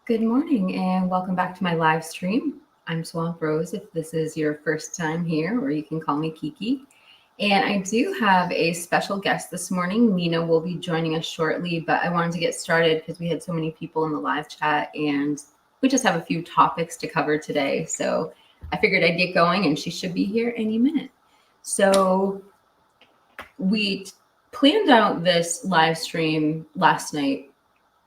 Good morning and welcome back to my live stream. I'm Swamp Rose if this is your first time here, or you can call me Kiki. And I do have a special guest this morning. Nina will be joining us shortly, but I wanted to get started because we had so many people in the live chat and we just have a few topics to cover today. So I figured I'd get going and she should be here any minute. So we planned out this live stream last night.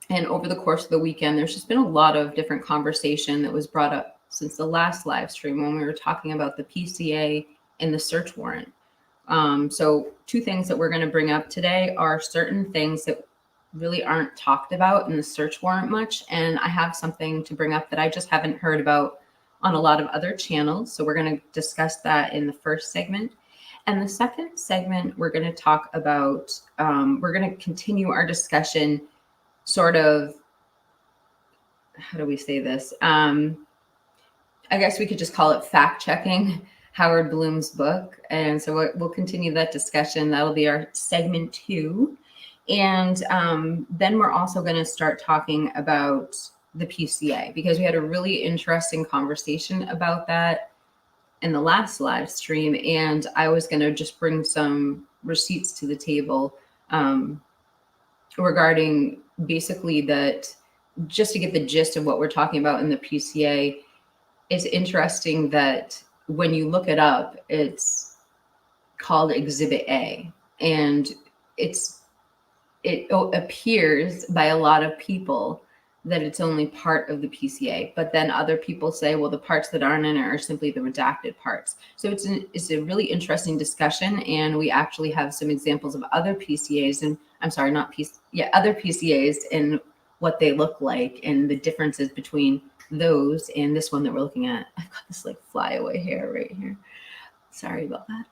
And over the course of the weekend, there's just been a lot of different conversation that was brought up since the last live stream when we were talking about the PCA and the search warrant. So two things that we're going to bring up today are certain things that really aren't talked about in the search warrant much. And I have something to bring up that I just haven't heard about on a lot of other channels. So we're going to discuss that in the first segment. And the second segment, we're going to talk about, we're going to continue our discussion sort of, how do we say this? I guess we could just call it fact checking Howard Bloom's book. And so we'll continue that discussion. That'll be our segment 2. And then we're also going to start talking about the PCA because we had a really interesting conversation about that in the last live stream. And I was going to just bring some receipts to the table regarding basically that, just to get the gist of what we're talking about in the PCA. It's interesting that when you look it up, it's called Exhibit A, and it appears by a lot of people that it's only part of the PCA, but then other people say, well, the parts that aren't in it are simply the redacted parts. So it's a really interesting discussion, and we actually have some examples of other PCAs, and other PCAs and what they look like and the differences between those and this one that we're looking at. I've got this like flyaway hair right here. Sorry about that.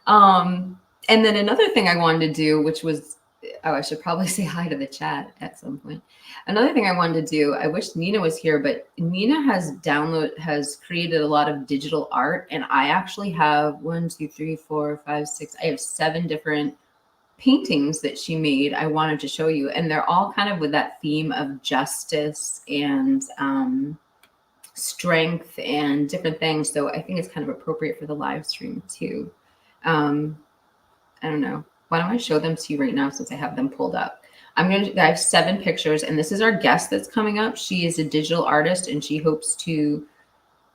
And then another thing I wanted to do, which was, I should probably say hi to the chat at some point. Another thing I wanted to do, I wish Nina was here, but Nina has created a lot of digital art, and I actually have I have 7 different paintings that she made. I wanted to show you, and they're all kind of with that theme of justice and strength and different things. So I think it's kind of appropriate for the live stream too. I don't know. Why don't I show them to you right now since I have them pulled up? I have 7 pictures, and this is our guest that's coming up. She is a digital artist, and she hopes to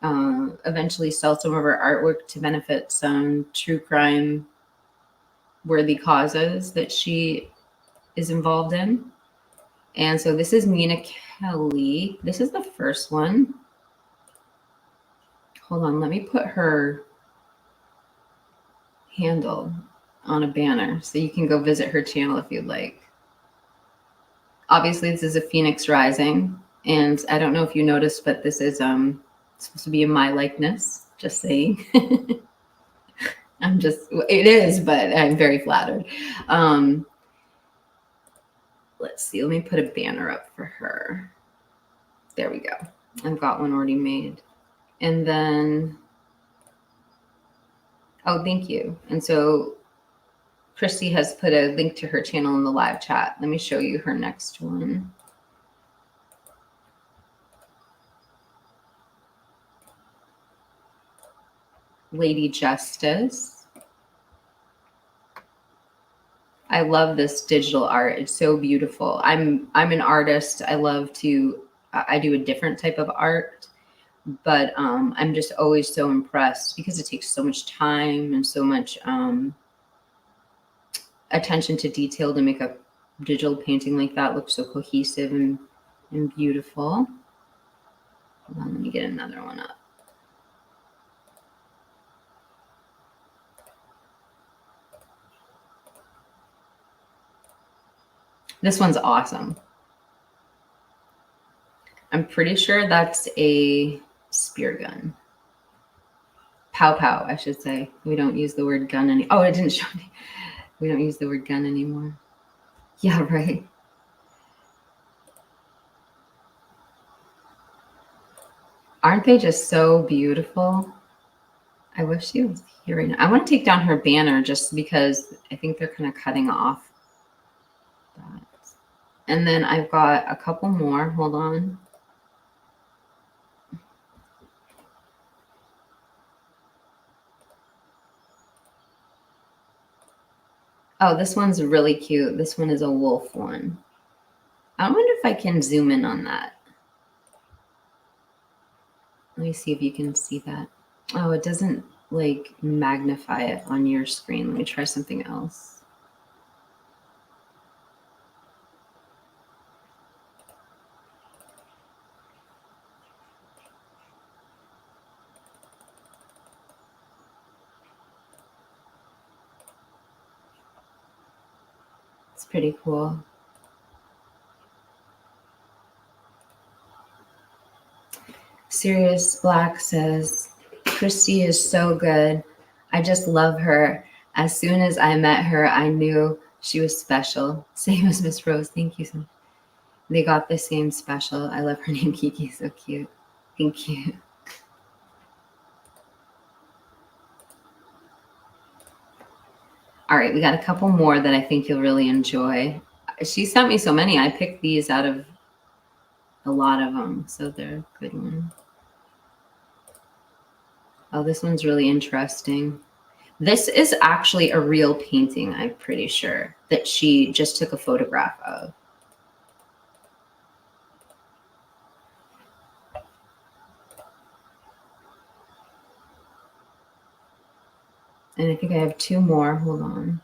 eventually sell some of her artwork to benefit some true crime worthy causes that she is involved in. And so this is Nina Kelly. This is the first one. Hold on, let me put her handle on a banner so you can go visit her channel if you'd like. Obviously, this is a Phoenix Rising, and I don't know if you noticed, but this is supposed to be in my likeness, just saying. It is, but I'm very flattered. Let's see, let me put a banner up for her. There we go. I've got one already made. And then, oh, thank you. And so Christy has put a link to her channel in the live chat. Let me show you her next one. Lady Justice. I love this digital art. It's so beautiful. I'm an artist. I do a different type of art, but I'm just always so impressed because it takes so much time and so much attention to detail to make a digital painting like that look so cohesive and beautiful. Hold on, let me get another one up. This one's awesome. I'm pretty sure that's a spear gun. Pow pow, I should say. We don't use the word gun anymore. Oh, it didn't show me. We don't use the word gun anymore. Yeah, right. Aren't they just so beautiful? I wish she was here right now. I want to take down her banner just because I think they're kind of cutting off that. And then I've got a couple more. Hold on. Oh, this one's really cute. This one is a wolf one. I wonder if I can zoom in on that. Let me see if you can see that. Oh, it doesn't like magnify it on your screen. Let me try something else. It's pretty cool. Sirius Black says, Christy is so good. I just love her. As soon as I met her, I knew she was special. Same as Miss Rose. Thank you so much. They got the same special. I love her name, Kiki. So cute. Thank you. All right, we got a couple more that I think you'll really enjoy. She sent me so many. I picked these out of a lot of them, so they're a good one. Oh, this one's really interesting. This is actually a real painting, I'm pretty sure, that she just took a photograph of. And I think I have two more. Hold on.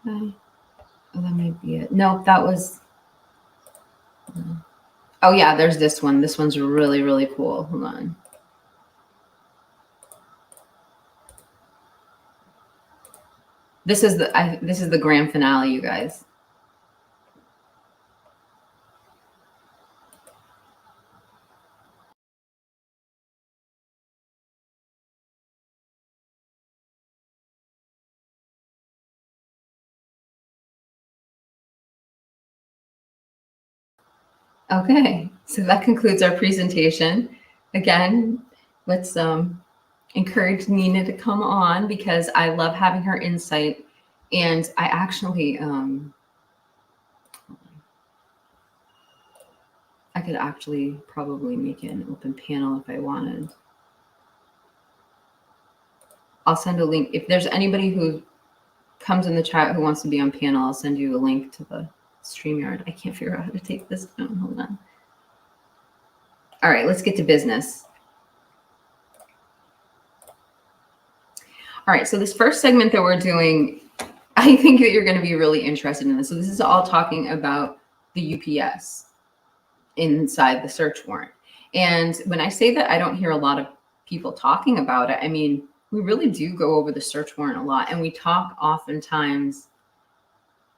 Okay. Oh, that might be it. No, that was... Oh, yeah, there's this one. This one's really, really cool. Hold on. This is the grand finale, you guys. Okay, so that concludes our presentation. Again, let's encourage Nina to come on because I love having her insight. And I actually, I could actually probably make it an open panel if I wanted. I'll send a link. If there's anybody who comes in the chat who wants to be on panel, I'll send you a link to the StreamYard. I can't figure out how to take this down. Hold on. All right, let's get to business. All right, so this first segment that we're doing, I think that you're going to be really interested in this. So this is all talking about the UPS inside the search warrant. And when I say that I don't hear a lot of people talking about it, I mean, we really do go over the search warrant a lot. And we talk oftentimes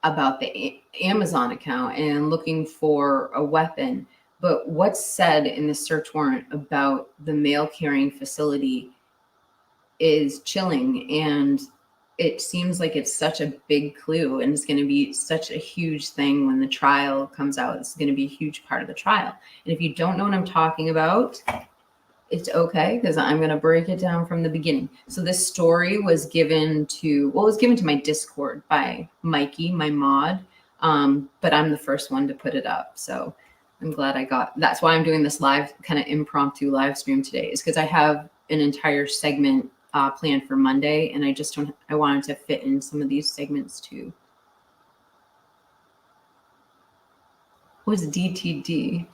about the Amazon account and looking for a weapon. But what's said in the search warrant about the mail carrying facility is chilling, and it seems like it's such a big clue, and it's going to be such a huge thing when the trial comes out. It's going to be a huge part of the trial. And if you don't know what I'm talking about, it's okay, because I'm going to break it down from the beginning. So this story was given to, well, it was given to my Discord by Mikey, my mod, but I'm the first one to put it up. So I'm glad I got, that's why I'm doing this live, kind of impromptu live stream today, is because I have an entire segment planned for Monday, and I just don't, I wanted to fit in some of these segments too. What's DTD?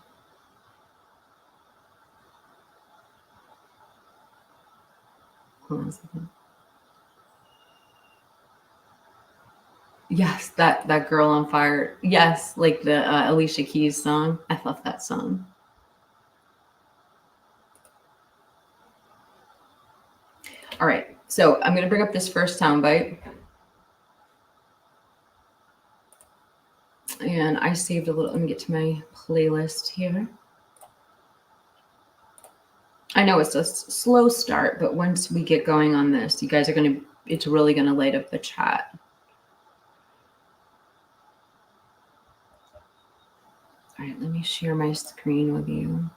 Hold on a second. Yes, that Girl on Fire. Yes, like the Alicia Keys song. I love that song. All right, so I'm going to bring up this first soundbite. And I saved a little, let me get to my playlist here. I know it's a slow start, but once we get going on this, you guys are going to, it's really going to light up the chat. All right, let me share my screen with you.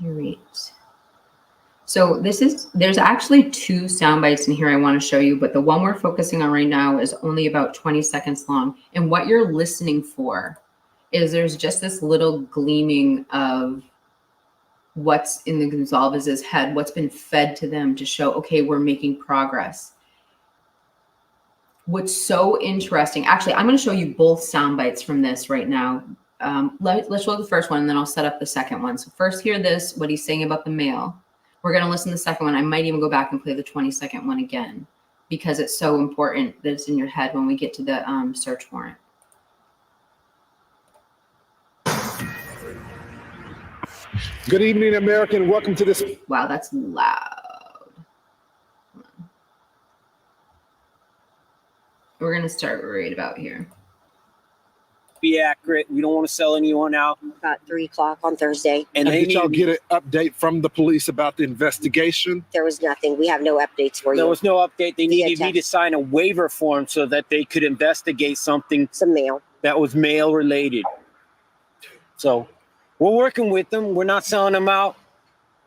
All right. So there's actually 2 sound bites in here I want to show you, but the one we're focusing on right now is only about 20 seconds long. And what you're listening for is there's just this little gleaming of what's in the Gonzalez's head, what's been fed to them to show, okay, we're making progress. What's so interesting, actually, I'm going to show you both sound bites from this right now. Let's show the first one, and then I'll set up the second one. So first, hear this, what he's saying about the mail. We're going to listen to the second one. I might even go back and play the 20-second one again, because it's so important that it's in your head when we get to the search warrant. Good evening, America, and welcome to this. Wow, that's loud. We're going to start right about here. Be accurate. We don't want to sell anyone out. About 3 o'clock on Thursday. And did y'all get an update from the police about the investigation? There was nothing. We have no updates for you. There was no update. They needed me to sign a waiver form so that they could investigate something. Some mail. That was mail related. So we're working with them. We're not selling them out.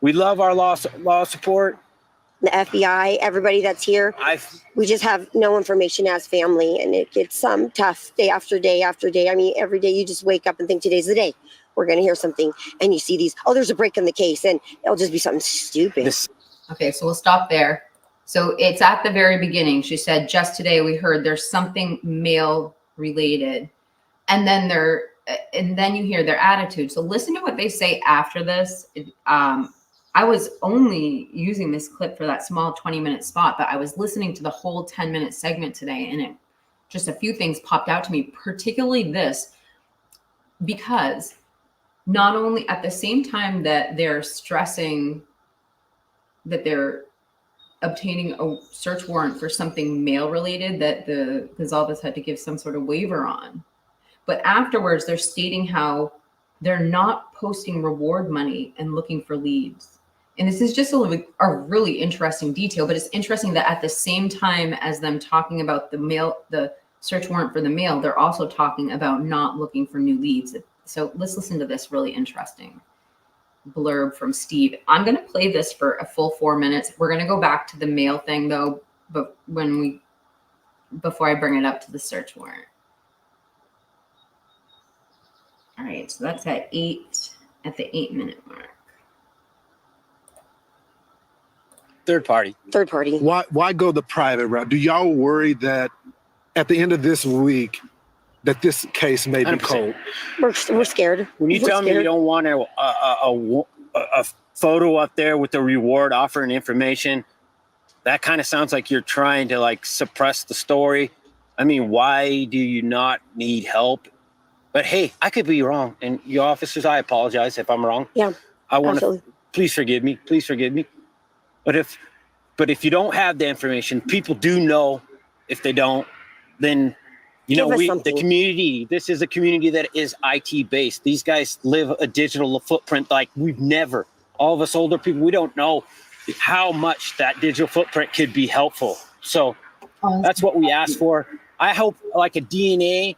We love our law support. The FBI, everybody that's here. We just have no information as family, and it gets tough day after day after day. I mean, every day you just wake up and think today's the day. We're going to hear something, and you see these, oh, there's a break in the case, and it'll just be something stupid. Okay, so we'll stop there. So it's at the very beginning. She said, just today we heard there's something mail related. And then you hear their attitude. So listen to what they say after this. I was only using this clip for that small 20-minute spot, but I was listening to the whole 10-minute segment today, and just a few things popped out to me, particularly this, because not only at the same time that they're stressing that they're obtaining a search warrant for something mail related that the Gonzalez had to give some sort of waiver on, but afterwards they're stating how they're not posting reward money and looking for leads. And this is just a really interesting detail, but it's interesting that at the same time as them talking about the search warrant for the mail, they're also talking about not looking for new leads. So let's listen to this really interesting blurb from Steve. I'm going to play this for a full 4 minutes. We're going to go back to the mail thing though, but before I bring it up to the search warrant. All right, so that's at the 8-minute mark. Third party. Why go the private route? Do y'all worry that at the end of this week that this case may be 100%. cold? We're scared. When you tell me you don't want a photo up there with the reward offering information, that kind of sounds like you're trying to suppress the story. I mean, why do you not need help? But hey, I could be wrong. And you officers, I apologize if I'm wrong. Yeah, I want absolutely. to, please forgive me. But if you don't have the information, people do know. If they don't, then the community. This is a community that is IT based. These guys live a digital footprint like we've never. All of us older people, we don't know how much that digital footprint could be helpful. So that's what we ask for. I hope like a DNA,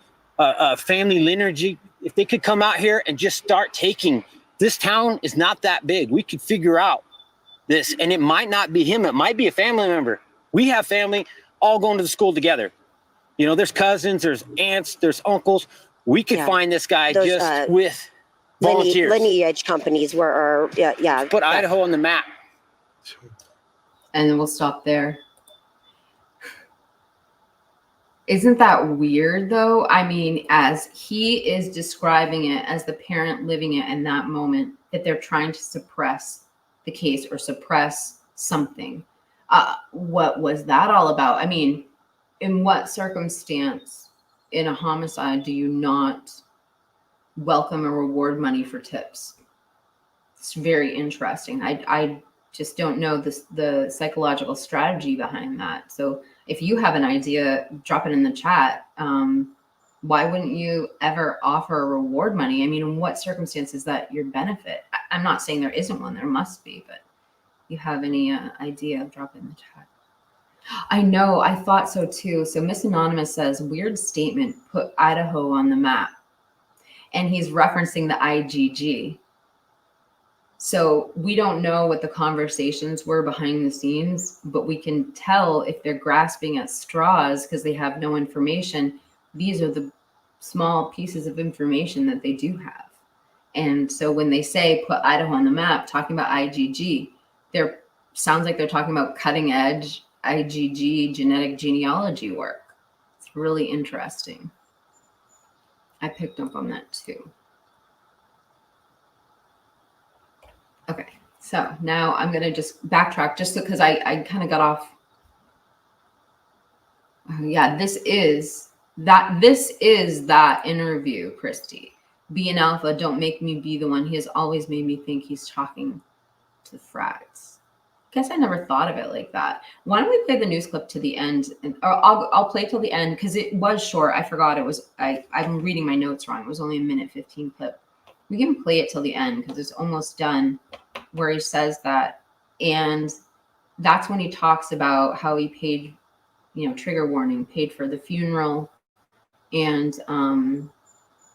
family lineage, if they could come out here and just start taking. This town is not that big. We could figure out this, and it might not be him. It might be a family member. We have family all going to the school together. There's cousins, there's aunts, there's uncles. We could find this guy with volunteers. Lineage companies Put Idaho on the map. And then we'll stop there. Isn't that weird though? I mean, as he is describing it, as the parent living it in that moment, that they're trying to suppress the case or suppress something. What was that all about? I mean, in what circumstance in a homicide do you not welcome or reward money for tips? It's very interesting. I just don't know the psychological strategy behind that. So if you have an idea, drop it in the chat. Why wouldn't you ever offer reward money? I mean, in what circumstances is that your benefit? I'm not saying there isn't one, there must be, but if you have any idea, drop it in the chat. I know, I thought so too. So Miss Anonymous says, weird statement, put Idaho on the map. And he's referencing the IGG. So we don't know what the conversations were behind the scenes, but we can tell if they're grasping at straws because they have no information. These are the small pieces of information that they do have. And so when they say put Idaho on the map, talking about IgG, they're sounds like they're talking about cutting edge IgG genetic genealogy work. It's really interesting. I picked up on that too. Okay, so now I'm gonna just backtrack just because I kind of got off. Yeah, this is that interview, Christy. B and Alpha, don't make me be the one. He has always made me think he's talking to the frats. Guess I never thought of it like that. Why don't we play the news clip to the end? Or I'll play till the end because it was short. I forgot it was. I'm reading my notes wrong. It was only a minute 15 clip. We can play it till the end because it's almost done, where he says that, and that's when he talks about how he paid, trigger warning, paid for the funeral, and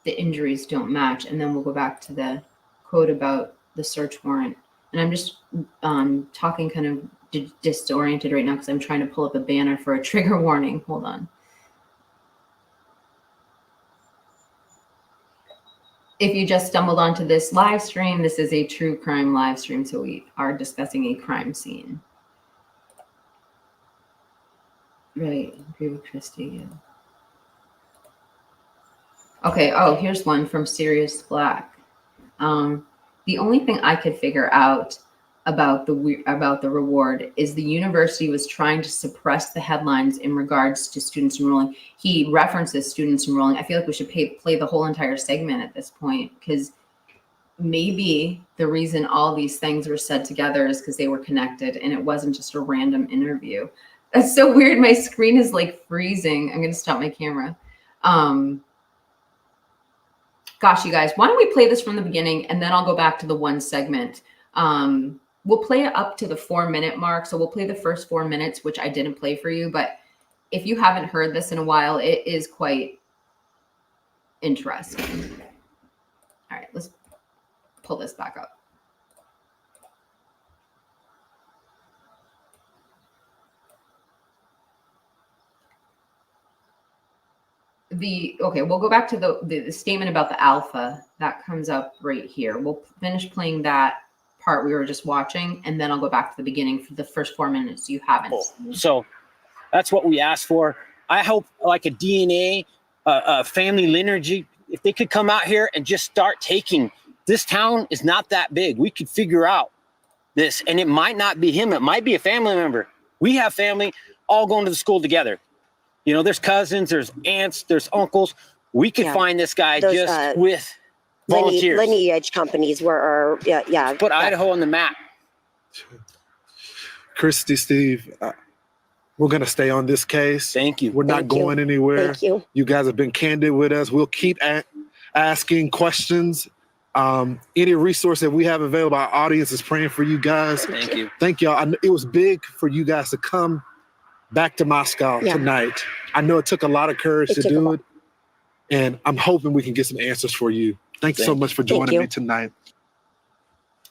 the injuries don't match. And then we'll go back to the quote about the search warrant. And I'm just talking kind of disoriented right now because I'm trying to pull up a banner for a trigger warning. Hold on. If you just stumbled onto this live stream, this is a true crime live stream. So we are discussing a crime scene. Right. Agree with Christy. Yeah. Okay. Oh, here's one from Sirius Black. The only thing I could figure out about the reward is the university was trying to suppress the headlines in regards to students enrolling. He references students enrolling. I feel like we should play the whole entire segment at this point, because maybe the reason all these things were said together is because they were connected and it wasn't just a random interview. That's so weird. My screen is like freezing. I'm going to stop my camera. Gosh, you guys, why don't we play this from the beginning and then I'll go back to the one segment. We'll play it up to the 4-minute mark. So we'll play the first 4 minutes, which I didn't play for you. But if you haven't heard this in a while, it is quite interesting. All right, let's pull this back up. Okay, we'll go back to the statement about the alpha that comes up right here. We'll finish playing that part we were just watching, and then I'll go back to the beginning for the first 4 minutes you haven't. So that's what we asked for. I hope like a DNA, a family lineage, if they could come out here and just start taking, this town is not that big. We could figure out this, and it might not be him. It might be a family member. We have family all going to the school together. There's cousins, there's aunts, there's uncles. We could find this guy with volunteers. Lineage companies where Put Idaho on the map. Christy, Steve, we're going to stay on this case. Thank you. We're not going anywhere. Thank you. You guys have been candid with us. We'll keep asking questions. Any resource that we have available, our audience is praying for you guys. Thank you. Thank y'all. It was big for you guys to come back to Moscow tonight. I know it took a lot of courage to do it. And I'm hoping we can get some answers for you. Thank you so much for joining me tonight.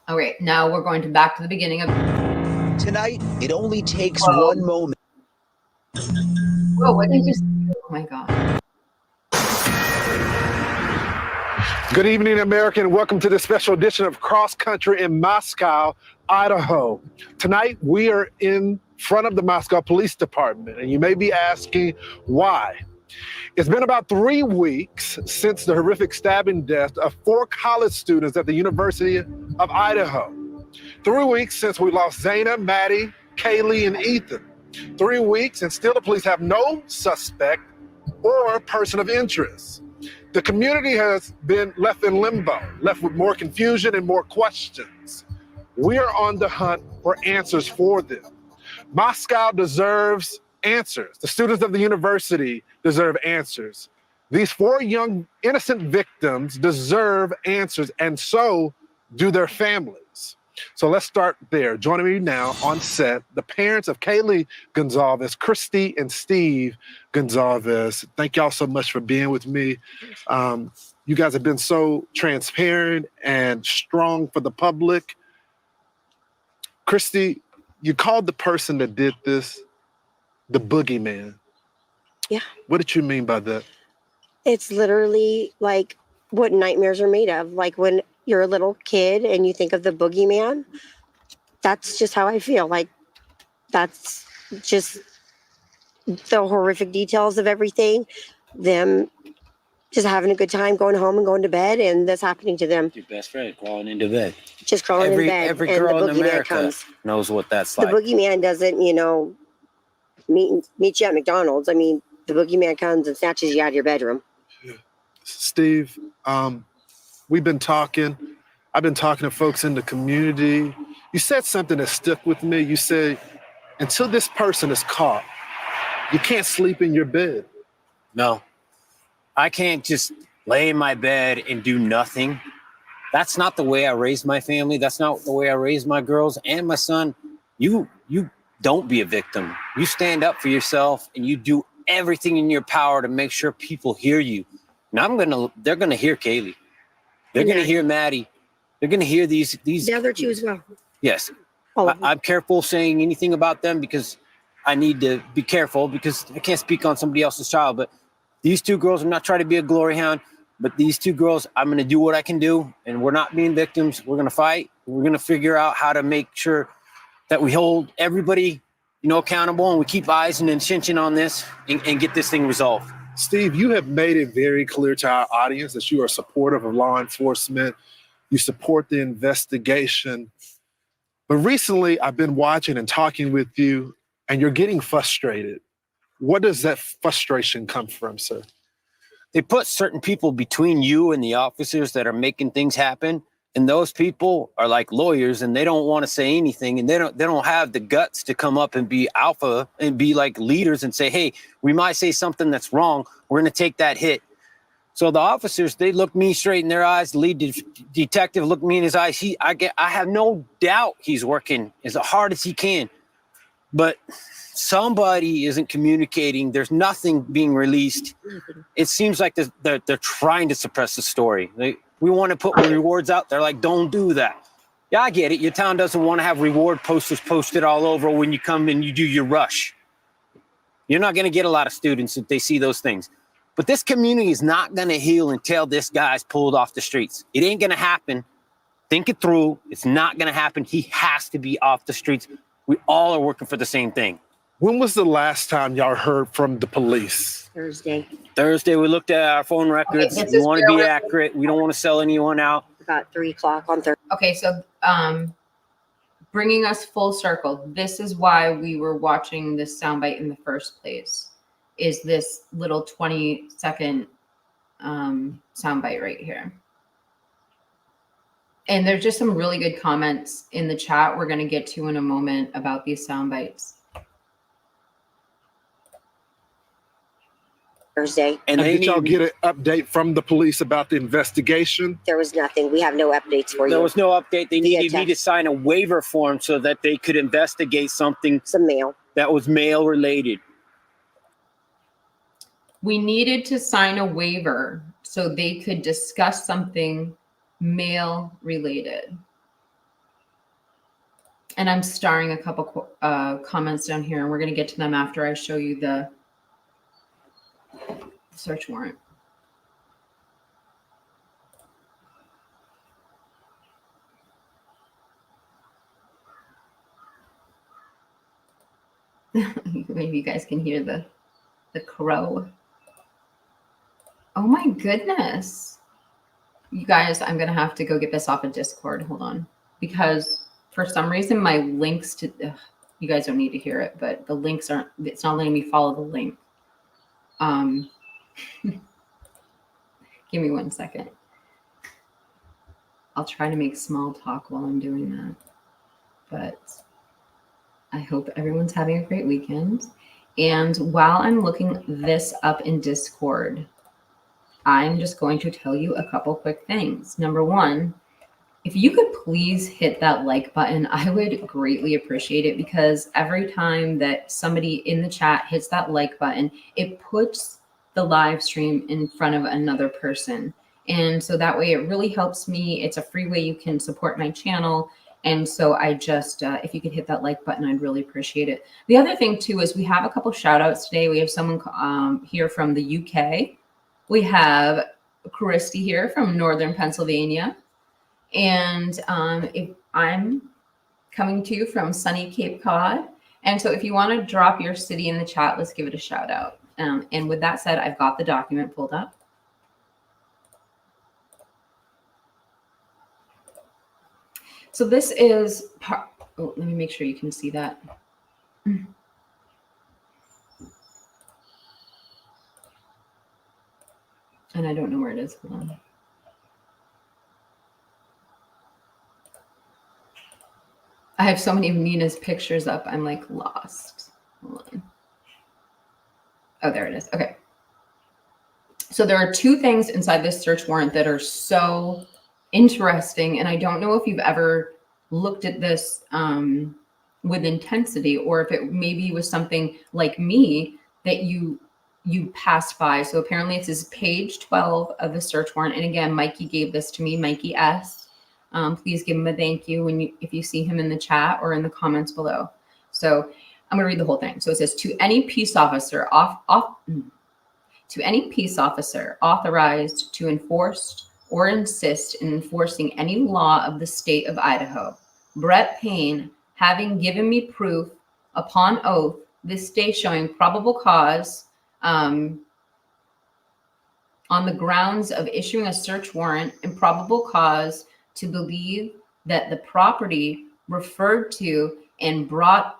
All right, now we're going back to the beginning of tonight. It only takes one moment. Whoa, what did you say? Oh my God. Good evening, America, and welcome to this special edition of Cross Country in Moscow, Idaho. Tonight, we are in front of the Moscow Police Department, and you may be asking why. It's been about 3 weeks since the horrific stabbing death of 4 college students at the University of Idaho. 3 weeks since we lost Zayna, Maddie, Kaylee, and Ethan. 3 weeks, and still the police have no suspect or person of interest. The community has been left in limbo, left with more confusion and more questions. We are on the hunt for answers for them. Moscow deserves answers. The students of the university deserve answers. These 4 young innocent victims deserve answers, and so do their families. So let's start there. Joining me now on set, the parents of Kaylee Gonzalez, Christy and Steve Gonzalez. Thank y'all so much for being with me. You guys have been so transparent and strong for the public. Christy, you called the person that did this the boogeyman. Yeah. What did you mean by that? It's literally like what nightmares are made of. Like when you're a little kid and you think of the boogeyman, that's just how I feel. Like that's just the horrific details of everything. Them just having a good time, going home and going to bed, and this happening to them. Your best friend crawling into bed. Just crawling in bed. Every and girl the in boogeyman America comes. knows what that's The like. boogeyman doesn't, meet you at McDonald's. I mean, the boogeyman comes and snatches you out of your bedroom. Steve, we've been talking. I've been talking to folks in the community. You said something that stuck with me. You said, until this person is caught, you can't sleep in your bed. No, I can't just lay in my bed and do nothing. That's not the way I raised my family. That's not the way I raised my girls and my son. You don't be a victim. You stand up for yourself and you do everything in your power to make sure people hear you. And they're gonna hear Kaylee. They're gonna hear Maddie. They're gonna hear these. The other two as well. Yes. I'm careful saying anything about them because I need to be careful because I can't speak on somebody else's child. But these two girls, I'm not trying to be a glory hound, but these two girls, I'm going to do what I can do. And we're not being victims. We're going to fight. We're going to figure out how to make sure that we hold everybody, accountable, and we keep eyes and attention on this and get this thing resolved. Steve, you have made it very clear to our audience that you are supportive of law enforcement. You support the investigation. But recently, I've been watching and talking with you, and you're getting frustrated. What does that frustration come from, sir? They put certain people between you and the officers that are making things happen. And those people are like lawyers and they don't want to say anything. And they don't have the guts to come up and be alpha and be like leaders and say, hey, we might say something that's wrong. We're going to take that hit. So the officers, they look me straight in their eyes. The lead detective looked me in his eyes. I have no doubt he's working as hard as he can. But somebody isn't communicating. There's nothing being released. It seems like they're trying to suppress the story. We want to put rewards out. They're like, don't do that. Yeah, I get it. Your town doesn't want to have reward posters posted all over when you come and you do your rush. You're not going to get a lot of students if they see those things. But this community is not going to heal until this guy's pulled off the streets. It ain't going to happen. Think it through. It's not going to happen. He has to be off the streets. We all are working for the same thing. When was the last time y'all heard from the police? Thursday, we looked at our phone records. Okay, we want to be accurate. We don't want to sell anyone out. about 3:00 on Thursday. Okay, so bringing us full circle, this is why we were watching this soundbite in the first place, is this little 20-second soundbite right here. And there's just some really good comments in the chat we're going to get to in a moment about these soundbites. Thursday. And did y'all get an update from the police about the investigation? There was nothing. We have no updates for you. There was no update. They needed me to sign a waiver form so that they could investigate something Some mail. that was mail related. We needed to sign a waiver so they could discuss something mail related. And I'm starring a couple comments down here, and we're going to get to them after I show you the search warrant. Maybe you guys can hear the crow. Oh my goodness. You guys, I'm going to have to go get this off of Discord. Hold on. Because for some reason, my links to, you guys don't need to hear it, but the links aren't, it's not letting me follow the link. Give me 1 second. I'll try to make small talk while I'm doing that. But I hope everyone's having a great weekend. And while I'm looking this up in Discord, I'm just going to tell you a couple quick things. Number one, if you could please hit that like button, I would greatly appreciate it, because every time that somebody in the chat hits that like button, it puts the live stream in front of another person. And so that way it really helps me. It's a free way you can support my channel. And so I just, if you could hit that like button, I'd really appreciate it. The other thing too is we have a couple shout outs today. We have someone here from the UK. We have Christy here from Northern Pennsylvania. And if I'm coming to you from sunny Cape Cod. And so if you want to drop your city in the chat, let's give it a shout out. And with that said, I've got the document pulled up. So this is part, oh, let me make sure you can see that. And I don't know where it is. Hold on. I have so many of Nina's pictures up. I'm like lost. Hold on. Oh, there it is. Okay. So there are two things inside this search warrant that are so interesting. And I don't know if you've ever looked at this with intensity, or if it maybe was something like me that you passed by. So apparently it says page 12 of the search warrant. And again, Mikey gave this to me, Mikey S. Please give him a thank you if you see him in the chat or in the comments below. So I'm gonna read the whole thing. So it says, to any peace officer authorized to enforce or insist in enforcing any law of the state of Idaho, Brett Payne, having given me proof upon oath this day showing probable cause on the grounds of issuing a search warrant and probable cause to believe that the property referred to and brought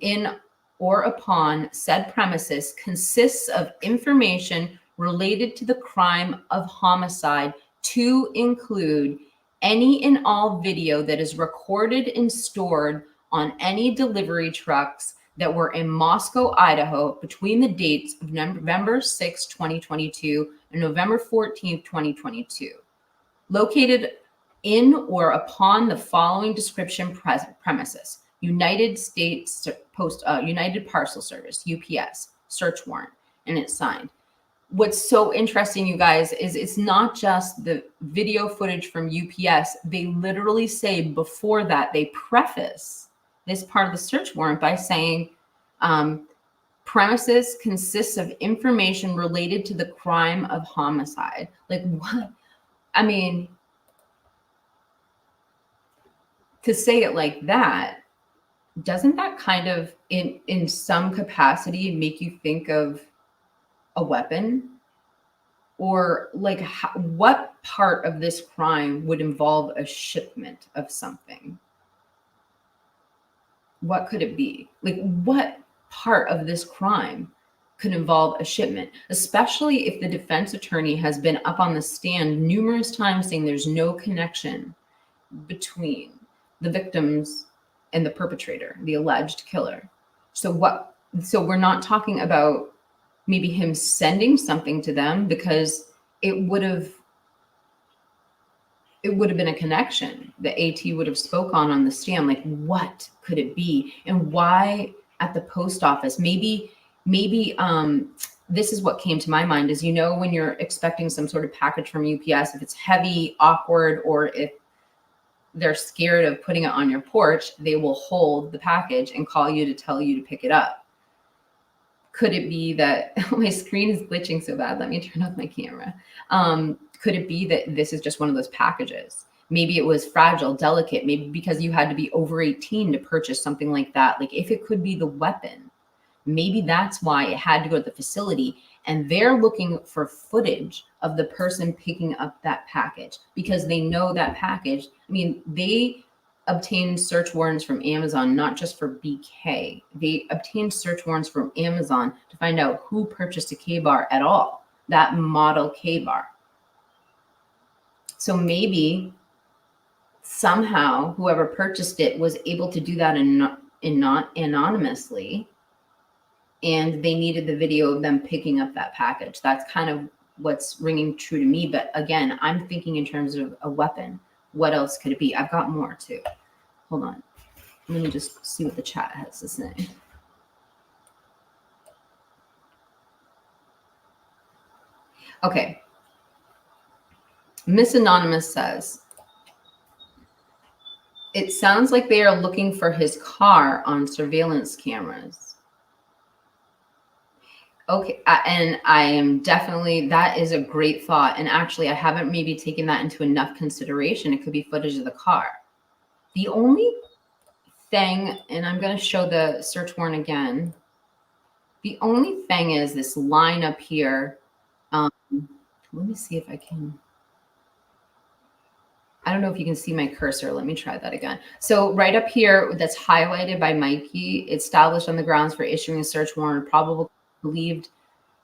in or upon said premises consists of information related to the crime of homicide, to include any and all video that is recorded and stored on any delivery trucks that were in Moscow, Idaho between the dates of November 6, 2022 and November 14, 2022, located in or upon the following description premises: United States United Parcel Service, UPS, search warrant, and it's signed. What's so interesting, you guys, is it's not just the video footage from UPS. They literally say before that, they preface this part of the search warrant by saying, premises consists of information related to the crime of homicide. Like, what? I mean, to say it like that, doesn't that kind of in some capacity make you think of a weapon? Or like what part of this crime would involve a shipment of something? What could it be? Like, what part of this crime could involve a shipment, especially if the defense attorney has been up on the stand numerous times saying there's no connection between the victims and the perpetrator, the alleged killer. So we're not talking about maybe him sending something to them, because it would have been a connection that AT would have spoke on the stand. Like, what could it be? And why at the post office? Maybe this is what came to my mind is, when you're expecting some sort of package from UPS, if it's heavy, awkward, or if they're scared of putting it on your porch, they will hold the package and call you to tell you to pick it up. Could it be that my screen is glitching so bad? Let me turn off my camera. Could it be that this is just one of those packages? Maybe it was fragile, delicate, maybe because you had to be over 18 to purchase something like that. Like, if it could be the weapon, maybe that's why it had to go to the facility, and they're looking for footage of the person picking up that package because they know that package. I mean, they obtained search warrants from Amazon, not just for BK. They obtained search warrants from Amazon to find out who purchased a K-bar at all, that model K-bar. So maybe somehow whoever purchased it was able to do that not anonymously, and they needed the video of them picking up that package. That's kind of what's ringing true to me. But again, I'm thinking in terms of a weapon. What else could it be? I've got more too. Hold on. Let me just see what the chat has to say. Okay. Miss Anonymous says, It sounds like they are looking for his car on surveillance cameras. Okay, and I am definitely, that is a great thought. And actually, I haven't maybe taken that into enough consideration. It could be footage of the car. The only thing, and I'm going to show the search warrant again. The only thing is this line up here. Let me see if I can. I don't know if you can see my cursor. Let me try that again. So right up here, that's highlighted by Mikey, established on the grounds for issuing a search warrant, probably believed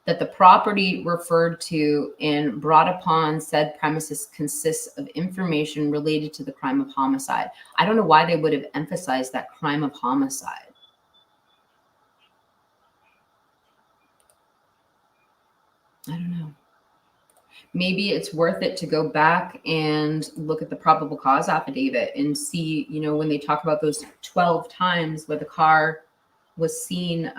that the property referred to and brought upon said premises consists of information related to the crime of homicide. I don't know why they would have emphasized that crime of homicide. I don't know. Maybe it's worth it to go back and look at the probable cause affidavit and see, you know, when they talk about those 12 times where the car was seen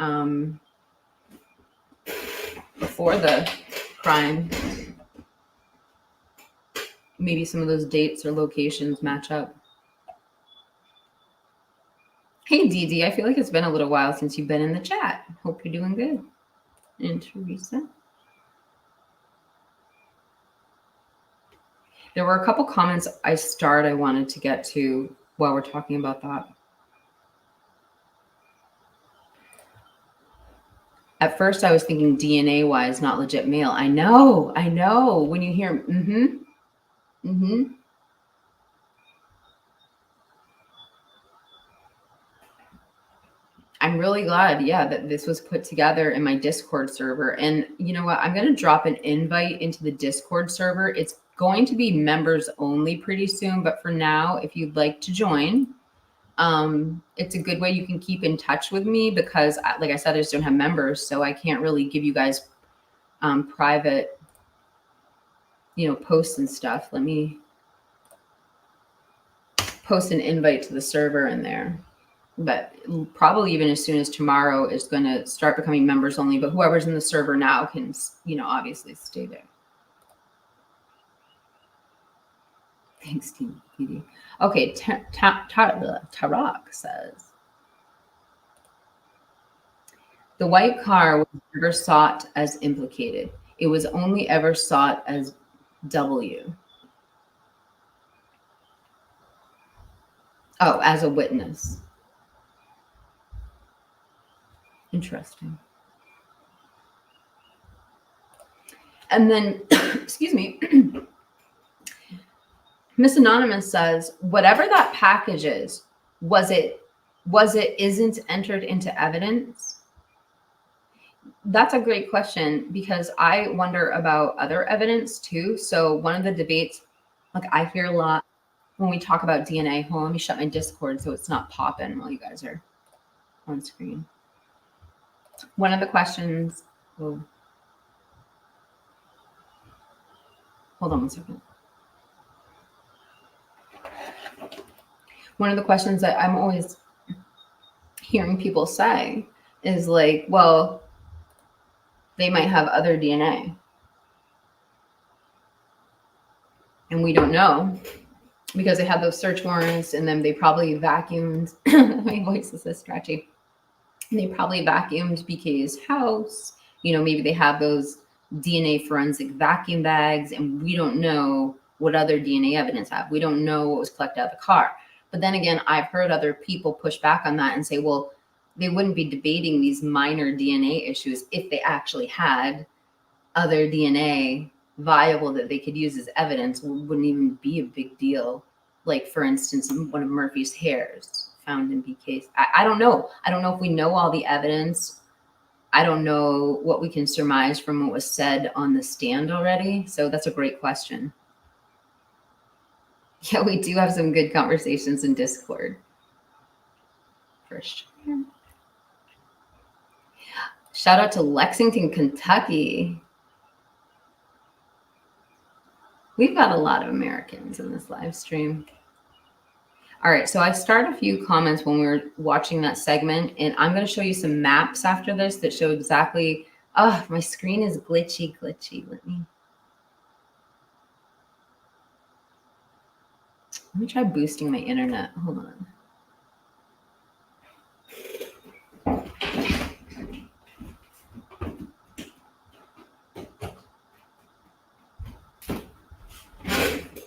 before the crime, maybe some of those dates or locations match up. Hey, Dee Dee, I feel like it's been a little while since you've been in the chat. Hope you're doing good. And Teresa. There were a couple comments I wanted to get to while we're talking about that. At first, I was thinking DNA-wise, not legit male. I know. When you hear, I'm really glad, yeah, that this was put together in my Discord server. And you know what? I'm going to drop an invite into the Discord server. It's going to be members only pretty soon. But for now, if you'd like to join, it's a good way you can keep in touch with me because, like I said, I just don't have members. So I can't really give you guys private, you know, posts and stuff. Let me post an invite to the server in there. But probably even as soon as tomorrow is going to start becoming members only. But whoever's in the server now can, you know, obviously stay there. Thanks, Team PD. Okay, Tarak says, the white car was never sought as implicated. It was only ever sought as W. Oh, as a witness. Interesting. And then, excuse me, Miss Anonymous says, whatever that package is, was it isn't entered into evidence? That's a great question because I wonder about other evidence too. So one of the debates, like I hear a lot when we talk about DNA. Hold on, let me shut my Discord so it's not popping while you guys are on screen. One of the questions, hold on one second. One of the questions that I'm always hearing people say is like, well, they might have other DNA. And we don't know because they had those search warrants and then they probably vacuumed. My voice is so scratchy. They probably vacuumed BK's house. You know, maybe they have those DNA forensic vacuum bags and we don't know what other DNA evidence have. We don't know what was collected out of the car. But then again, I've heard other people push back on that and say, well, they wouldn't be debating these minor DNA issues if they actually had other DNA viable that they could use as evidence. It wouldn't even be a big deal. Like, for instance, one of Murphy's hairs found in BK's. I don't know. I don't know if we know all the evidence. I don't know what we can surmise from what was said on the stand already. So that's a great question. Yeah, we do have some good conversations in Discord. For sure. Shout out to Lexington, Kentucky. We've got a lot of Americans in this live stream. All right, so I started a few comments when we were watching that segment, and I'm going to show you some maps after this that show exactly. Oh, my screen is glitchy. Let me. Let me try boosting my internet. Hold on.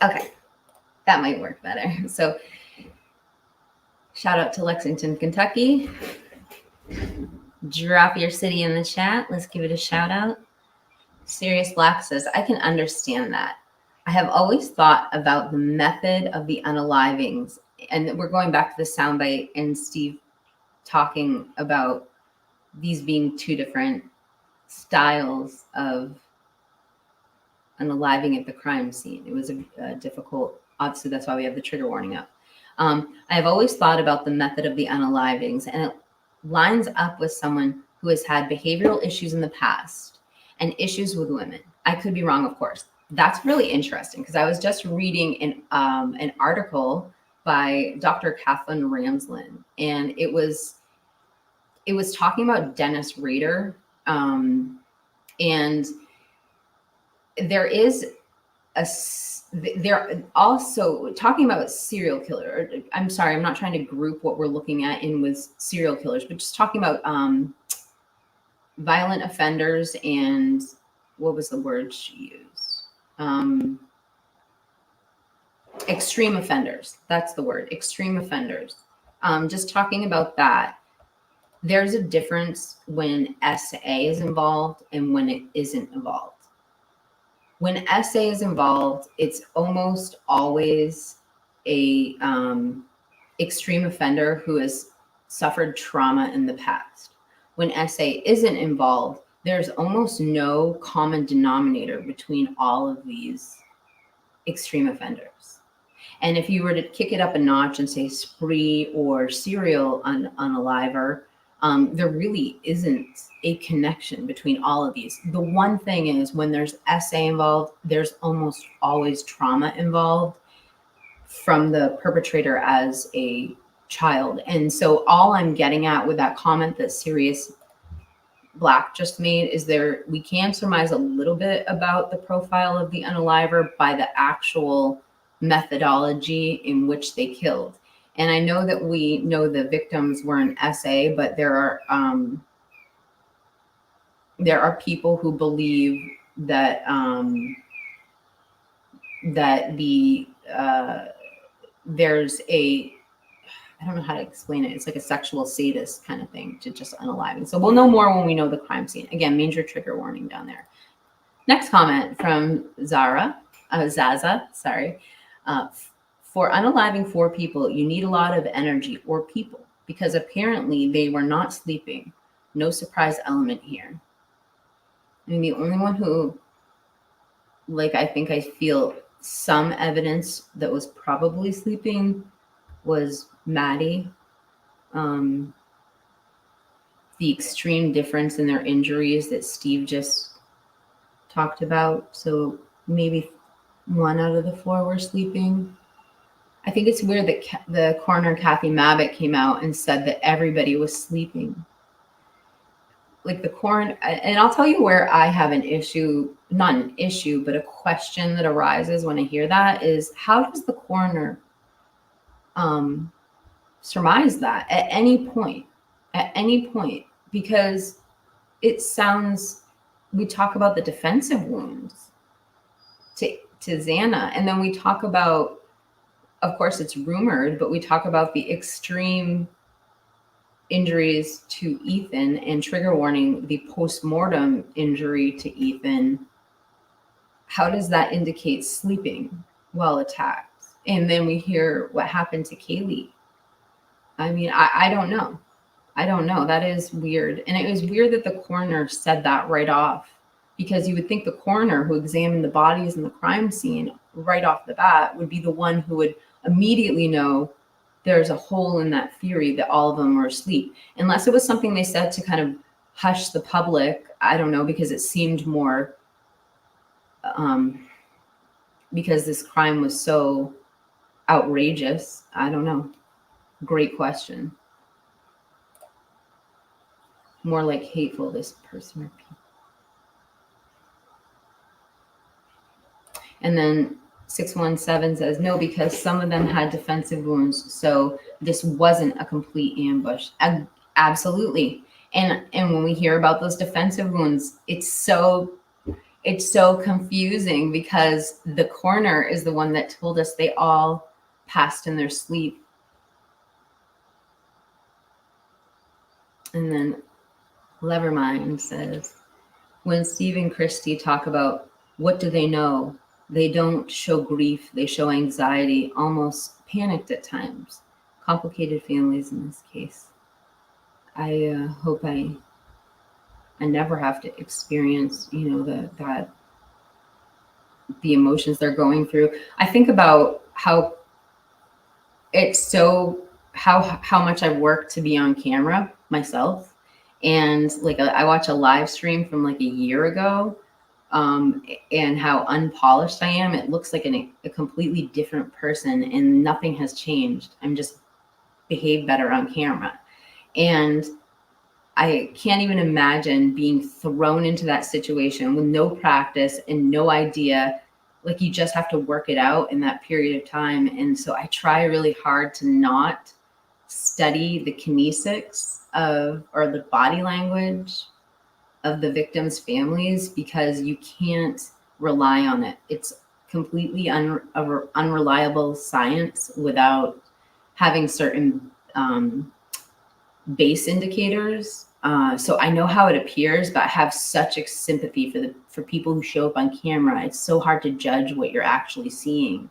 Okay, that might work better. So shout out to Lexington, Kentucky. Drop your city in the chat. Let's give it a shout out. Sirius Black says, I can understand that. I have always thought about the method of the unalivings. And we're going back to the soundbite and Steve talking about these being two different styles of unaliving at the crime scene. It was a difficult, obviously that's why we have the trigger warning up. I have always thought about the method of the unalivings, and it lines up with someone who has had behavioral issues in the past and issues with women. I could be wrong, of course. That's really interesting because I was just reading an article by Dr. Kathleen Ramsland, and it was talking about Dennis Rader, and they're also talking about serial killer. I'm sorry, I'm not trying to group what we're looking at in with serial killers, but just talking about violent offenders and what was the word she used? Extreme offenders. That's the word, extreme offenders. Just talking about that. There's a difference when SA is involved and when it isn't involved. When SA is involved, it's almost always a extreme offender who has suffered trauma in the past. When SA isn't involved, there's almost no common denominator between all of these extreme offenders. And if you were to kick it up a notch and say spree or serial unaliver, there really isn't a connection between all of these. The one thing is when there's SA involved, there's almost always trauma involved from the perpetrator as a child. And so all I'm getting at with that comment that Sirius Black just made is we can surmise a little bit about the profile of the unaliver by the actual methodology in which they killed. And I know that we know the victims were an SA, but there are people who believe that there's I don't know how to explain it. It's like a sexual sadist kind of thing to just unaliving. So we'll know more when we know the crime scene. Again, major trigger warning down there. Next comment from Zaza, sorry. For unaliving 4 people, you need a lot of energy or people because apparently they were not sleeping. No surprise element here. I mean, the only one who, I think I feel some evidence that was probably sleeping was Maddie. The extreme difference in their injuries that Steve just talked about. So maybe 1 out of the 4 were sleeping. I think it's weird that the coroner, Kathy Mabbitt, came out and said that everybody was sleeping. Like the coroner, and I'll tell you where I have an issue, not an issue, but a question that arises when I hear that is how does the coroner surmise that at any point? At any point, because it sounds, we talk about the defensive wounds to Xana, and then we talk about, of course it's rumored, but we talk about the extreme injuries to Ethan and trigger warning, the post-mortem injury to Ethan. How does that indicate sleeping while attacked? And then we hear what happened to Kaylee. I mean, I don't know. I don't know. That is weird. And it was weird that the coroner said that right off, because you would think the coroner who examined the bodies in the crime scene right off the bat would be the one who would immediately know there's a hole in that theory that all of them were asleep, unless it was something they said to kind of hush the public. I don't know, because it seemed more, because this crime was so outrageous. I don't know. Great question. More like hateful, this person or people. And then 617 says no, because some of them had defensive wounds, so this wasn't a complete ambush. Absolutely. And when we hear about those defensive wounds, it's so confusing, because the coroner is the one that told us they all passed in their sleep. And then Levermind says, when Steve and Christy talk about what do they know, they don't show grief, they show anxiety, almost panicked at times. Complicated families in this case. I hope I never have to experience, the emotions they're going through. I think about how much I've worked to be on camera myself. And like I watch a live stream from like a year ago, and how unpolished I am. It looks like a completely different person, and nothing has changed. I'm just behave better on camera. And I can't even imagine being thrown into that situation with no practice and no idea. Like, you just have to work it out in that period of time. And so I try really hard to not study the kinesics or the body language of the victims' families, because you can't rely on it. It's completely unreliable science without having certain base indicators. So I know how it appears, but I have such a sympathy for people who show up on camera. It's so hard to judge what you're actually seeing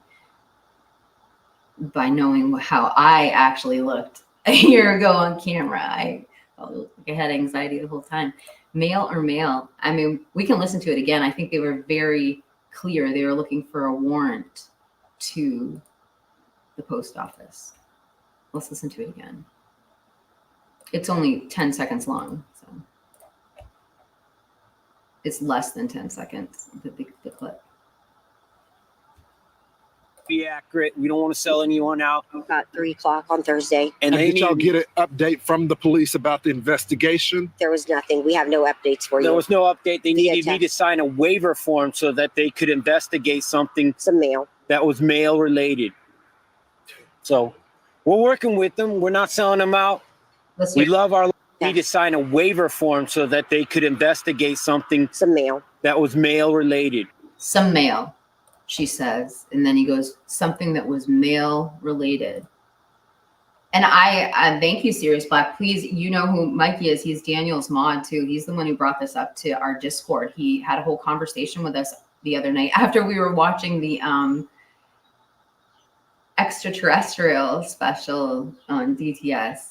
by knowing how I actually looked a year ago on camera. I felt like I had anxiety the whole time. Male or male? I mean, we can listen to it again. I think they were very clear. They were looking for a warrant to the post office. Let's listen to it again. It's only 10 seconds long, so it's less than 10 seconds, the clip. Be accurate. We don't want to sell anyone out. About 3 o'clock on Thursday. And did y'all get an update from the police about the investigation? There was nothing. We have no updates for you. There was no update. They needed me to sign a waiver form so that they could investigate something. Some mail. That was mail related. So we're working with them. We're not selling them out. We love our. Need to sign a waiver form so that they could investigate something. Some mail. That was mail related. Some mail, she says. And then he goes, something that was mail related. And I thank you, Sirius Black. Please, you know who Mikey is. He's Daniel's mod too. He's the one who brought this up to our Discord. He had a whole conversation with us the other night after we were watching the extraterrestrial special on DTS.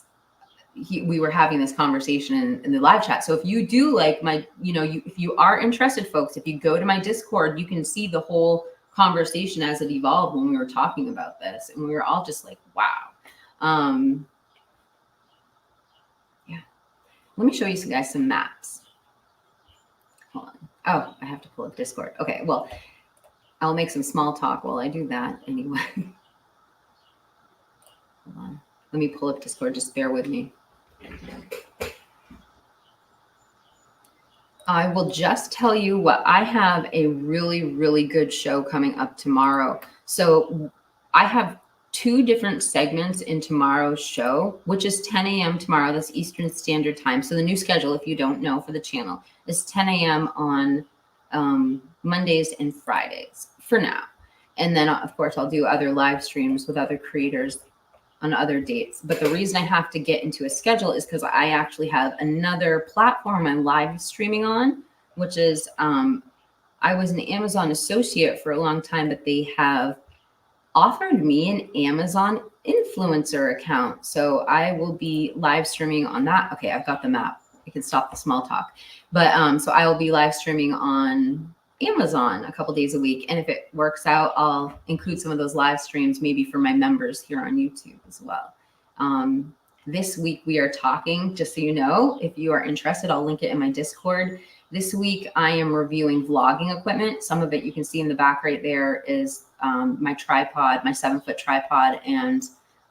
We were having this conversation in the live chat. So if you do like if you are interested, folks, if you go to my Discord, you can see the whole conversation as it evolved when we were talking about this. And we were all just like, wow. Yeah. Let me show you guys some maps. Hold on. Oh, I have to pull up Discord. Okay, well, I'll make some small talk while I do that anyway. Hold on. Let me pull up Discord. Just bear with me. I will just tell you what I have a really, really good show coming up tomorrow. So I have 2 different segments in tomorrow's show, which is 10 a.m. tomorrow. That's Eastern Standard Time. So the new schedule, if you don't know, for the channel is 10 a.m. on Mondays and Fridays for now. And then, of course, I'll do other live streams with other creators on other dates. But the reason I have to get into a schedule is because I actually have another platform I'm live streaming on, which is I was an Amazon associate for a long time, but they have offered me an Amazon influencer account. So I will be live streaming on that. Okay, I've got the map. I can stop the small talk. But so I will be live streaming on Amazon a couple days a week. And if it works out, I'll include some of those live streams maybe for my members here on YouTube as well. This week we are talking, just so you know, if you are interested, I'll link it in my Discord. This week I am reviewing vlogging equipment. Some of it you can see in the back right there is my tripod, my 7-foot tripod, and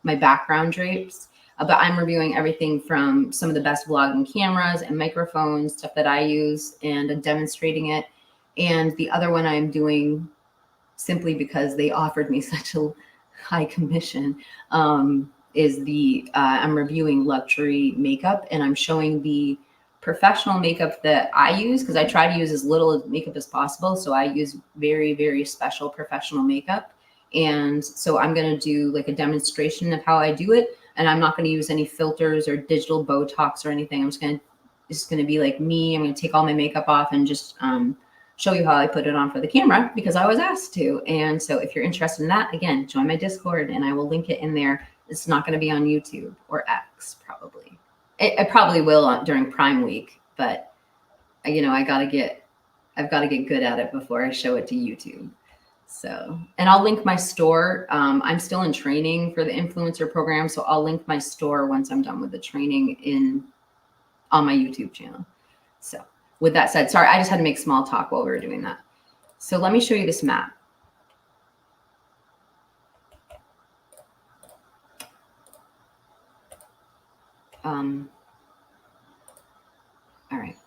my background drapes. But I'm reviewing everything from some of the best vlogging cameras and microphones, stuff that I use, and demonstrating it. And the other one I'm doing simply because they offered me such a high commission, is I'm reviewing luxury makeup, and I'm showing the professional makeup that I use, because I try to use as little makeup as possible. So I use very, very special professional makeup. And so I'm going to do like a demonstration of how I do it. And I'm not going to use any filters or digital Botox or anything. It's going to be like me. I'm going to take all my makeup off and just show you how I put it on for the camera, because I was asked to. And so if you're interested in that, again, join my Discord and I will link it in there. It's not going to be on YouTube or X, probably. I probably will during Prime Week, but you know, I've got to get good at it before I show it to YouTube. So, and I'll link my store. I'm still in training for the influencer program, so I'll link my store once I'm done with the training on my YouTube channel. So with that said, sorry, I just had to make small talk while we were doing that. So let me show you this map. All right.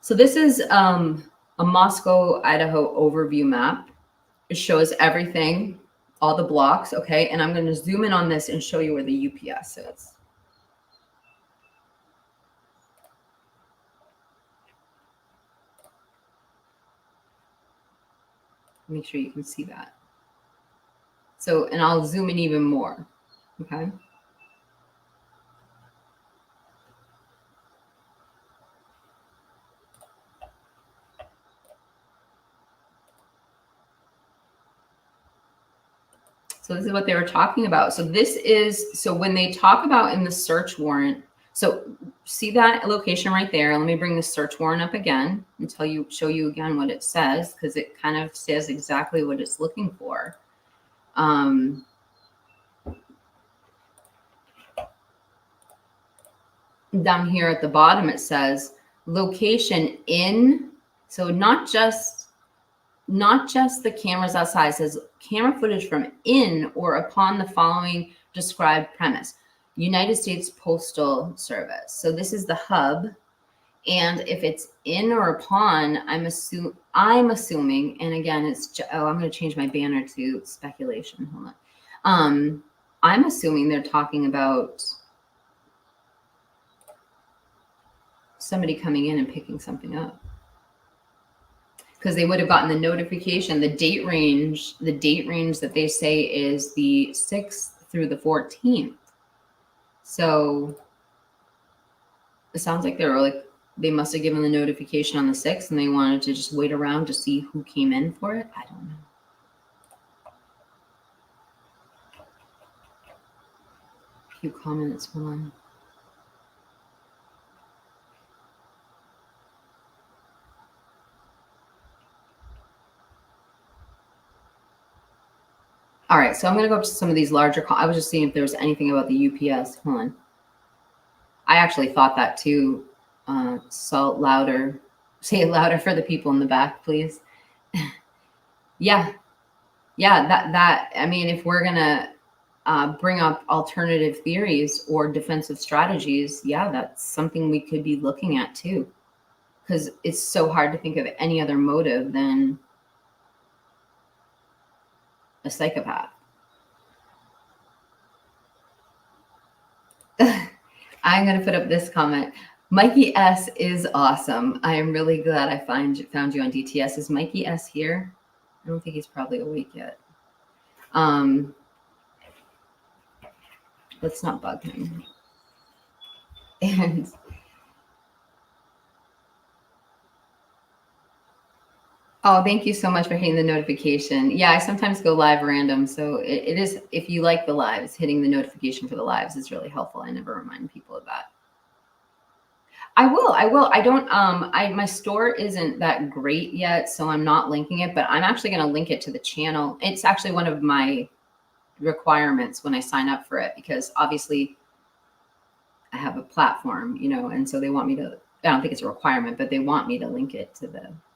So this is a Moscow, Idaho overview map. It shows everything, all the blocks, okay? And I'm going to zoom in on this and show you where the UPS is. Make sure you can see that. So, and I'll zoom in even more, okay? So this is what they were talking about. So so when they talk about in the search warrant, so see that location right there. Let me bring the search warrant up again and show you again what it says, because it kind of says exactly what it's looking for. Down here at the bottom, it says location in, so not just the cameras outside. It says camera footage from in or upon the following described premise. United States Postal Service. So this is the hub. And if it's in or upon, I'm assuming, and again, I'm going to change my banner to speculation. Hold on. I'm assuming they're talking about somebody coming in and picking something up, because they would have gotten the notification. The date range that they say is the 6th through the 14th. So it sounds like they must have given the notification on the 6th and they wanted to just wait around to see who came in for it. I don't know. A few comments, hold on. All right, so I'm going to go up to some of these larger. I was just seeing if there was anything about the UPS. Hold on. I actually thought that too. Say it louder for the people in the back, please. Yeah. I mean, if we're going to bring up alternative theories or defensive strategies, yeah, that's something we could be looking at too, because it's so hard to think of any other motive than a psychopath. I'm going to put up this comment. Mikey S is awesome. I am really glad I found you on DTS. Is Mikey S here? I don't think he's probably awake yet. Let's not bug him. And oh, thank you so much for hitting the notification. Yeah, I sometimes go live random. So it is, if you like the lives, hitting the notification for the lives is really helpful. I never remind people of that. I will. I don't, my store isn't that great yet, so I'm not linking it, but I'm actually going to link it to the channel. It's actually one of my requirements when I sign up for it, because obviously I have a platform, you know, and so they want me to, I don't think it's a requirement, but they want me to link it to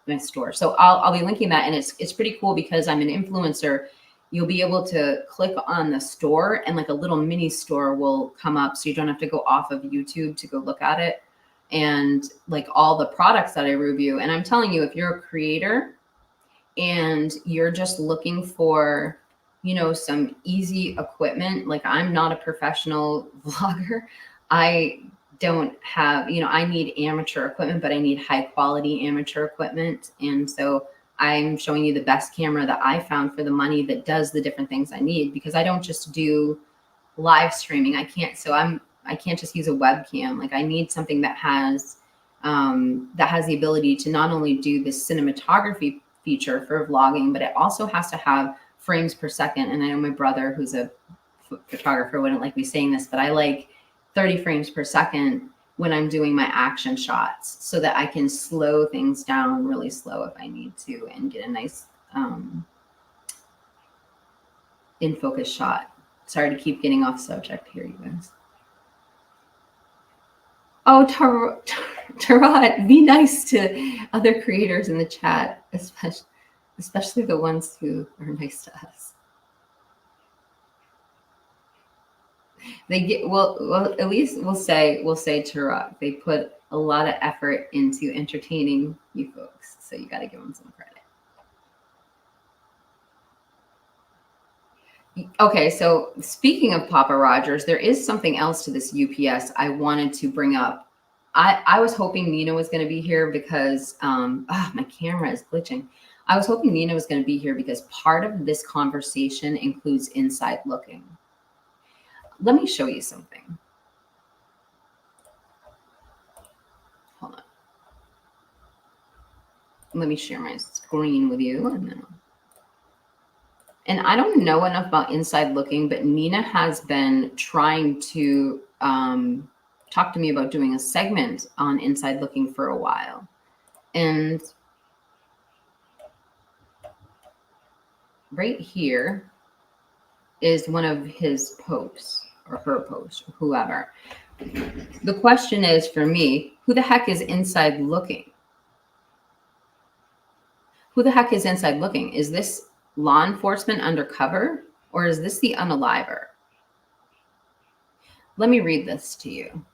my store. So I'll be linking that, and it's pretty cool because I'm an influencer. You'll be able to click on the store and like a little mini store will come up, so you don't have to go off of YouTube to go look at it. And like all the products that I review. And I'm telling you, if you're a creator and you're just looking for, you know, some easy equipment. Like, I'm not a professional vlogger. I don't have, you know, I need amateur equipment, but I need high quality amateur equipment. And so I'm showing you the best camera that I found for the money that does the different things I need, because I don't just do live streaming. I can't just use a webcam. Like, I need something that has the ability to not only do the cinematography feature for vlogging, but it also has to have frames per second. And I know my brother, who's a photographer, wouldn't like me saying this, but I like 30 frames per second when I'm doing my action shots, so that I can slow things down really slow if I need to, and get a nice in focus shot. Sorry to keep getting off subject here, you guys. Oh, Tarot, be nice to other creators in the chat, especially the ones who are nice to us. They get well. At least we'll say Tarot, they put a lot of effort into entertaining you folks, so you got to give them some credit. Okay, so speaking of Papa Rogers, there is something else to this UPS I wanted to bring up. I was hoping Nina was going to be here because my camera is glitching. I was hoping Nina was going to be here because part of this conversation includes inside looking. Let me show you something. Hold on. Let me share my screen with you, and I don't know enough about inside looking, but Nina has been trying to talk to me about doing a segment on inside looking for a while. And right here is one of his posts, or her post, or whoever. The question is, for me, who the heck is inside looking? Who the heck is inside looking? Is this law enforcement undercover, or is this the unaliver? Let me read this to you.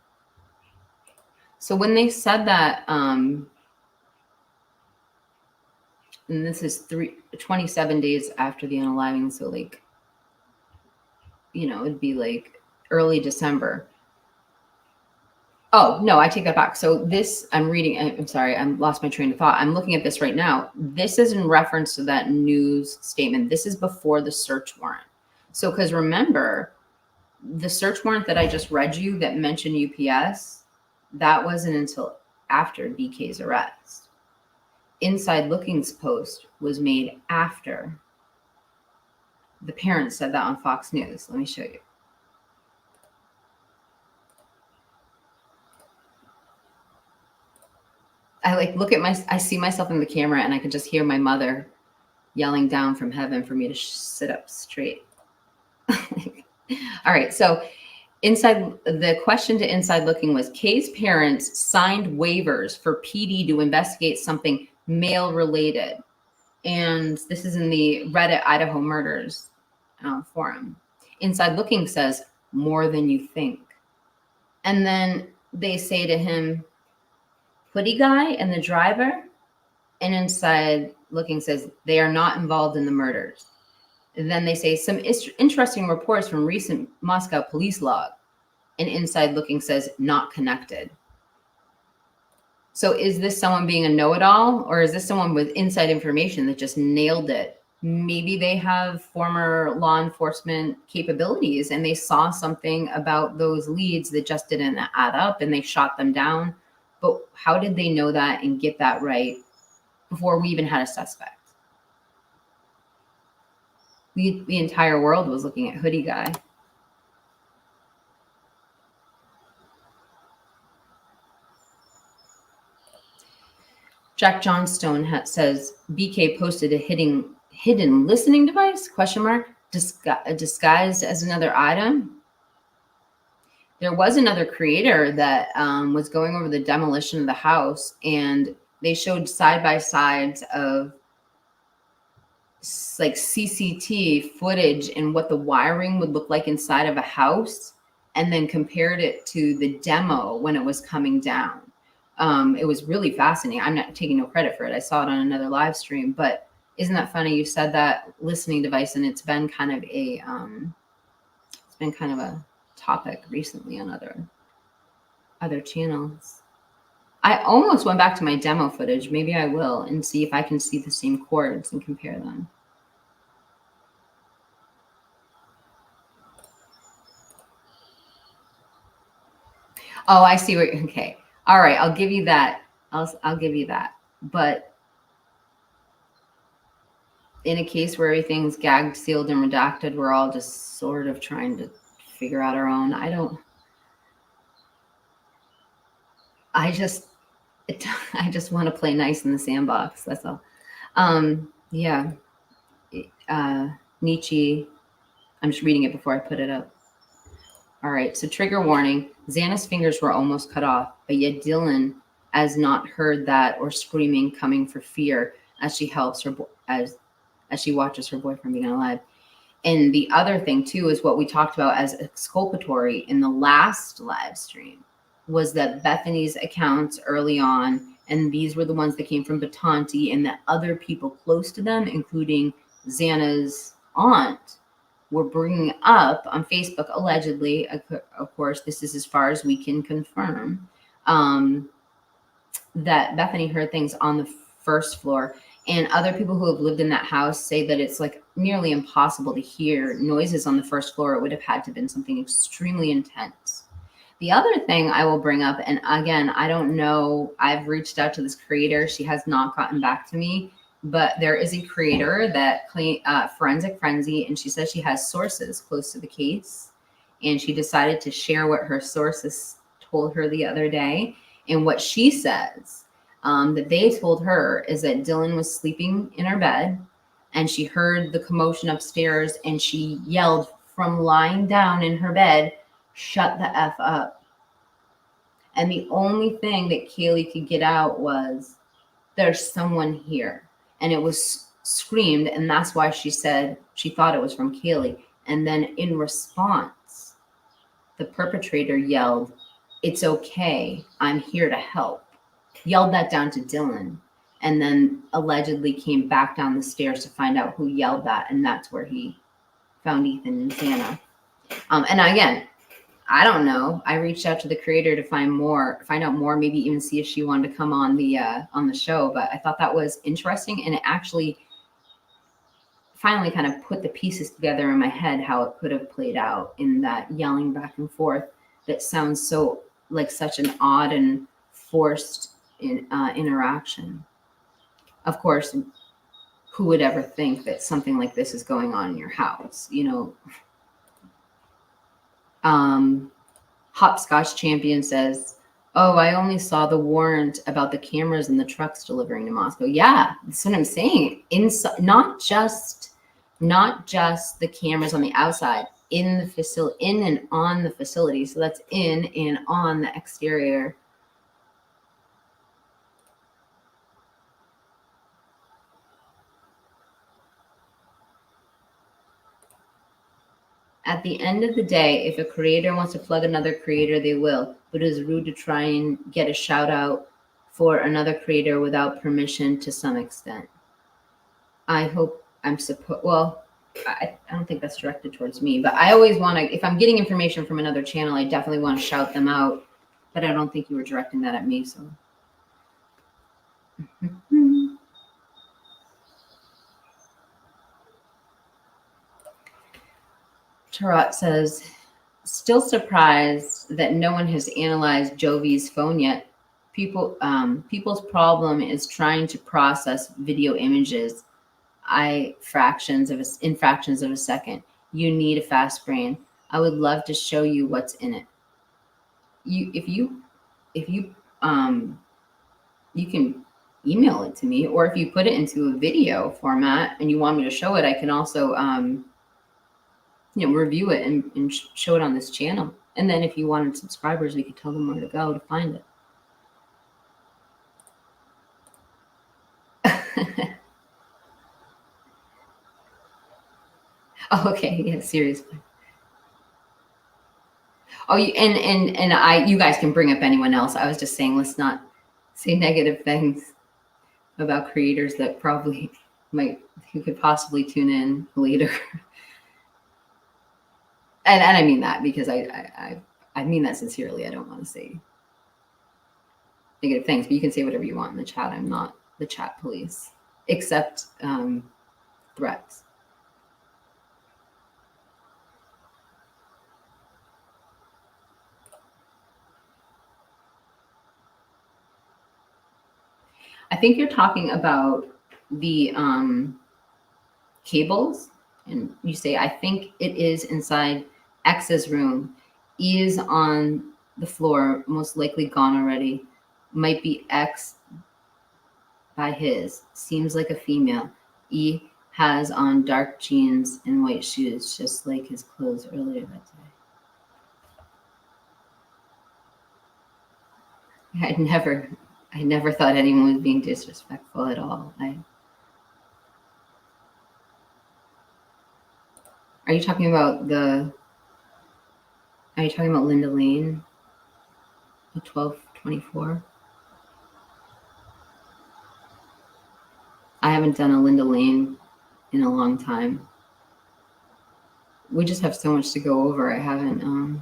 So when they said that, and this is 27 days after the unaliving, so like, you know, it'd be like early December. Oh, no, I take that back. So this, I'm reading, I'm sorry, I lost my train of thought. I'm looking at this right now. This is in reference to that news statement. This is before the search warrant. So, because remember, the search warrant that I just read you that mentioned UPS, that wasn't until after BK's arrest. Inside Looking's post was made after. The parents said that on Fox News. Let me show you. I like look at I see myself in the camera, and I can just hear my mother yelling down from heaven for me to sit up straight. All right. So the question to Inside Looking was, Kay's parents signed waivers for PD to investigate something male related. And this is in the Reddit Idaho Murders forum. Inside Looking says, more than you think. And then they say to him, hoodie guy and the driver. And Inside Looking says, they are not involved in the murders. And then they say some interesting reports from recent Moscow police log. And Inside Looking says, not connected. So is this someone being a know-it-all, or is this someone with inside information that just nailed it? Maybe they have former law enforcement capabilities and they saw something about those leads that just didn't add up and they shot them down. But how did they know that and get that right before we even had a suspect? The entire world was looking at hoodie guy. Jack Johnstone says BK posted a hidden listening device, question mark, disguised as another item. There was another creator that was going over the demolition of the house, and they showed side-by-sides of like CCTV footage and what the wiring would look like inside of a house, and then compared it to the demo when it was coming down. It was really fascinating. I'm not taking no credit for it. I saw it on another live stream, but Isn't that funny? You said that listening device, and it's been kind of a topic recently on other channels. I almost went back to my demo footage. Maybe I will and see if I can see the same chords and compare them. Oh, I see what. Okay, all right. I'll give you that. I'll give you that. But in a case where everything's gagged, sealed, and redacted, we're all just sort of trying to figure out our own. I just want to play nice in the sandbox. That's all. Yeah. Nietzsche. I'm just reading it before I put it up. All right. So trigger warning. Xana's fingers were almost cut off, but yet Dylan has not heard that or screaming coming for fear as she helps her as she watches her boyfriend being alive. And the other thing too is what we talked about as exculpatory in the last live stream was that Bethany's accounts early on, and these were the ones that came from Batanti, and that other people close to them, including Xana's aunt, were bringing up on Facebook, allegedly, of course, this is as far as we can confirm, that Bethany heard things on the first floor. And other people who have lived in that house say that it's like nearly impossible to hear noises on the first floor. It would have had to have been something extremely intense. The other thing I will bring up, and again, I don't know, I've reached out to this creator. She has not gotten back to me, but there is a creator that Forensic Frenzy, and she says she has sources close to the case. And she decided to share what her sources told her the other day. And what she says that they told her is that Dylan was sleeping in her bed and she heard the commotion upstairs and she yelled from lying down in her bed, "Shut the F up." And the only thing that Kaylee could get out was, "There's someone here." And it was screamed, and that's why she said she thought it was from Kaylee. And then in response, the perpetrator yelled, "It's okay, I'm here to help." Yelled that down to Dylan, and then allegedly came back down the stairs to find out who yelled that, and that's where he found Ethan and Xana. And again, I don't know. I reached out to the creator to find out more, maybe even see if she wanted to come on the show. But I thought that was interesting, and it actually finally kind of put the pieces together in my head how it could have played out in that yelling back and forth that sounds so like such an odd and forced interaction. Of course, who would ever think that something like this is going on in your house? You know, Hopscotch Champion says, "Oh, I only saw the warrant about the cameras and the trucks delivering to Moscow." Yeah, that's what I'm saying. Not just the cameras on the outside, in the facility, in and on the facility. So that's in and on the exterior. At the end of the day, if a creator wants to plug another creator, they will. But it is rude to try and get a shout out for another creator without permission to some extent. I hope well, I don't think that's directed towards me, but I always want to, if I'm getting information from another channel, I definitely want to shout them out. But I don't think you were directing that at me, so. Tarot says, "Still surprised that no one has analyzed Jovi's phone yet. People's problem is trying to process video images in fractions of a second. You need a fast brain. I would love to show you what's in it. If you can email it to me, or if you put it into a video format and you want me to show it, I can also review it and show it on this channel. And then if you wanted subscribers, we could tell them where to go to find it." Oh, okay. Yeah, seriously. Oh, you guys can bring up anyone else. I was just saying, let's not say negative things about creators that probably who could possibly tune in later. and I mean that because I mean that sincerely. I don't want to say negative things, but you can say whatever you want in the chat. I'm not the chat police, except threats. I think you're talking about the cables, and you say, I think it is inside X's room. E is on the floor, most likely gone already. Might be X by his. Seems like a female. E has on dark jeans and white shoes, just like his clothes earlier that day. I never thought anyone was being disrespectful at all. Are you talking about Linda Lane? The 1224? I haven't done a Linda Lane in a long time. We just have so much to go over. I haven't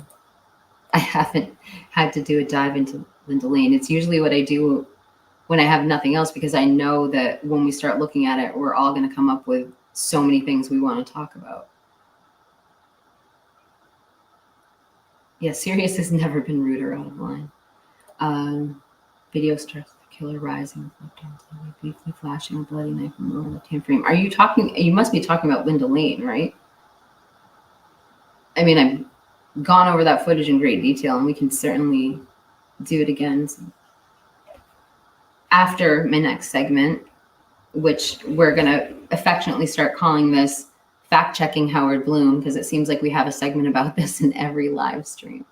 had to do a dive into Linda Lane. It's usually what I do when I have nothing else, because I know that when we start looking at it, we're all going to come up with so many things we want to talk about. Yeah, Sirius has never been rude or out of line. Video starts with the killer rising, briefly flashing a bloody knife in the left-hand frame. Are you talking? You must be talking about Linda Lane, right? I mean, I've gone over that footage in great detail, and we can certainly do it again after my next segment, which we're going to affectionately start calling this fact-checking Howard Bloom, because it seems like we have a segment about this in every live stream.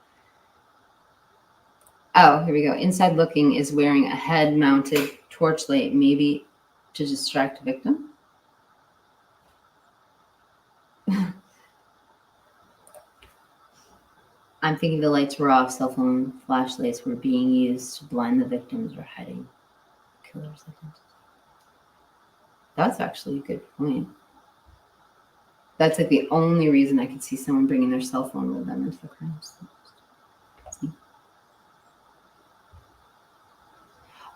Oh, here we go. Inside looking is wearing a head-mounted torchlight, maybe to distract a victim. I'm thinking the lights were off. Cell phone flashlights were being used to blind the victims or hiding the killer's identity. That's actually a good point. That's like the only reason I could see someone bringing their cell phone with them into the crime scene.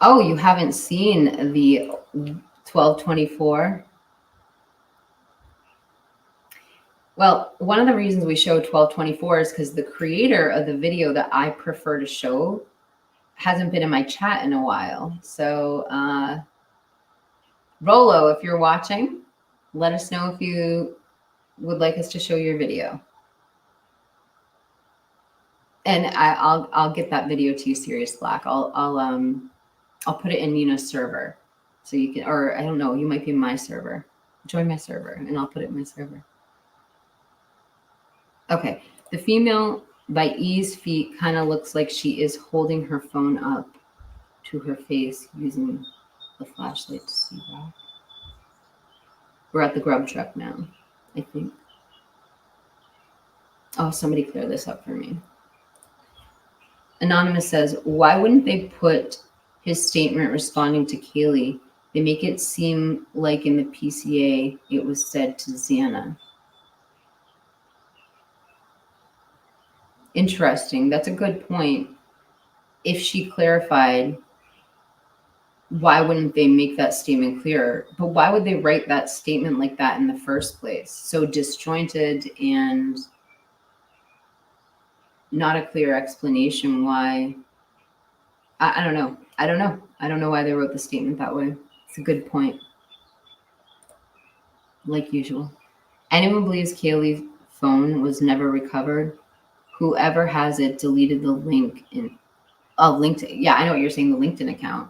Oh, you haven't seen the 1224? Well, one of the reasons we show 1224 is because the creator of the video that I prefer to show hasn't been in my chat in a while. So, Rolo, if you're watching, let us know if you would like us to show your video. And I'll get that video to you, Sirius Black. I'll put it in Nina's server, so you can, or I don't know, you might be in my server. Join my server, and I'll put it in my server. Okay, the female by E's feet kind of looks like she is holding her phone up to her face using the flashlight to see that. We're at the grub truck now, I think. Oh, somebody clear this up for me. Anonymous says, why wouldn't they put his statement responding to Kaylee? They make it seem like in the PCA it was said to Xana. Interesting. That's a good point. If she clarified, why wouldn't they make that statement clearer? But why would they write that statement like that in the first place? So disjointed and not a clear explanation why. I don't know. I don't know why they wrote the statement that way. It's a good point. Like usual. Anyone believes Kaylee's phone was never recovered? Whoever has it deleted the link in LinkedIn. Yeah, I know what you're saying, the LinkedIn account.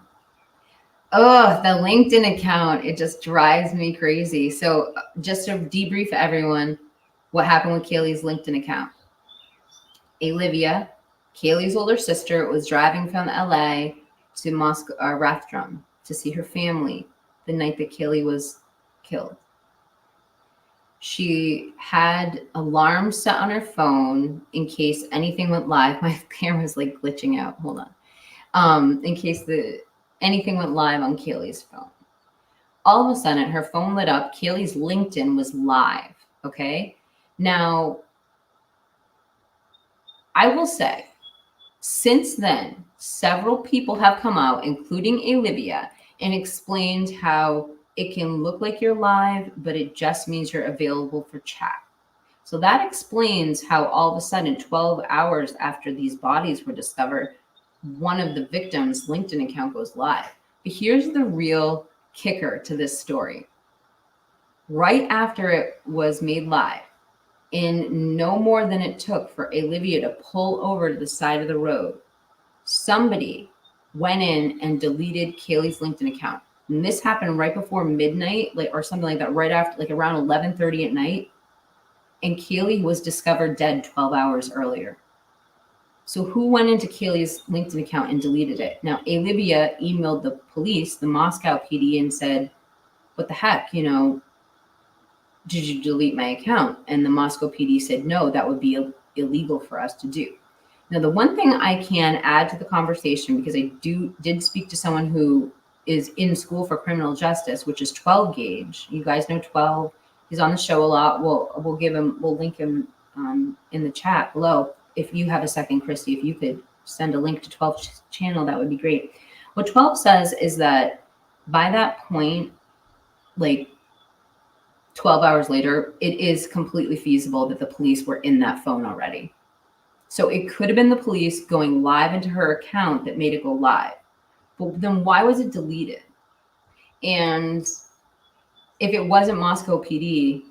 Oh, the LinkedIn account. It just drives me crazy. So just to debrief everyone, what happened with Kaylee's LinkedIn account. Olivia, Kaylee's older sister, was driving from LA to Moscow, Rathdrum to see her family the night that Kaylee was killed. She had alarms set on her phone in case anything went live. My camera's like glitching out. Hold on. In case anything went live on Kaylee's phone. All of a sudden, her phone lit up. Kaylee's LinkedIn was live. Okay. Now, I will say, since then, several people have come out, including Olivia, and explained how it can look like you're live, but it just means you're available for chat. So that explains how all of a sudden, 12 hours after these bodies were discovered, one of the victims' LinkedIn account goes live. But here's the real kicker to this story. Right after it was made live, in no more than it took for Olivia to pull over to the side of the road, somebody went in and deleted Kaylee's LinkedIn account. And this happened right before midnight, or something like that, right after, like around 11:30 at night. And Kaylee was discovered dead 12 hours earlier. So who went into Kaylee's LinkedIn account and deleted it? Now, Olivia emailed the police, the Moscow PD, and said, what the heck, did you delete my account? And the Moscow PD said, no, that would be illegal for us to do. Now, the one thing I can add to the conversation, because I did speak to someone who is in school for criminal justice, which is 12 Gauge. You guys know 12. He's on the show a lot. We'll link him in the chat below. If you have a second, Christy, if you could send a link to 12's channel, that would be great. What 12 says is that by that point, like 12 hours later, it is completely feasible that the police were in that phone already. So it could have been the police going live into her account that made it go live. But then why was it deleted? And if it wasn't Moscow PD,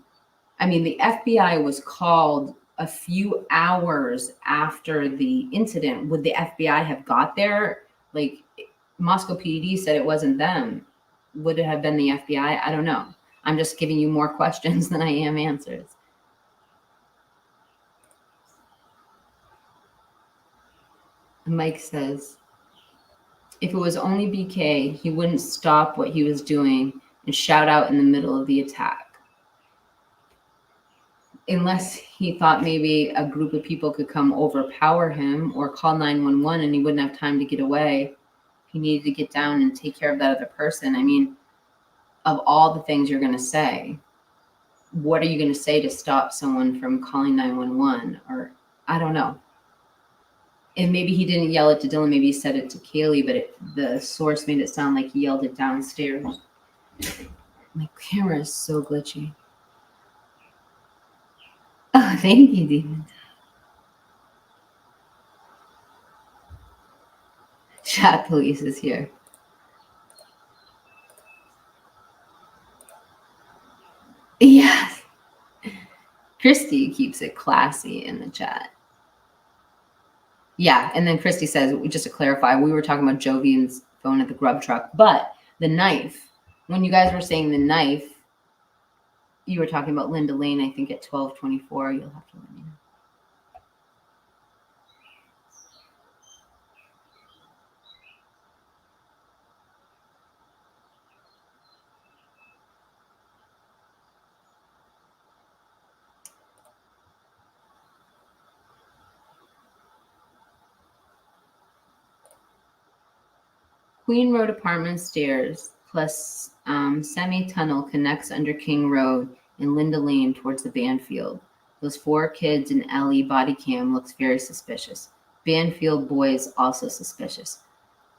I mean, the FBI was called a few hours after the incident. Would the FBI have got there? Like, Moscow PD said it wasn't them. Would it have been the FBI? I don't know. I'm just giving you more questions than I am answers. Mike says, if it was only BK, he wouldn't stop what he was doing and shout out in the middle of the attack. Unless he thought maybe a group of people could come overpower him or call 911 and he wouldn't have time to get away. He needed to get down and take care of that other person. I mean, of all the things you're going to say, what are you going to say to stop someone from calling 911? Or I don't know. And maybe he didn't yell it to Dylan. Maybe he said it to Kaylee, but the source made it sound like he yelled it downstairs. My camera is so glitchy. Oh, thank you, Demon. Chat police is here. Yes. Christy keeps it classy in the chat. Yeah, and then Christy says, just to clarify, we were talking about Jovian's phone at the grub truck, but the knife, when you guys were saying the knife, you were talking about Linda Lane, I think at 12:24. You'll have to let me know. Queen Road apartment stairs plus semi-tunnel connects under King Road and Linda Lane towards the Banfield. Those 4 kids in Ellie body cam looks very suspicious. Banfield boys also suspicious.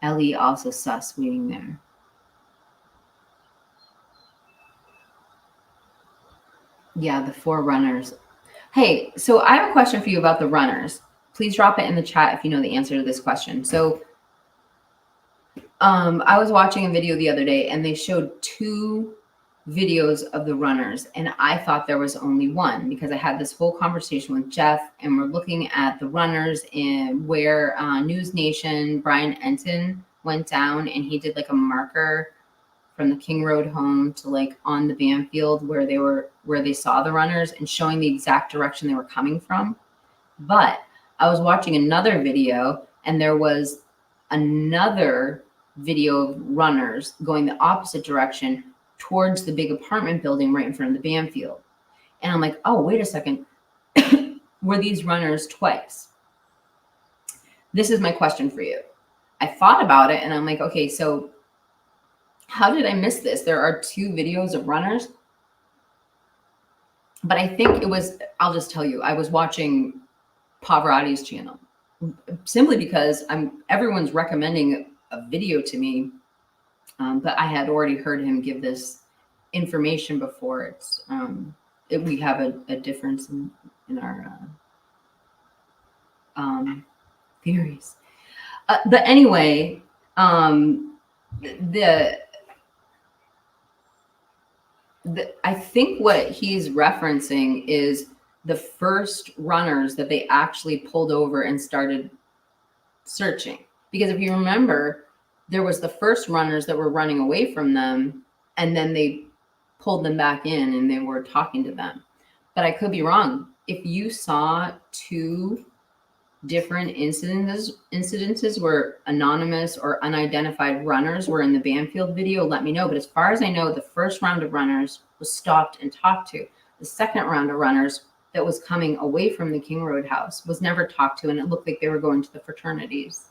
Ellie also sus waiting there. Yeah, the 4 runners. Hey, so I have a question for you about the runners. Please drop it in the chat if you know the answer to this question. So I was watching a video the other day and they showed 2 videos of the runners, and I thought there was only one because I had this whole conversation with Jeff and we're looking at the runners in where News Nation Bryan Enton went down and he did like a marker from the King Road home to like on the Banfield where they saw the runners and showing the exact direction they were coming from. But I was watching another video and there was another video of runners going the opposite direction towards the big apartment building right in front of the Banfield. And I'm like, oh, wait a second. Were these runners twice? This is my question for you. I thought about it and I'm like, okay, so how did I miss this? There are 2 videos of runners, but I think it was, I'll just tell you, I was watching Pavarotti's channel simply because everyone's recommending a video to me, but I had already heard him give this information before. We have a difference in our theories. But anyway, I think what he's referencing is the first runners that they actually pulled over and started searching. Because if you remember, there was the first runners that were running away from them, and then they pulled them back in and they were talking to them. But I could be wrong. If you saw 2 different incidences where anonymous or unidentified runners were in the Banfield video, let me know. But as far as I know, the first round of runners was stopped and talked to. The second round of runners that was coming away from the King Road house was never talked to, and it looked like they were going to the fraternities.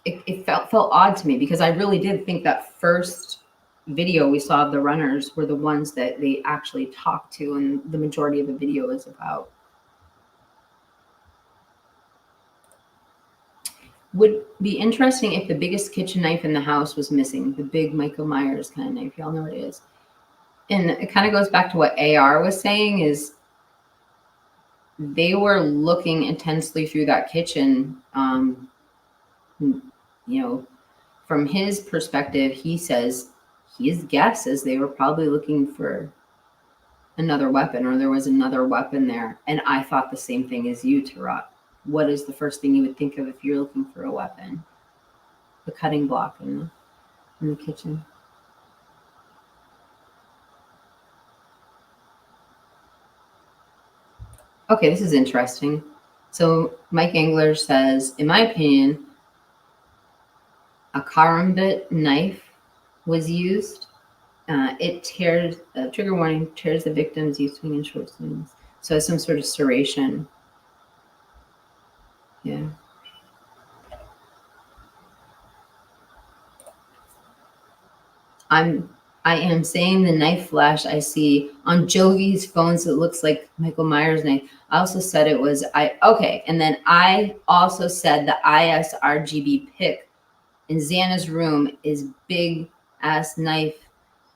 It felt odd to me, because I really did think that first video we saw of the runners were the ones that they actually talked to, and the majority of the video is about. Would be interesting if the biggest kitchen knife in the house was missing, the big Michael Myers kind of knife. Y'all know what it is. And it kind of goes back to what AR was saying, is they were looking intensely through that kitchen. From his perspective, he says his guess is they were probably looking for another weapon, or there was another weapon there. And I thought the same thing as you, Tarot. What is the first thing you would think of if you're looking for a weapon? The cutting block in the kitchen. Okay, this is interesting. So Mike Engler says, in my opinion, a karambit knife was used. It tears, trigger warning, tears the victim's use swing and short swings. So some sort of serration. Yeah. I am saying the knife flash I see on Jovi's phones, it looks like Michael Myers knife. I also said it was, okay. And then I also said the ISRGB pick in Xana's room is big ass knife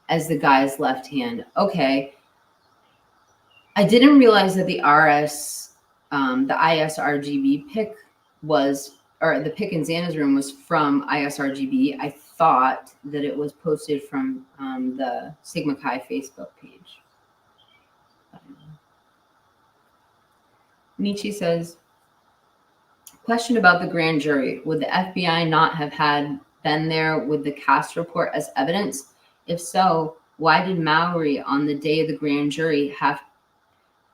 as the guy's left hand. Okay. I didn't realize that the ISRGB pick was, or the pick in Xana's room was from ISRGB. I thought that it was posted from the Sigma Chi Facebook page. Nietzsche says, question about the grand jury. Would the FBI not have been there with the cast report as evidence? If so, why did Mowry on the day of the grand jury have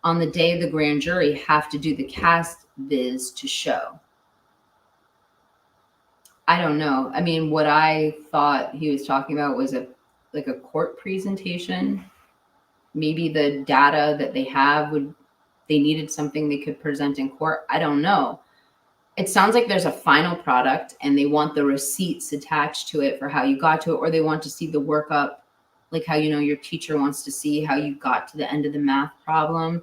to do the cast viz to show? I don't know. I mean, what I thought he was talking about was a court presentation. Maybe the data that they have they needed something they could present in court. I don't know. It sounds like there's a final product and they want the receipts attached to it for how you got to it, or they want to see the workup, like how, your teacher wants to see how you got to the end of the math problem.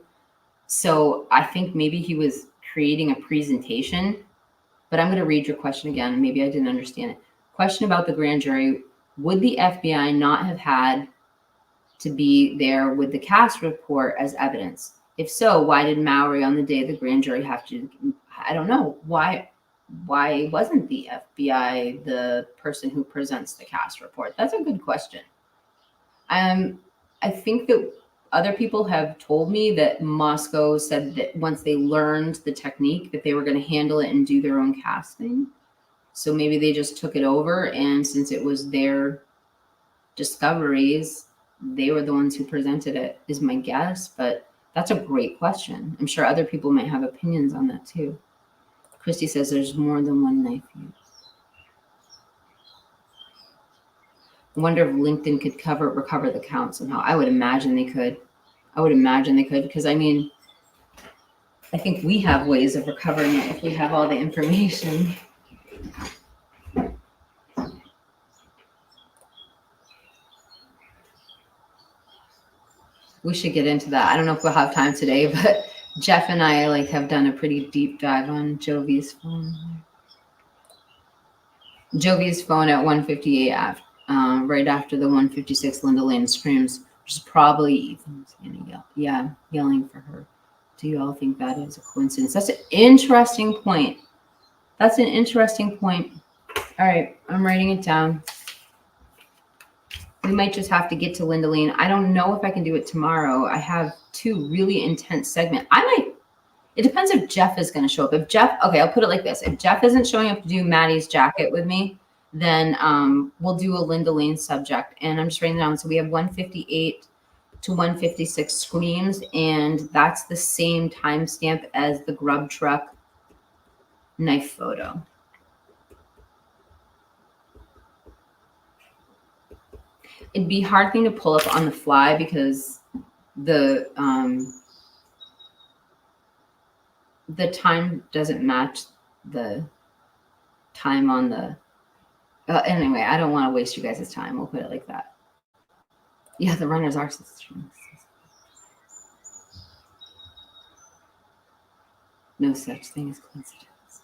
So I think maybe he was creating a presentation. But I'm going to read your question again. Maybe I didn't understand it. Question about the grand jury. Would the FBI not have had to be there with the cast report as evidence? If so, why did Mowry on the day of the grand jury have to? I don't know. Why wasn't the FBI the person who presents the cast report? That's a good question. I think that other people have told me that Moscow said that once they learned the technique that they were going to handle it and do their own casting. So maybe they just took it over, and since it was their discoveries, they were the ones who presented it, is my guess. But that's a great question. I'm sure other people might have opinions on that too. Christy says there's more than one knife used. I wonder if LinkedIn could recover the count somehow. I would imagine they could. Because I mean, I think we have ways of recovering it if we have all the information. we should get into that. I don't know if we'll have time today, but Jeff and I like have done a pretty deep dive on Jovi's phone. Jovi's phone at 1:58, right after the 1:56 Linda Lane screams, which is probably Ethan's gonna yelling for her. Do you all think that is a coincidence? That's an interesting point. That's an interesting point. All right, I'm writing it down. We might just have to get to Linda Lane. I don't know if I can do it tomorrow. I have 2 really intense segments. It depends if Jeff is going to show up. If Jeff, okay, I'll put it like this. If Jeff isn't showing up to do Maddie's jacket with me, then we'll do a Linda Lane subject. And I'm just writing down. So we have 1:58 to 1:56 screams, and that's the same timestamp as the grub truck knife photo. It'd be a hard thing to pull up on the fly because the time doesn't match the time on the anyway, I don't want to waste you guys' time. We'll put it like that. Yeah, the runners are no such thing as coincidence.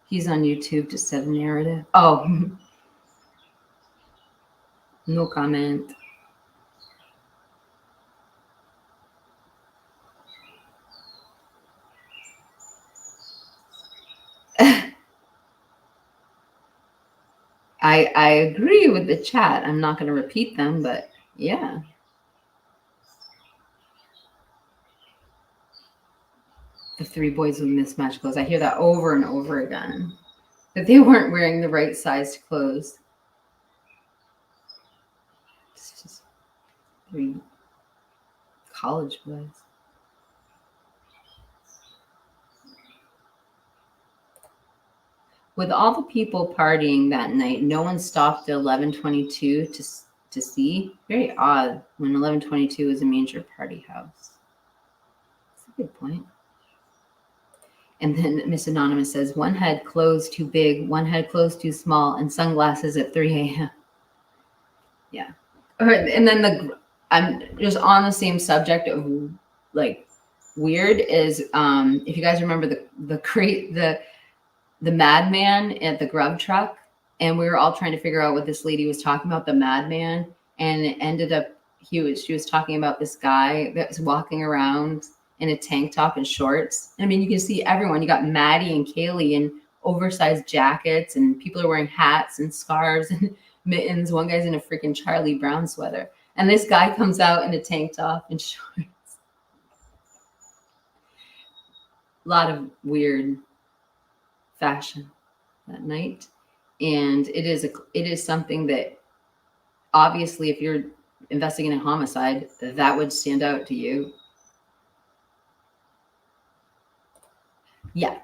He's on YouTube to set a narrative. Oh, no comment. I agree with the chat. I'm not going to repeat them, but yeah. The 3 boys with mismatched clothes. I hear that over and over again. That they weren't wearing the right sized clothes. It's just 3 college boys. With all the people partying that night, no one stopped at 11:22 to see. Very odd when 11:22 is a major party house. That's a good point. And then Miss Anonymous says, one had clothes too big, one had clothes too small, and sunglasses at 3 a.m. Yeah. And then I'm just on the same subject of like weird is if you guys remember the madman at the grub truck, and we were all trying to figure out what this lady was talking about, the madman, and it ended up she was talking about this guy that was walking around in a tank top and shorts. And I mean, you can see everyone. You got Maddie and Kaylee in oversized jackets, and people are wearing hats and scarves and mittens. One guy's in a freaking Charlie Brown sweater, and this guy comes out in a tank top and shorts. A lot of weird fashion that night, and it is something that obviously if you're investigating a homicide, that would stand out to you. Yeah,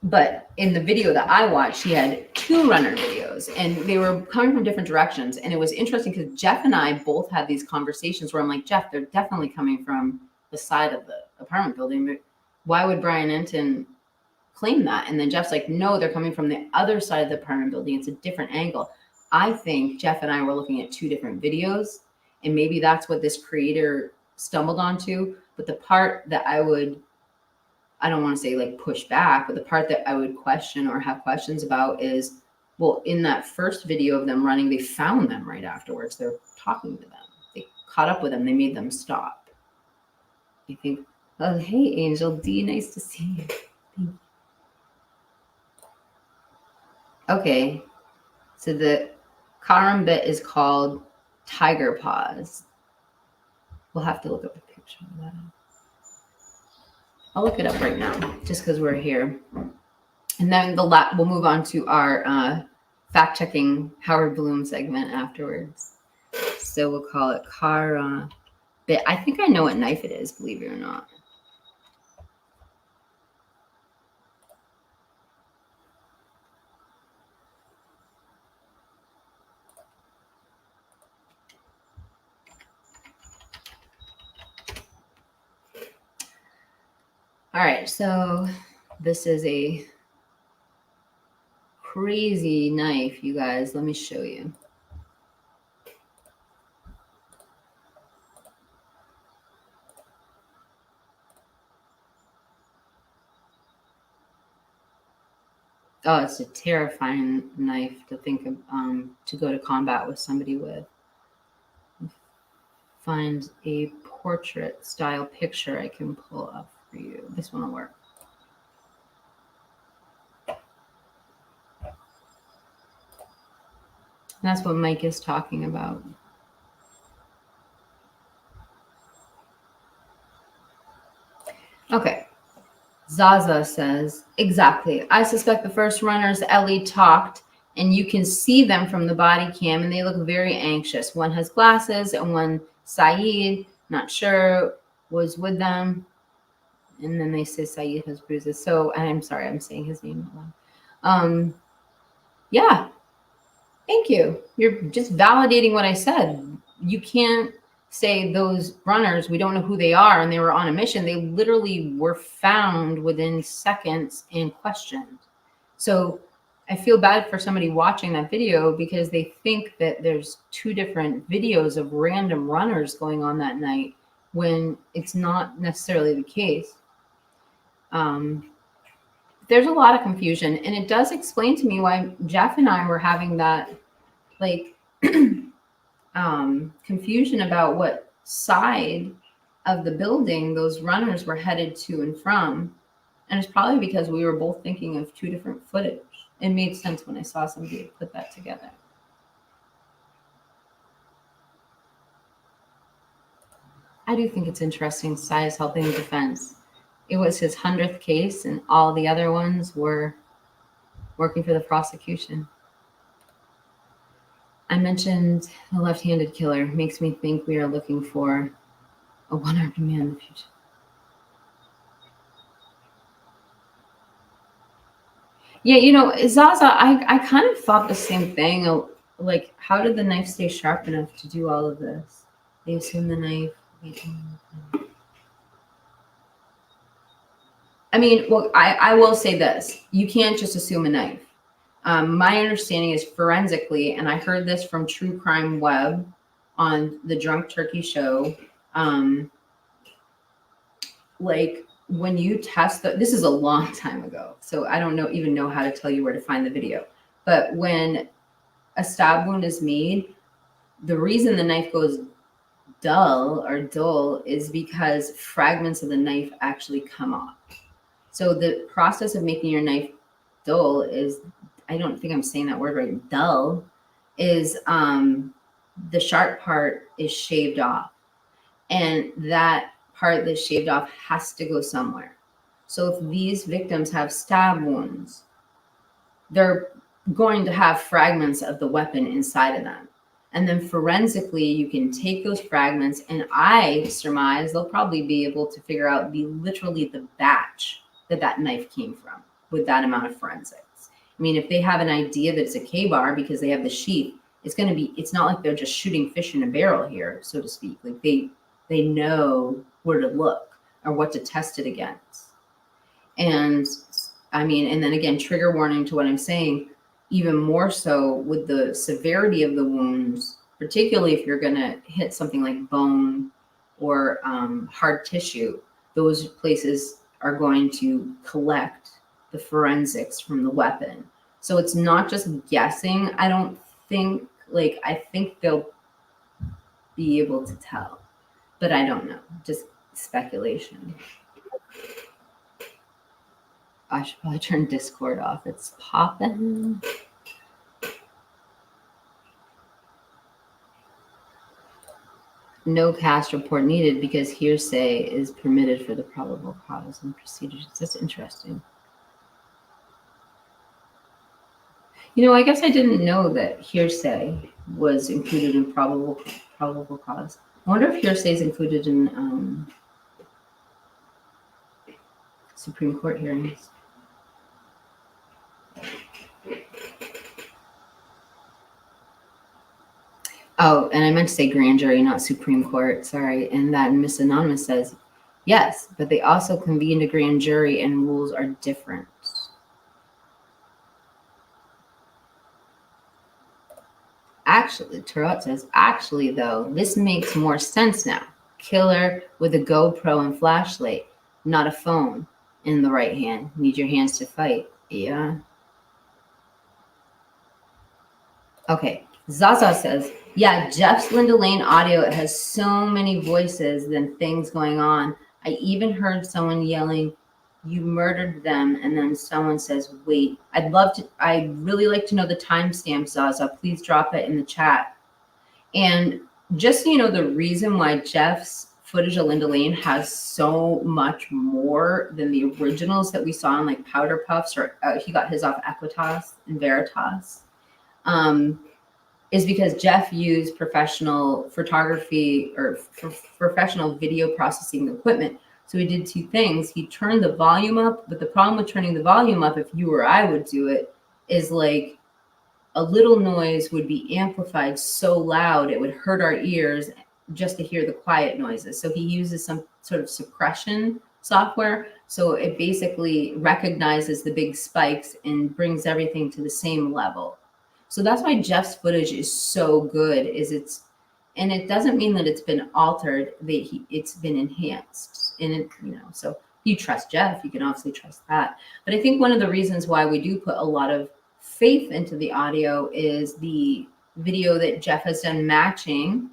but in the video that I watched, she had 2 runner videos, and they were coming from different directions, and it was interesting because Jeff and I both had these conversations where I'm like, Jeff, they're definitely coming from the side of the apartment building, but why would Bryan Enton claim that? And then Jeff's like, no, they're coming from the other side of the apartment building. It's a different angle. I think Jeff and I were looking at 2 different videos, and maybe that's what this creator stumbled onto. But the part that I don't want to say like push back, but the part that I would question or have questions about is, well, in that first video of them running, they found them right afterwards. They're talking to them. They caught up with them. They made them stop. You think, oh, hey, Angel D, nice to see you. Thank you. Okay, so the Karam bit is called Tiger Paws. We'll have to look up a picture of that. I'll look it up right now, just because we're here. And then we'll move on to our fact-checking Howard Bloom segment afterwards. So we'll call it Karam bit. I think I know what knife it is, believe it or not. All right, so this is a crazy knife, you guys. Let me show you. Oh, it's a terrifying knife to think of, to go to combat with somebody with. Find a portrait style picture I can pull up for you. This one will work. That's what Mike is talking about. Okay. Zaza says, exactly. I suspect the first runners Ellie talked, and you can see them from the body cam, and they look very anxious. One has glasses, and one, Saeed, not sure, was with them. And then they say Saeed has bruises. So, I'm sorry, I'm saying his name wrong. Yeah. Thank you. You're just validating what I said. You can't say those runners, we don't know who they are, and they were on a mission. They literally were found within seconds and questioned. So I feel bad for somebody watching that video because they think that there's two different videos of random runners going on that night when it's not necessarily the case. There's a lot of confusion, and it does explain to me why Jeff and I were having that like confusion about what side of the building those runners were headed to and from. And it's probably because we were both thinking of two different footage. It made sense when I saw somebody put that together. I do think it's interesting, Sai is helping the defense. It was his 100th case, and all the other ones were working for the prosecution. I mentioned the left-handed killer. Makes me think we are looking for a one-armed man in the future. Yeah, you know, Zaza, I kind of thought the same thing. Like, how did the knife stay sharp enough to do all of this? They assume the knife. I mean, well, I will say this. You can't just assume a knife. My understanding is forensically, and I heard this from True Crime Web on the Drunk Turkey show, like when you test this is a long time ago, so I don't even know how to tell you where to find the video. But when a stab wound is made, the reason the knife goes dull is because fragments of the knife actually come off. So the process of making your knife dull is, I don't think I'm saying that word right, dull, is the sharp part is shaved off. And that part that's shaved off has to go somewhere. So if these victims have stab wounds, they're going to have fragments of the weapon inside of them. And then forensically, you can take those fragments, and I surmise they'll probably be able to figure out literally the batch that knife came from with that amount of forensics. I mean, if they have an idea that it's a K-bar because they have the sheath, it's not like they're just shooting fish in a barrel here, so to speak. Like they know where to look or what to test it against. And I mean, and then again, trigger warning to what I'm saying, even more so with the severity of the wounds, particularly if you're going to hit something like bone or hard tissue, those places are going to collect the forensics from the weapon. So it's not just guessing. I think they'll be able to tell, but I don't know, just speculation. I should probably turn Discord off. It's popping. No cast report needed because hearsay is permitted for the probable cause and procedures. That's interesting. You know, I guess I didn't know that hearsay was included in probable cause. I wonder if hearsay is included in Supreme Court hearings. Oh, and I meant to say grand jury, not Supreme Court. Sorry. And that Miss Anonymous says, yes, but they also convened a grand jury and rules are different. Actually, Tarot says, actually, though, this makes more sense now. Killer with a GoPro and flashlight, not a phone in the right hand. Need your hands to fight. Yeah. Okay. Zaza says, yeah, Jeff's Linda Lane audio, it has so many voices than things going on. I even heard someone yelling, you murdered them, and then someone says, wait. I'd really like to know the timestamp, Zaza. Please drop it in the chat. And just so you know, the reason why Jeff's footage of Linda Lane has so much more than the originals that we saw in like Powder Puffs, or he got his off Equitas and Veritas, is because Jeff used professional photography or professional video processing equipment. So he did two things. He turned the volume up, but the problem with turning the volume up, if you or I would do it, is like a little noise would be amplified so loud it would hurt our ears just to hear the quiet noises. So he uses some sort of suppression software. So it basically recognizes the big spikes and brings everything to the same level. So that's why Jeff's footage is so good. And it doesn't mean that it's been altered, it's been enhanced. And it, so if you trust Jeff, you can obviously trust that. But I think one of the reasons why we do put a lot of faith into the audio is the video that Jeff has done matching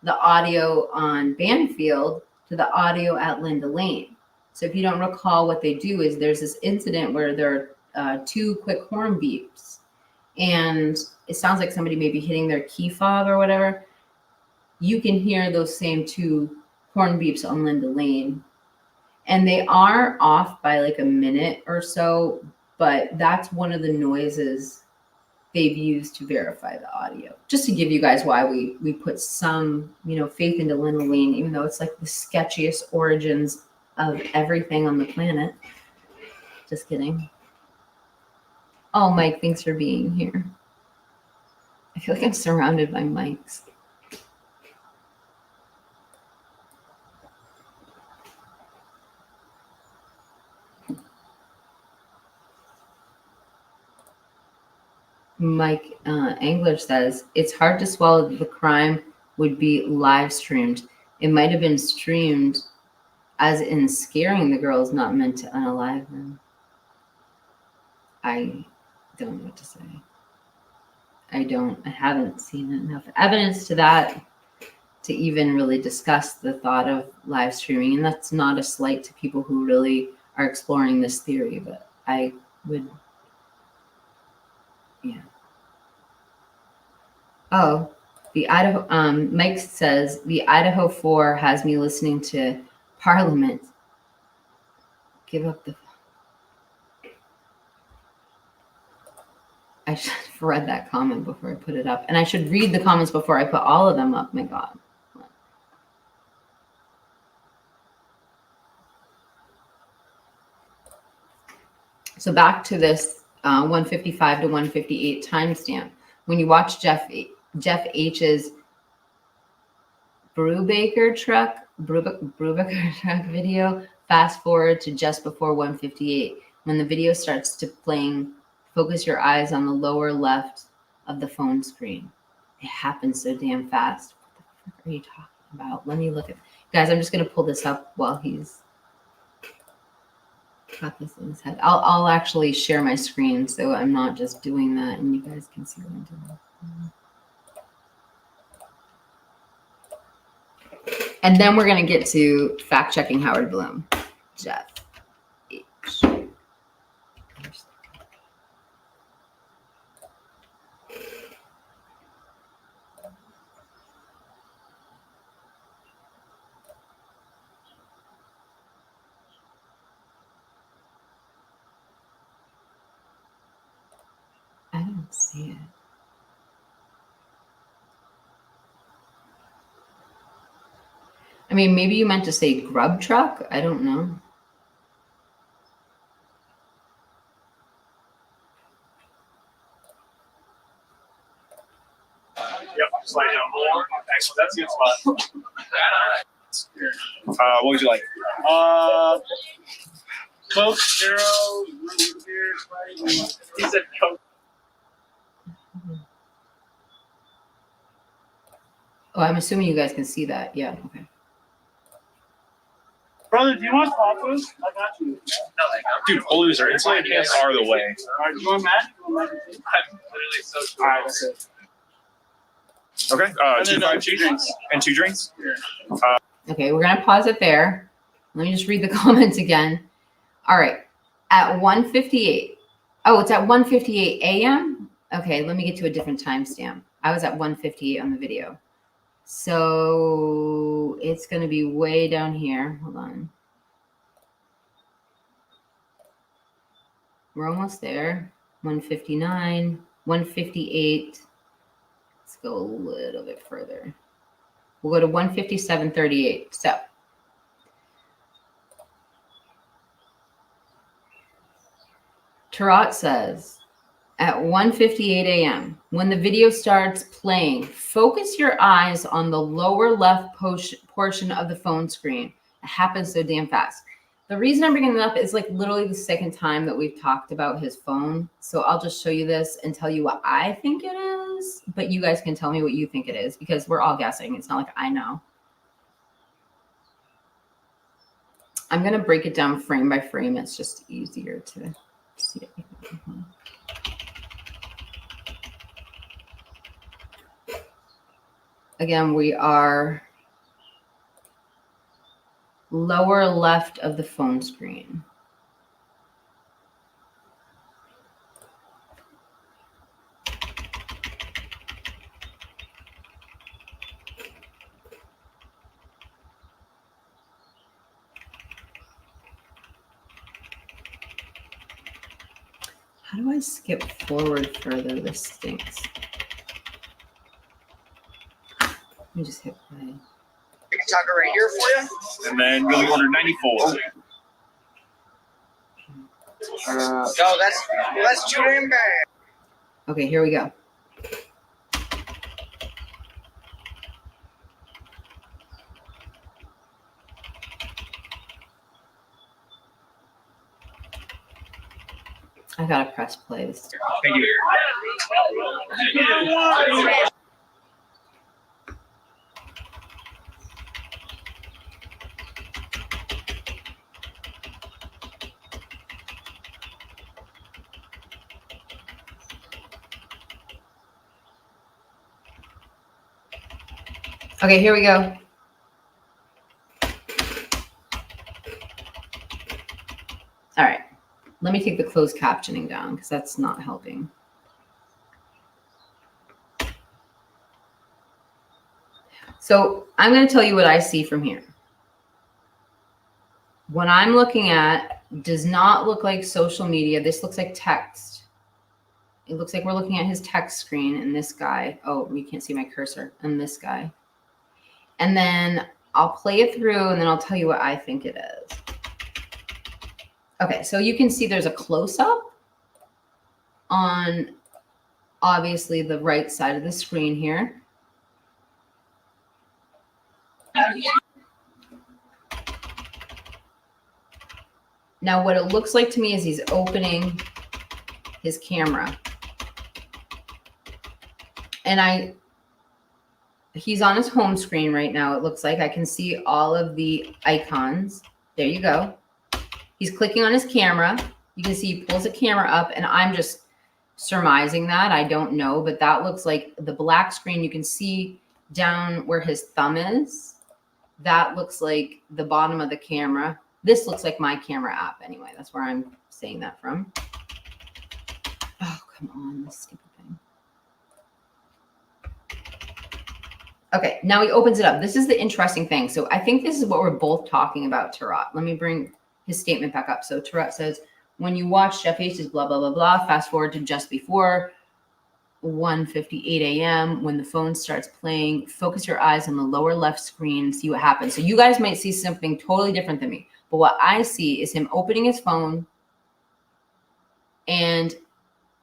the audio on Banfield to the audio at Linda Lane. So if you don't recall, what they do is there's this incident where there are two quick horn beeps, and it sounds like somebody may be hitting their key fob or whatever. You can hear those same two horn beeps on Linda Lane, and they are off by like a minute or so, but that's one of the noises they've used to verify the audio. Just to give you guys why we put some, faith into Linda Lane, even though it's like the sketchiest origins of everything on the planet. Just kidding. Oh, Mike, thanks for being here. I feel like I'm surrounded by mics. Mike Angler says, it's hard to swallow that the crime would be live streamed. It might have been streamed as in scaring the girls, not meant to unalive them. I don't know what to say. I haven't seen enough evidence to that to even really discuss the thought of live streaming. And that's not a slight to people who really are exploring this theory, but I would, yeah. Oh, the Idaho, Mike says, the IDAHO4 has me listening to Parliament. Give up the, I should have read that comment before I put it up. And I should read the comments before I put all of them up. My God. So back to this 155 to 158 timestamp. When you watch Jeff H's Brubaker truck video, fast forward to just before 158. When the video starts to playing, focus your eyes on the lower left of the phone screen. It happens so damn fast. What the fuck are you talking about? Let me look at, guys, I'm just going to pull this up while he's got this in his head. I'll actually share my screen so I'm not just doing that and you guys can see what I'm doing. And then we're going to get to fact checking Howard Bloom. Jeff H. I don't see it. I mean, maybe you meant to say grub truck. I don't know. Yep, slide down more. Excellent, that's a good spot. What would you like? Coke, Zero, root beer, Sprite. He said Coke. Oh, I'm assuming you guys can see that. Yeah. Okay. Brother, do you want tacos? I got you. Dude, loser. It's like hands are the way. All right, do you want magic? I'm literally so sure. All right, that's it. Okay. Two drinks. And 2 drinks? Yeah. Okay, we're gonna pause it there. Let me just read the comments again. All right. At 1:58. Oh, it's at 1:58 a.m. Okay, let me get to a different timestamp. I was at 1:58 on the video. So it's going to be way down here. Hold on. We're almost there. 1:59, 1:58. Let's go a little bit further. We'll go to 1:57:38. So Tarot says, at 1:58 a.m., when the video starts playing, focus your eyes on the lower left portion of the phone screen. It happens so damn fast. The reason I'm bringing it up is like literally the second time that we've talked about his phone. So I'll just show you this and tell you what I think it is, but you guys can tell me what you think it is because we're all guessing. It's not like I know. I'm going to break it down frame by frame. It's just easier to see it. Again, we are lower left of the phone screen. How do I skip forward further? This stinks. Let me just hit play. Taco right here for you. And then you'll order 94. No, that's too damn bad. Okay, here we go. I gotta press play. Thank you. Okay, here we go. All right, let me take the closed captioning down because that's not helping. So I'm going to tell you what I see from here. What I'm looking at does not look like social media. This looks like text. It looks like we're looking at his text screen and this guy. Oh, you can't see my cursor. And this guy. And then I'll play it through and then I'll tell you what I think it is. Okay, so you can see there's a close-up on obviously the right side of the screen here. Now what it looks like to me is he's opening his camera. And he's on his home screen right now. It looks like I can see all of the icons. There you go. He's clicking on his camera. You can see he pulls the camera up and I'm just surmising that. I don't know, but that looks like the black screen. You can see down where his thumb is. That looks like the bottom of the camera. This looks like my camera app anyway. That's where I'm saying that from. Oh, come on, this stupid thing. Okay, now he opens it up. This is the interesting thing. So I think this is what we're both talking about, Tarot. Let me bring his statement back up. So Tarot says, when you watch Jeff H's blah, blah, blah, blah, fast forward to just before 1:58 a.m. when the phone starts playing, focus your eyes on the lower left screen, see what happens. So you guys might see something totally different than me. But what I see is him opening his phone and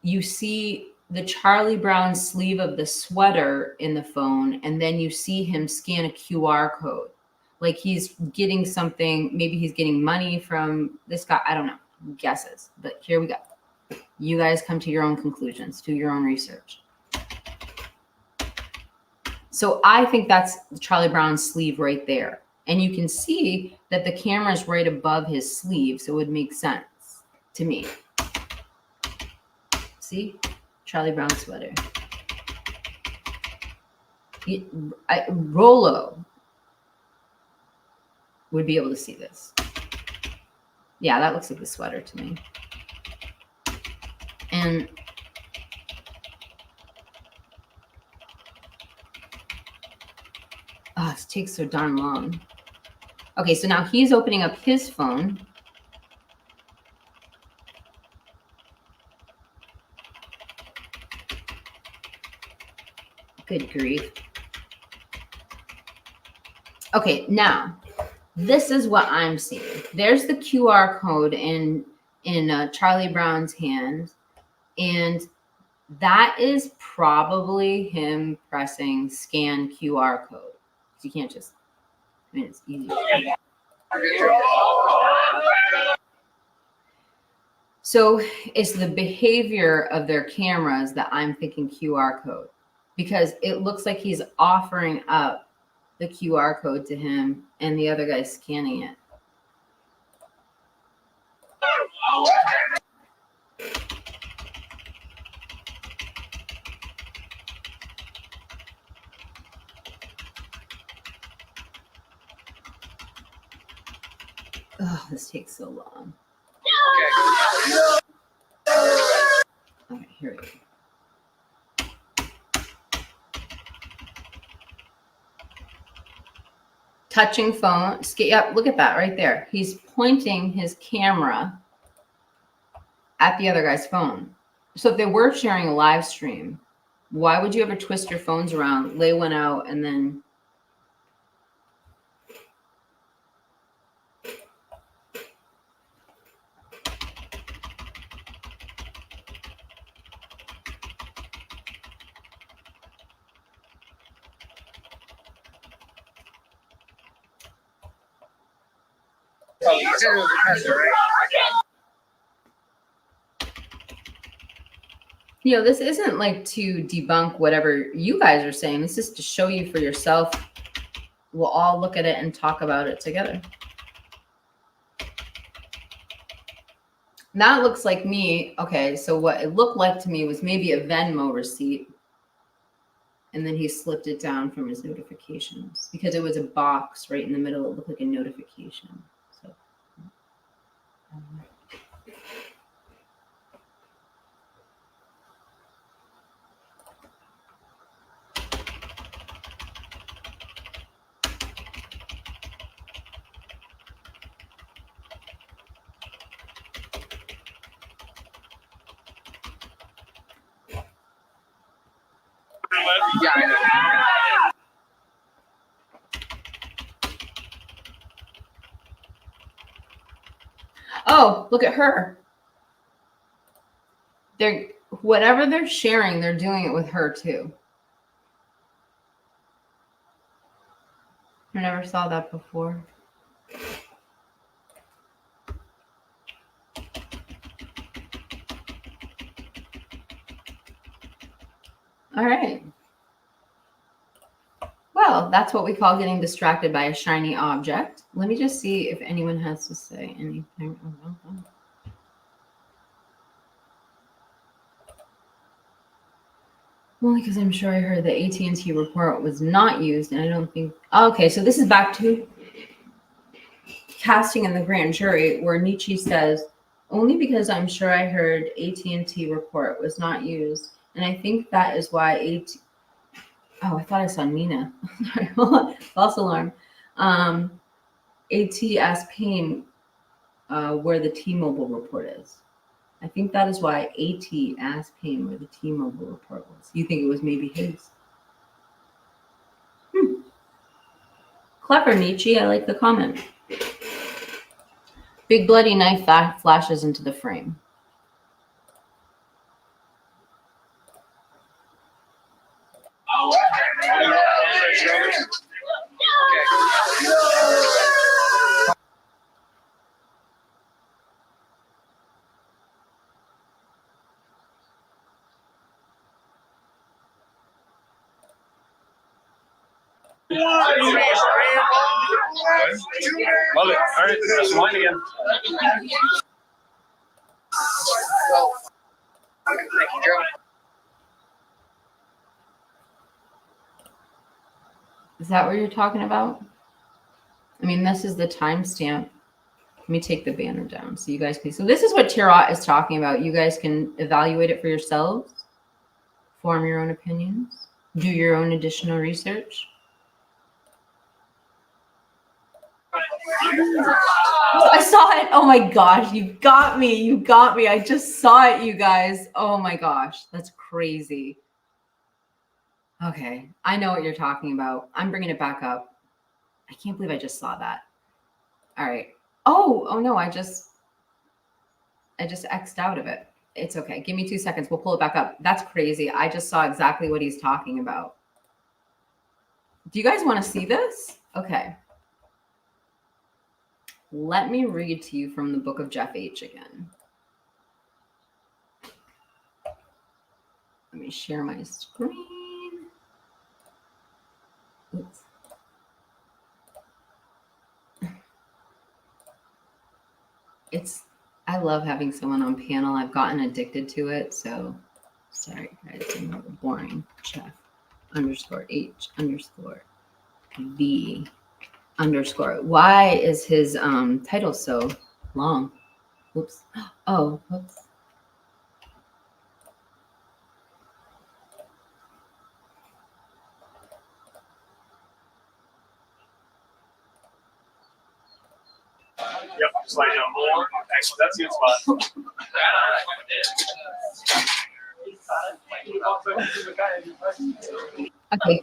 you see the Charlie Brown sleeve of the sweater in the phone, and then you see him scan a QR code. Like he's getting something, maybe he's getting money from this guy. I don't know, guesses, but here we go. You guys come to your own conclusions, do your own research. So I think that's Charlie Brown's sleeve right there. And you can see that the camera is right above his sleeve, so it would make sense to me. See? Charlie Brown sweater. Rolo would be able to see this. Yeah, that looks like the sweater to me. And oh, it takes so darn long. Okay, so now he's opening up his phone. Good grief. Okay, now this is what I'm seeing. There's the QR code in Charlie Brown's hand, and that is probably him pressing scan QR code. You can't just, I mean, it's easy. So it's the behavior of their cameras that I'm thinking QR code, because it looks like he's offering up the QR code to him and the other guy's scanning it. Oh, this takes so long. All right, here we go. Touching phone. Yep, look at that right there. He's pointing his camera at the other guy's phone. So if they were sharing a live stream, why would you ever twist your phones around, lay one out, and then... You know, this isn't like to debunk whatever you guys are saying. This is to show you for yourself. We'll all look at it and talk about it together. That looks like me. Okay, so what it looked like to me was maybe a Venmo receipt. And then he slipped it down from his notifications because it was a box right in the middle. It looked like a notification. So. Yeah, I know. Oh, look at her. They're whatever they're sharing, they're doing it with her too. I never saw that before. All right. Well, that's what we call getting distracted by a shiny object. Let me just see if anyone has to say anything about that. Only because I'm sure I heard the AT&T report was not used, and I don't think... Okay, so this is back to casting in the grand jury, where Nietzsche says, only because I'm sure I heard AT&T report was not used, and I think that is why Oh, I thought I saw Nina. Sorry, hold on. False alarm. AT asked Payne where the T-Mobile report is. I think that is why AT asked Payne where the T-Mobile report was. You think it was maybe his? Clever, Nietzsche. I like the comment. Big bloody knife flashes into the frame. Love it. All right, that's the line again. Is that what you're talking about? I mean, this is the timestamp. Let me take the banner down so you guys can. So this is what Tirot is talking about. You guys can evaluate it for yourselves, form your own opinions, do your own additional research. I saw it. Oh my gosh, you got me. You got me. I just saw it, you guys. Oh my gosh, that's crazy. Okay, I know what you're talking about. I'm bringing it back up. I can't believe I just saw that. All right. Oh no, I just X'd out of it. It's okay. Give me 2 seconds. We'll pull it back up. That's crazy. I just saw exactly what he's talking about. Do you guys want to see this? Okay. Let me read to you from the book of Jeff H. again. Let me share my screen. Oops. I love having someone on panel. I've gotten addicted to it. So sorry, guys, I'm boring. Jeff _H_V_. Why is his title so long? Whoops. Oh, whoops. Yep, slide down more. Excellent. That's a good spot. Okay.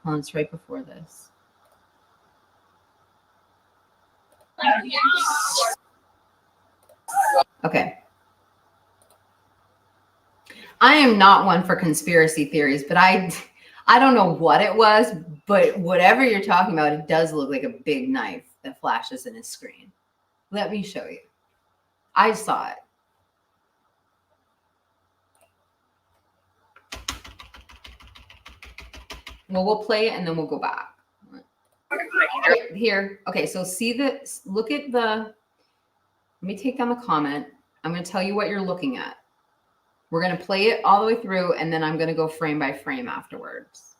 Oh, it's right before this. Okay. I am not one for conspiracy theories, but I don't know what it was, but whatever you're talking about, it does look like a big knife that flashes in his screen. Let me show you. I saw it. Well, we'll play it and then we'll go back. Here. Okay, so see this. Look at the. Let me take down the comment. I'm going to tell you what you're looking at. We're going to play it all the way through, and then I'm going to go frame by frame afterwards.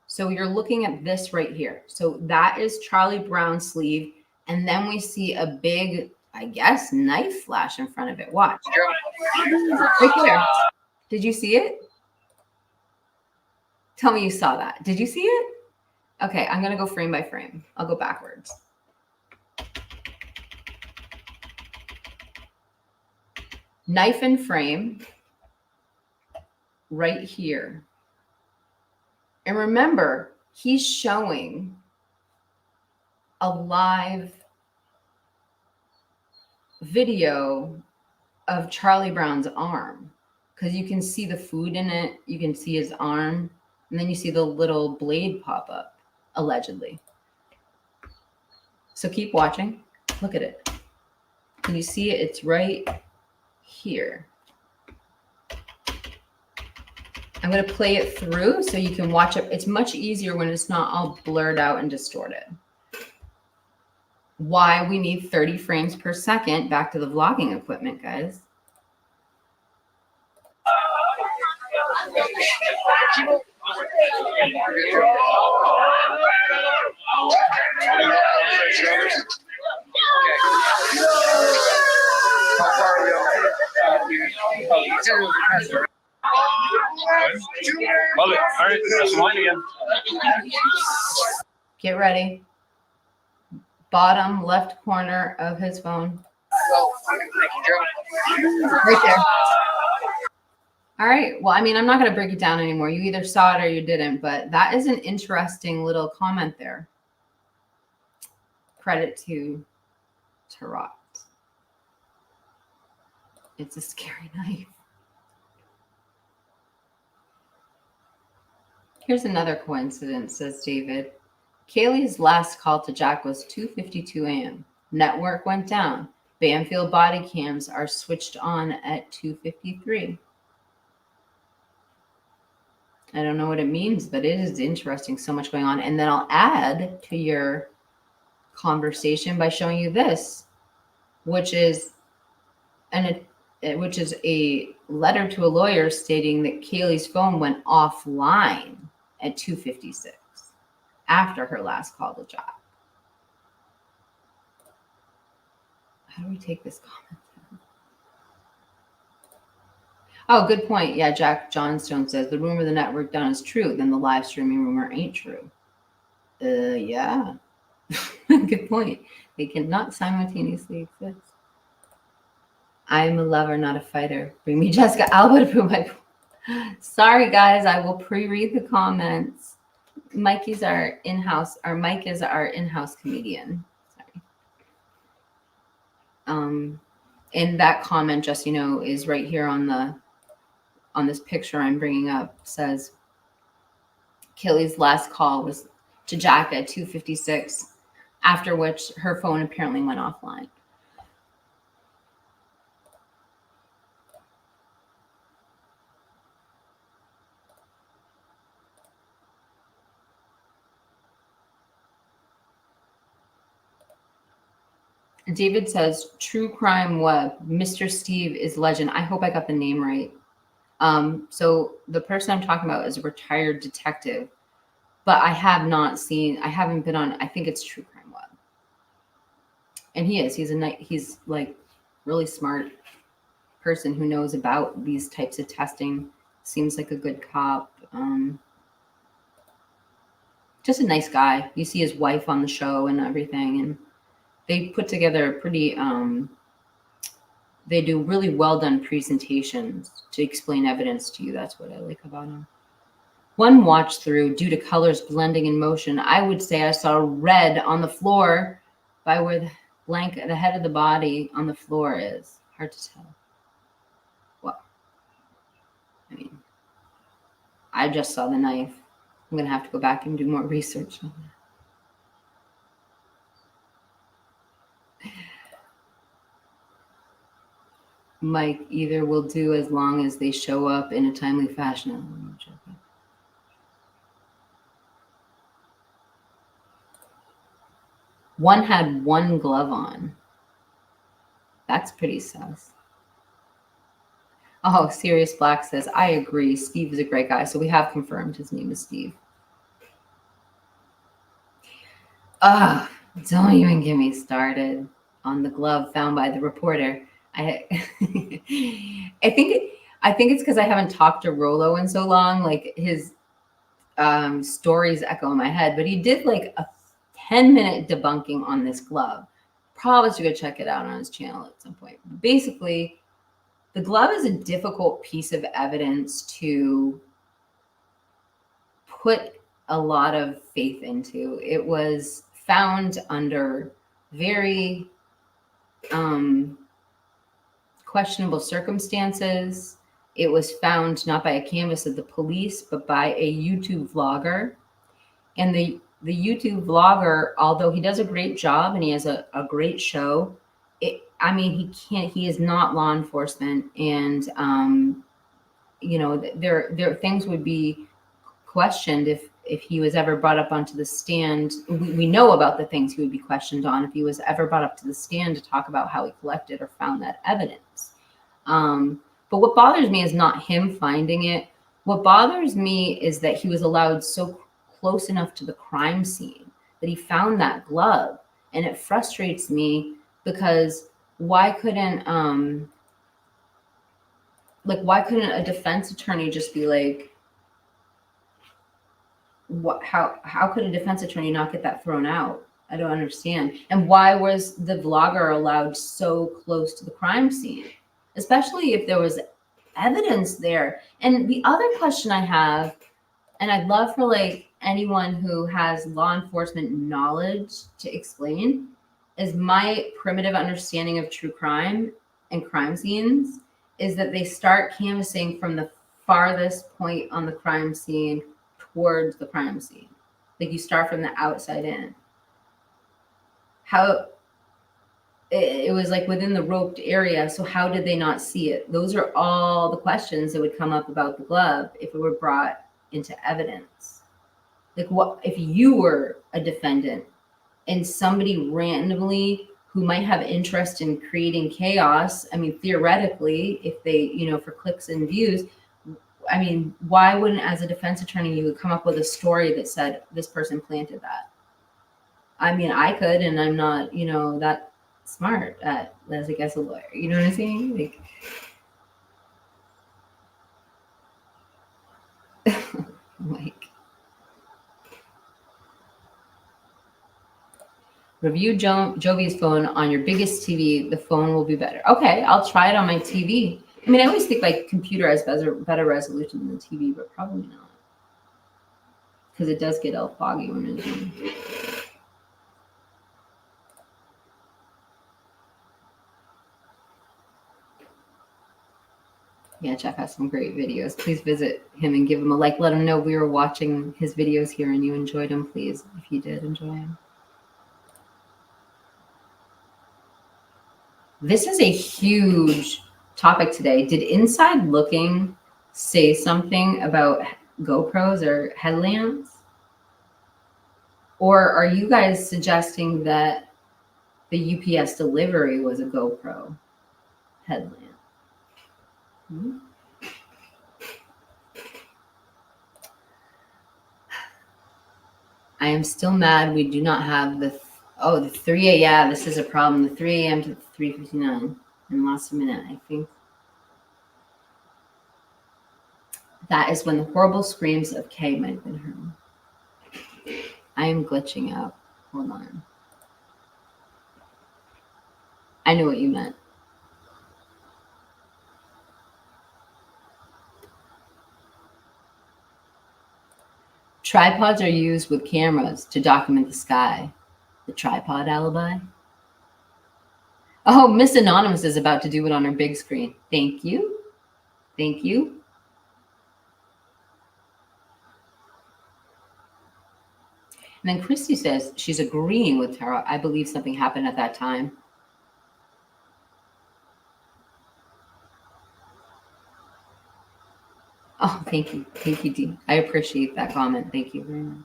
So you're looking at this right here. So that is Charlie Brown's sleeve. And then we see a big, I guess, knife flash in front of it. Watch. Right there. Did you see it? Tell me you saw that. Did you see it? Okay, I'm going to go frame by frame. I'll go backwards. Knife and frame right here. And remember, he's showing a live video of Charlie Brown's arm because you can see the food in it. You can see his arm, and then you see the little blade pop up, allegedly. So keep watching. Look at it. Can you see it? It's right here. I'm going to play it through so you can watch it. It's much easier when it's not all blurred out and distorted. Why we need 30 frames per second. Back to the vlogging equipment, guys. Love it. All right, that's the line again. Get ready. Bottom left corner of his phone. Right there. All right. Well, I mean, I'm not going to break it down anymore. You either saw it or you didn't, but that is an interesting little comment there. Credit to Tirot. It's a scary knife. Here's another coincidence, says David. Kaylee's last call to Jack was 2:52 a.m. Network went down. Banfield body cams are switched on at 2:53. I don't know what it means, but it is interesting. So much going on. And then I'll add to your conversation by showing you this, which is a letter to a lawyer stating that Kaylee's phone went offline at 2:56 after her last call to Jack. How do we take this comment? Oh, good point. Yeah, Jack Johnstone says the rumor the network done is true, then the live streaming rumor ain't true. Yeah. Good point. They cannot simultaneously exist. I'm a lover, not a fighter. Bring me Jessica Alba to prove my point. Sorry, guys. I will pre-read the comments. Mike is our in-house comedian. Sorry. And that comment, just is right here on this picture I'm bringing up. Says Kaylee's last call was to Jack at 2:56, after which her phone apparently went offline. David says, True Crime Web, Mr. Steve is legend. I hope I got the name right. So the person I'm talking about is a retired detective, but I haven't been on, I think it's True Crime Web. And he's like really smart person who knows about these types of testing. Seems like a good cop. Just a nice guy. You see his wife on the show and everything, and they put together a pretty, they do really well done presentations to explain evidence to you. That's what I like about them. One watch through, due to colors blending in motion, I would say I saw red on the floor by where the head of the body on the floor is. Hard to tell. Well, I mean, I just saw the knife. I'm going to have to go back and do more research on that. Mike, either will do as long as they show up in a timely fashion. One had one glove on. That's pretty sus. Oh, Sirius Black says, I agree. Steve is a great guy. So we have confirmed his name is Steve. Don't even get me started on the glove found by the reporter. I think it's because I haven't talked to Rolo in so long. Like his stories echo in my head, but he did like a 10-minute debunking on this glove. Probably should go check it out on his channel at some point. Basically, the glove is a difficult piece of evidence to put a lot of faith into. It was found under very questionable circumstances. It was found not by a canvas of the police, but by a YouTube vlogger. And the YouTube vlogger, although he does a great job and he has a great show, he is not law enforcement. And, there things would be questioned if he was ever brought up onto the stand. We know about the things he would be questioned on if he was ever brought up to the stand to talk about how he collected or found that evidence. But what bothers me is not him finding it. What bothers me is that he was allowed so close enough to the crime scene that he found that glove. And it frustrates me because why couldn't a defense attorney just be like, how could a defense attorney not get that thrown out? I don't understand. And why was the vlogger allowed so close to the crime scene, especially if there was evidence there? And the other question I have, and I'd love for like anyone who has law enforcement knowledge to explain, is my primitive understanding of true crime and crime scenes is that they start canvassing from the farthest point on the crime scene towards the crime scene. Like you start from the outside in. How it was like within the roped area. So how did they not see it? Those are all the questions that would come up about the glove if it were brought into evidence. Like, what if you were a defendant and somebody randomly who might have interest in creating chaos? I mean, theoretically, if they, for clicks and views, I mean, why wouldn't, as a defense attorney, you would come up with a story that said this person planted that? I mean, I could, and I'm not, that smart as I guess a lawyer. You know what I'm saying? Like, review Jovi's phone on your biggest TV. The phone will be better. Okay, I'll try it on my TV. I mean, I always think my computer has better resolution than the TV, but probably not, because it does get all foggy when it's on. Yeah, Jeff has some great videos. Please visit him and give him a like. Let him know we were watching his videos here and you enjoyed them, please, if you did enjoy them. This is a huge topic today. Did Inside Looking say something about GoPros or headlamps? Or are you guys suggesting that the UPS delivery was a GoPro headlamp? I am still mad we do not have the 3 a.m. Yeah, this is a problem. The 3 a.m. to 3:59 and last minute, I think. That is when the horrible screams of Kay might have been heard. I am glitching out. Hold on. I knew what you meant. Tripods are used with cameras to document the sky. The tripod alibi. Oh, Miss Anonymous is about to do it on her big screen. Thank you. Thank you. And then Christy says she's agreeing with Tara. I believe something happened at that time. Oh, thank you. Thank you, Dee. I appreciate that comment. Thank you very much.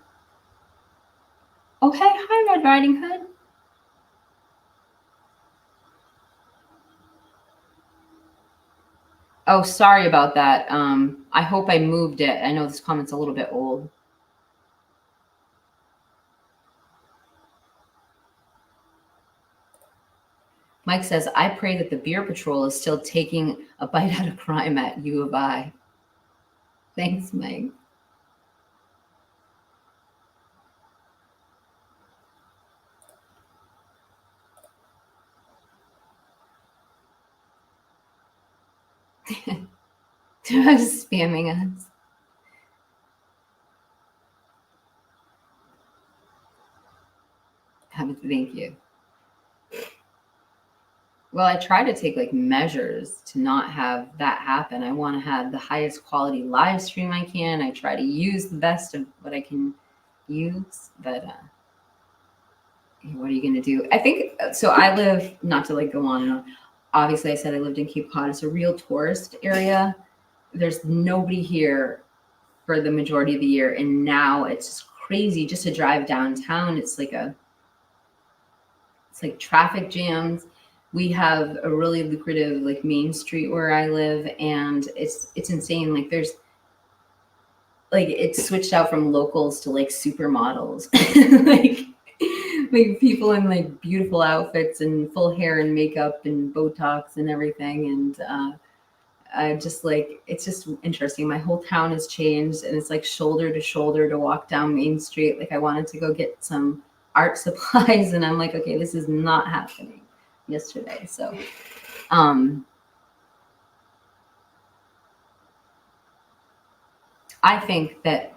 Oh, hey. Hi, Red Riding Hood. Oh, sorry about that. I hope I moved it. I know this comment's a little bit old. Mike says, I pray that the Beer Patrol is still taking a bite out of crime at U of I. Thanks, Mike. Spamming us. Thank you. Well, I try to take like measures to not have that happen. I want to have the highest quality live stream I can. I try to use the best of what I can use, but what are you going to do? I think, so I live, not to like go on and on. Obviously I said I lived in Cape Cod. It's a real tourist area. There's nobody here for the majority of the year. And now it's just crazy just to drive downtown. It's like traffic jams. We have a really lucrative like Main Street where I live, and it's insane. Like there's like it's switched out from locals to like supermodels, like people in like beautiful outfits and full hair and makeup and Botox and everything. And I just like, it's just interesting. My whole town has changed, and it's like shoulder to shoulder to walk down Main Street. Like I wanted to go get some art supplies, and I'm like, okay, this is not happening yesterday. So I think that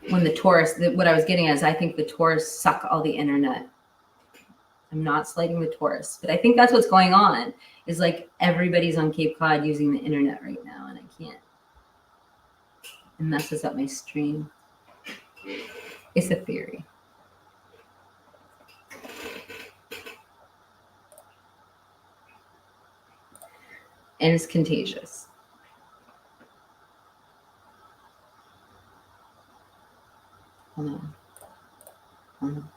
when the tourists, what I was getting at is I think the tourists suck all the internet. I'm not slighting the tourists, but I think that's what's going on, is like everybody's on Cape Cod using the internet right now, and I can't. It messes up my stream. It's a theory. And it's contagious. Hold on. Hold on.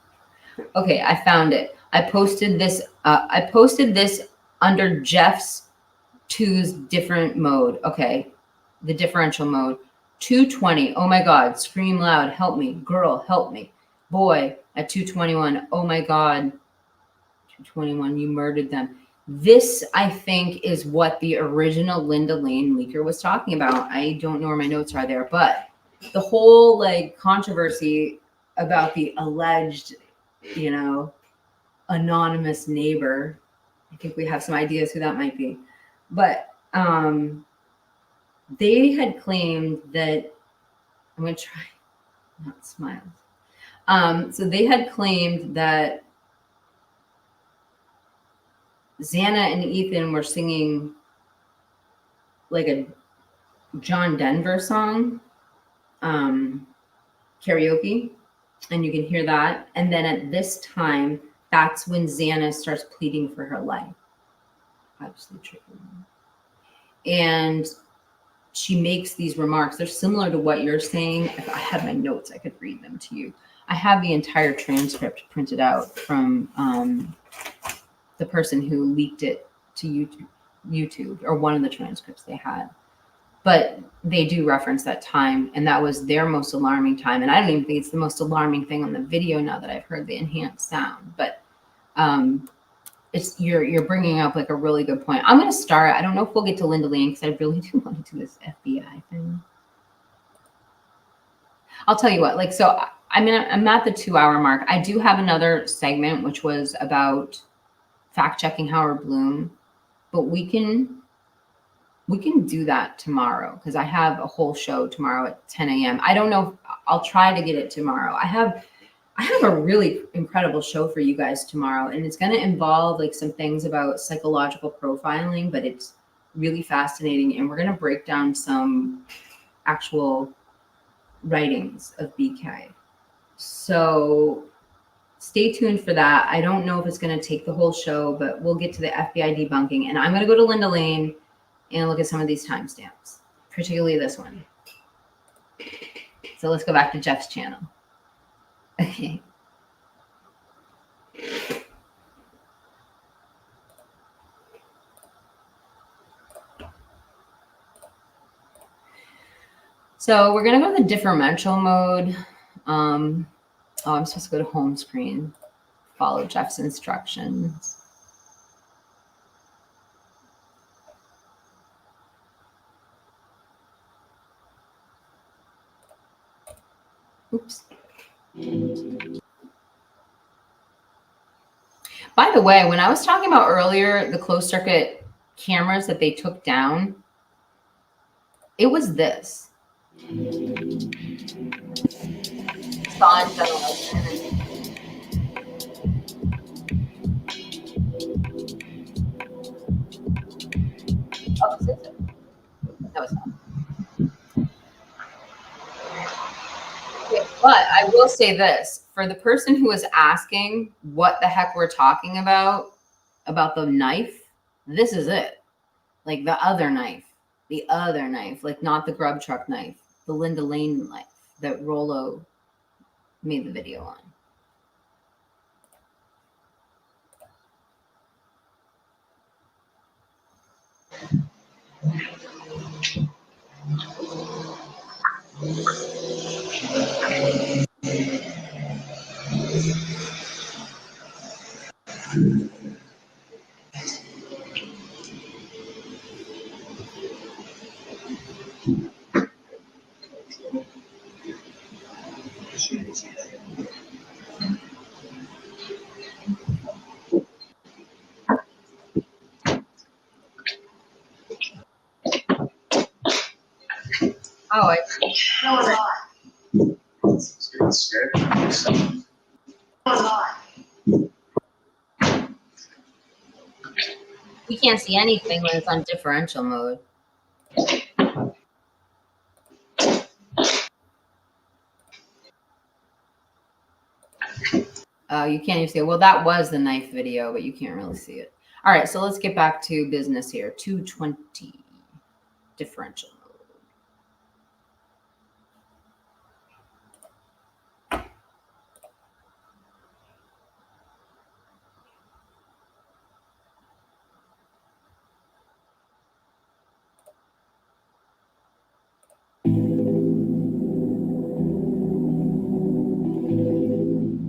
Okay, I found it. I posted this under Jeff's 2's different mode. Okay, the differential mode. 220. Oh my God, scream loud, help me. Girl, help me. Boy, at 221. Oh my God. 221, you murdered them. This, I think, is what the original Linda Lane leaker was talking about. I don't know where my notes are there, but the whole like controversy about the alleged, you know, anonymous neighbor. I think we have some ideas who that might be. But they had claimed that, I'm going to try not smile. So they had claimed that Xana and Ethan were singing like a John Denver song, karaoke, and you can hear that. And then at this time, that's when Xana starts pleading for her life. Obviously tricky. And she makes these remarks. They're similar to what you're saying. If I had my notes, I could read them to you. I have the entire transcript printed out from the person who leaked it to YouTube, or one of the transcripts they had. But they do reference that time, and that was their most alarming time. And I don't even think it's the most alarming thing on the video now that I've heard the enhanced sound. But it's you're bringing up like a really good point. I'm going to start. I don't know if we'll get to Linda Lane because I really do want to do this FBI thing. I'll tell you what. Like, so I'm at the 2-hour mark. I do have another segment which was about fact checking Howard Bloom, but we can do that tomorrow because I have a whole show tomorrow at 10 a.m. I don't know if I'll try to get it tomorrow. I have a really incredible show for you guys tomorrow, and it's going to involve like some things about psychological profiling, but it's really fascinating. And we're going to break down some actual writings of BK. So stay tuned for that. I don't know if it's going to take the whole show, but we'll get to the FBI debunking. And I'm going to go to Linda Lane and look at some of these timestamps, particularly this one. So let's go back to Jeff's channel. Okay. So we're going to go to the differential mode. I'm supposed to go to home screen, follow Jeff's instructions. Oops. By the way, when I was talking about earlier, the closed circuit cameras that they took down, it was this. Oh, is it? No, it's not. Okay, but I will say this, for the person who was asking what the heck we're talking about the knife, this is it. Like the other knife, like not the grub truck knife, the Linda Lane knife that Rollo made the video on. Oh, I see. No, we're not. Scared. No, we're not. We can't see anything when it's on differential mode. Oh, you can't even see it. Well, that was the knife video, but you can't really see it. All right, so let's get back to business here. 220 differential mode.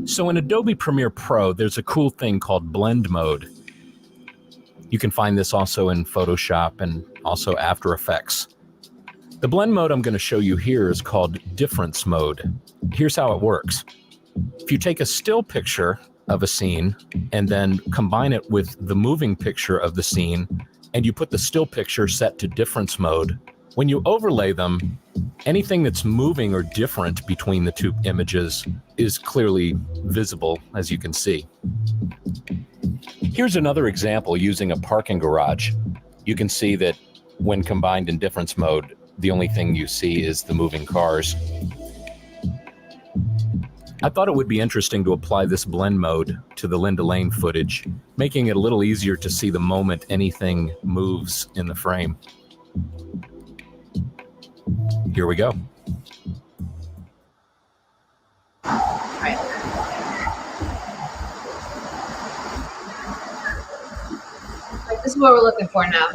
So in Adobe Premiere Pro, there's a cool thing called blend mode. You can find this also in Photoshop and also After Effects. The blend mode I'm going to show you here is called difference mode. Here's how it works. If you take a still picture of a scene and then combine it with the moving picture of the scene, and you put the still picture set to difference mode, when you overlay them, anything that's moving or different between the two images is clearly visible, as you can see. Here's another example using a parking garage. You can see that when combined in difference mode, the only thing you see is the moving cars. I thought it would be interesting to apply this blend mode to the Linda Lane footage, making it a little easier to see the moment anything moves in the frame. Here we go. Right. Like, this is what we're looking for now.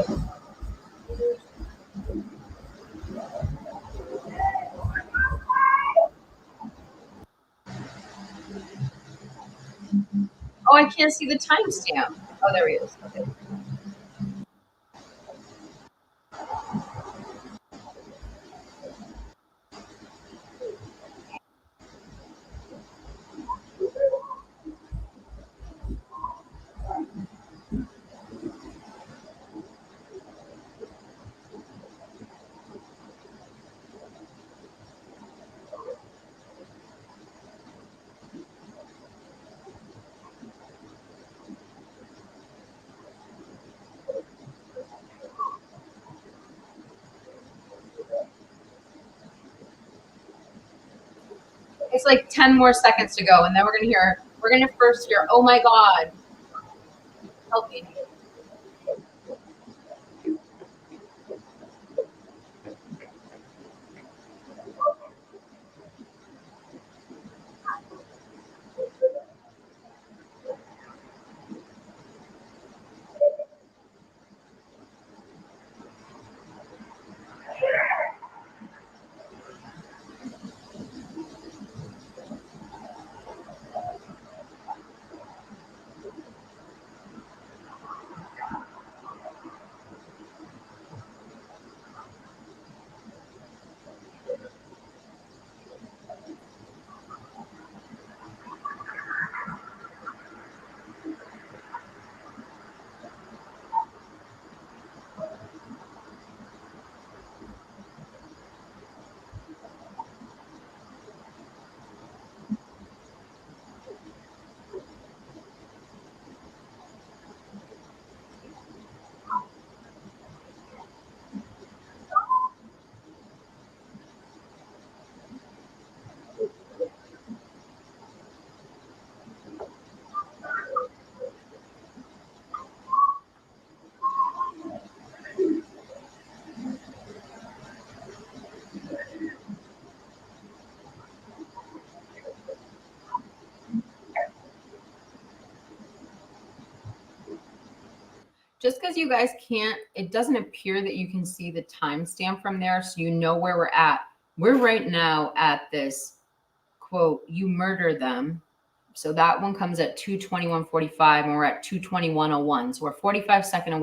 Oh, I can't see the timestamp. Oh, there he is. Okay. It's like 10 more seconds to go, and then we're gonna first hear, oh my God, help me. Just because you guys can't, it doesn't appear that you can see the timestamp from there, so you know where we're at. We're right now at this quote, you murder them. So that one comes at 2:21:45, and we're at 2:21:01. So we're 45 seconds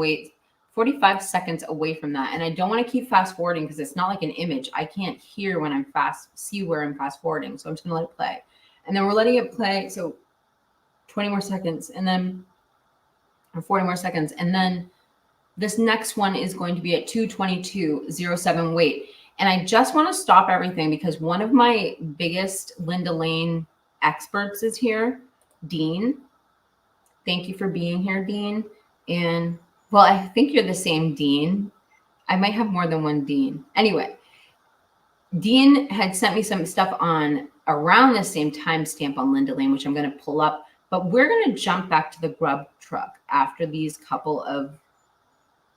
away from that. And I don't want to keep fast forwarding because it's not like an image. I can't hear when I'm see where I'm fast forwarding. So I'm just gonna let it play. And then we're letting it play. So 20 more seconds, and then 40 more seconds. And then this next one is going to be at 2:22:07. Wait. And I just want to stop everything because one of my biggest Linda Lane experts is here, Dean. Thank you for being here, Dean. And well, I think you're the same Dean. I might have more than one Dean. Anyway, Dean had sent me some stuff on around the same timestamp on Linda Lane, which I'm going to pull up. But we're going to jump back to the grub truck after these couple of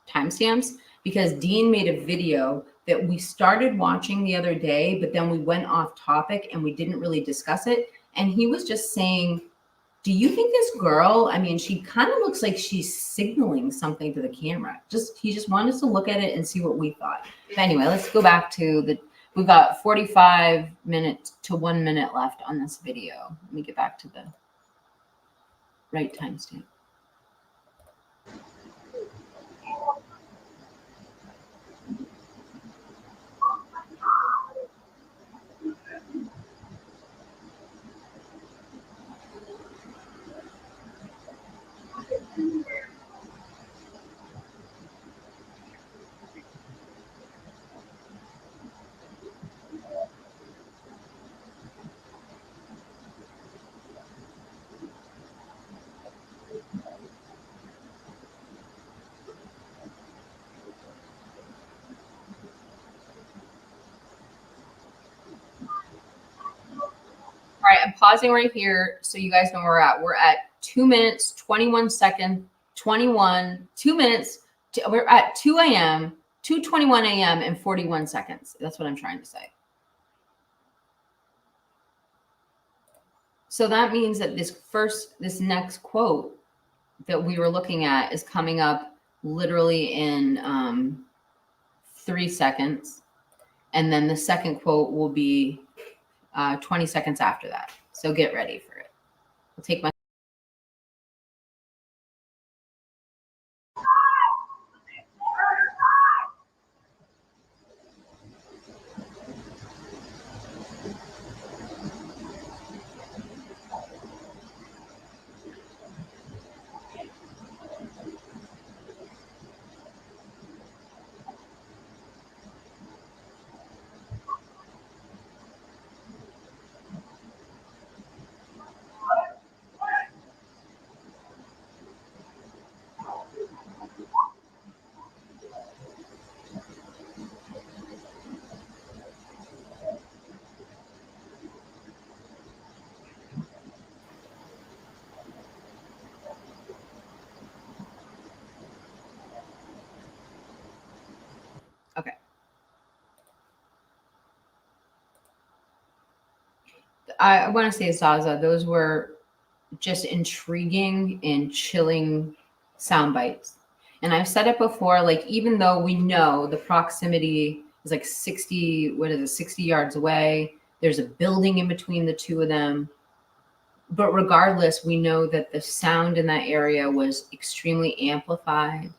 timestamps because Dean made a video that we started watching the other day, but then we went off topic and we didn't really discuss it. And he was just saying, do you think this girl, I mean, she kind of looks like she's signaling something to the camera. He just wanted us to look at it and see what we thought. But anyway, let's go back to We've got 45 minutes to 1 minute left on this video. Let me get back to the right timestamp. All right, I'm pausing right here so you guys know where we're at. We're at 2 minutes, 21 seconds, 21, 2 minutes. We're at 2 a.m., 2:21 a.m. and 41 seconds. That's what I'm trying to say. So that means that this next quote that we were looking at is coming up literally in 3 seconds. And then the second quote will be 20 seconds after that. So get ready for it. I'll take my okay. I want to say, Zaza, those were just intriguing and chilling sound bites. And I've said it before, like, even though we know the proximity is like 60 yards away, there's a building in between the two of them. But regardless, we know that the sound in that area was extremely amplified.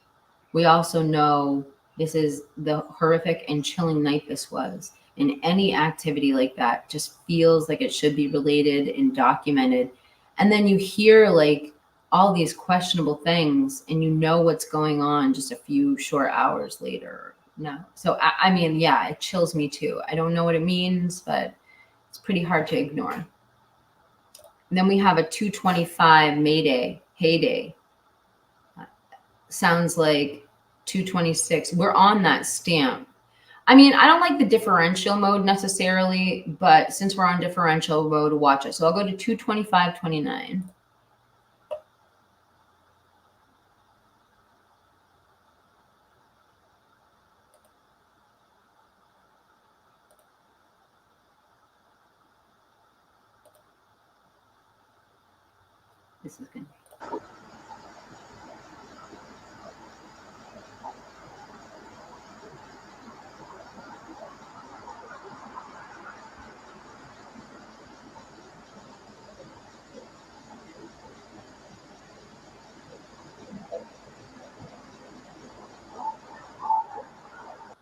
We also know this is the horrific and chilling night this was. And any activity like that just feels like it should be related and documented. And then you hear like all these questionable things and you know what's going on just a few short hours later. No. So, I mean, yeah, it chills me too. I don't know what it means, but it's pretty hard to ignore. And then we have a 225 Mayday, heyday. Sounds like 226. We're on that stamp. I mean, I don't like the differential mode necessarily, but since we're on differential mode, watch it. So I'll go to 225.29. This is good.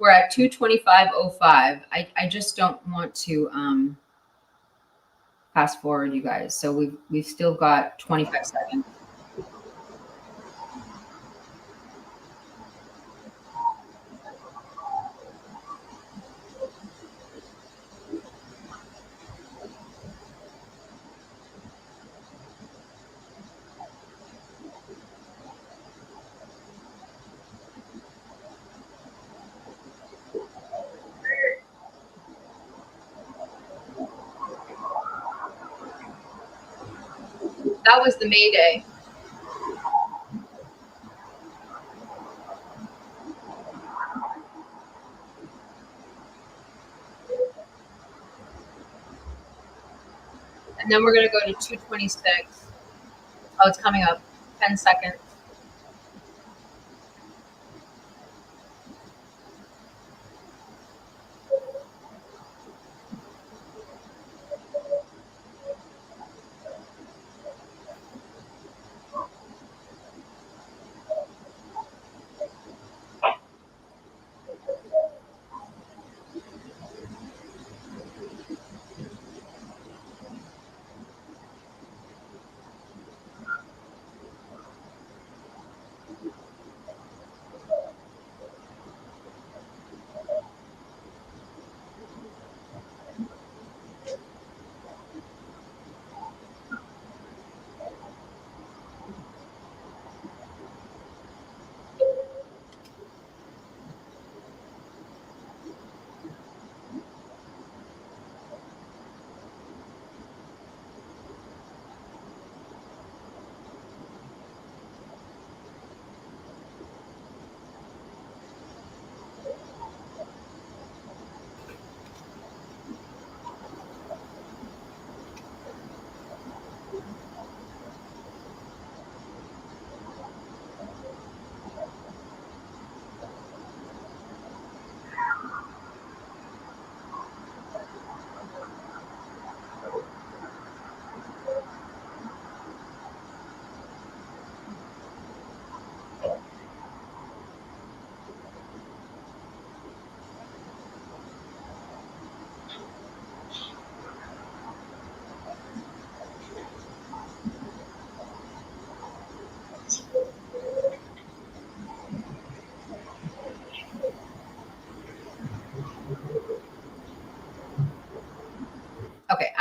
We're at 225.05. I just don't want to fast forward, you guys. So we've still got 25 seconds. That was the Mayday. And then we're going to go to 226. Oh, it's coming up. 10 seconds.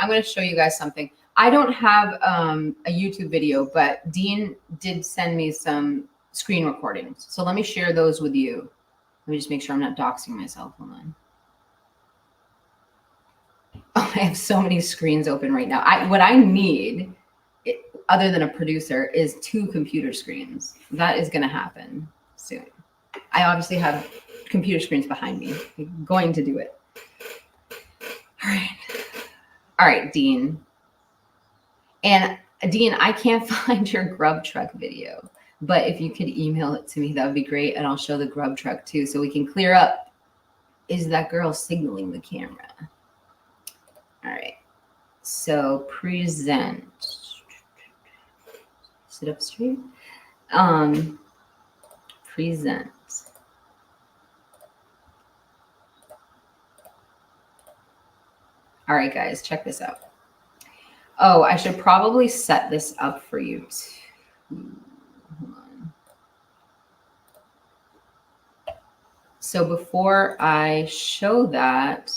I'm going to show you guys something. I don't have a YouTube video, but Dean did send me some screen recordings. So let me share those with you. Let me just make sure I'm not doxing myself. Hold on. Oh, I have so many screens open right now. What I need, other than a producer, is 2 computer screens. That is going to happen soon. I obviously have computer screens behind me. I'm going to do it. All right, Dean. And Dean, I can't find your grub truck video, but if you could email it to me, that would be great. And I'll show the grub truck too, so we can clear up. Is that girl signaling the camera? All right. So present. Sit up straight. Present. All right, guys, check this out. Oh, I should probably set this up for you too. Hold on. So before I show that,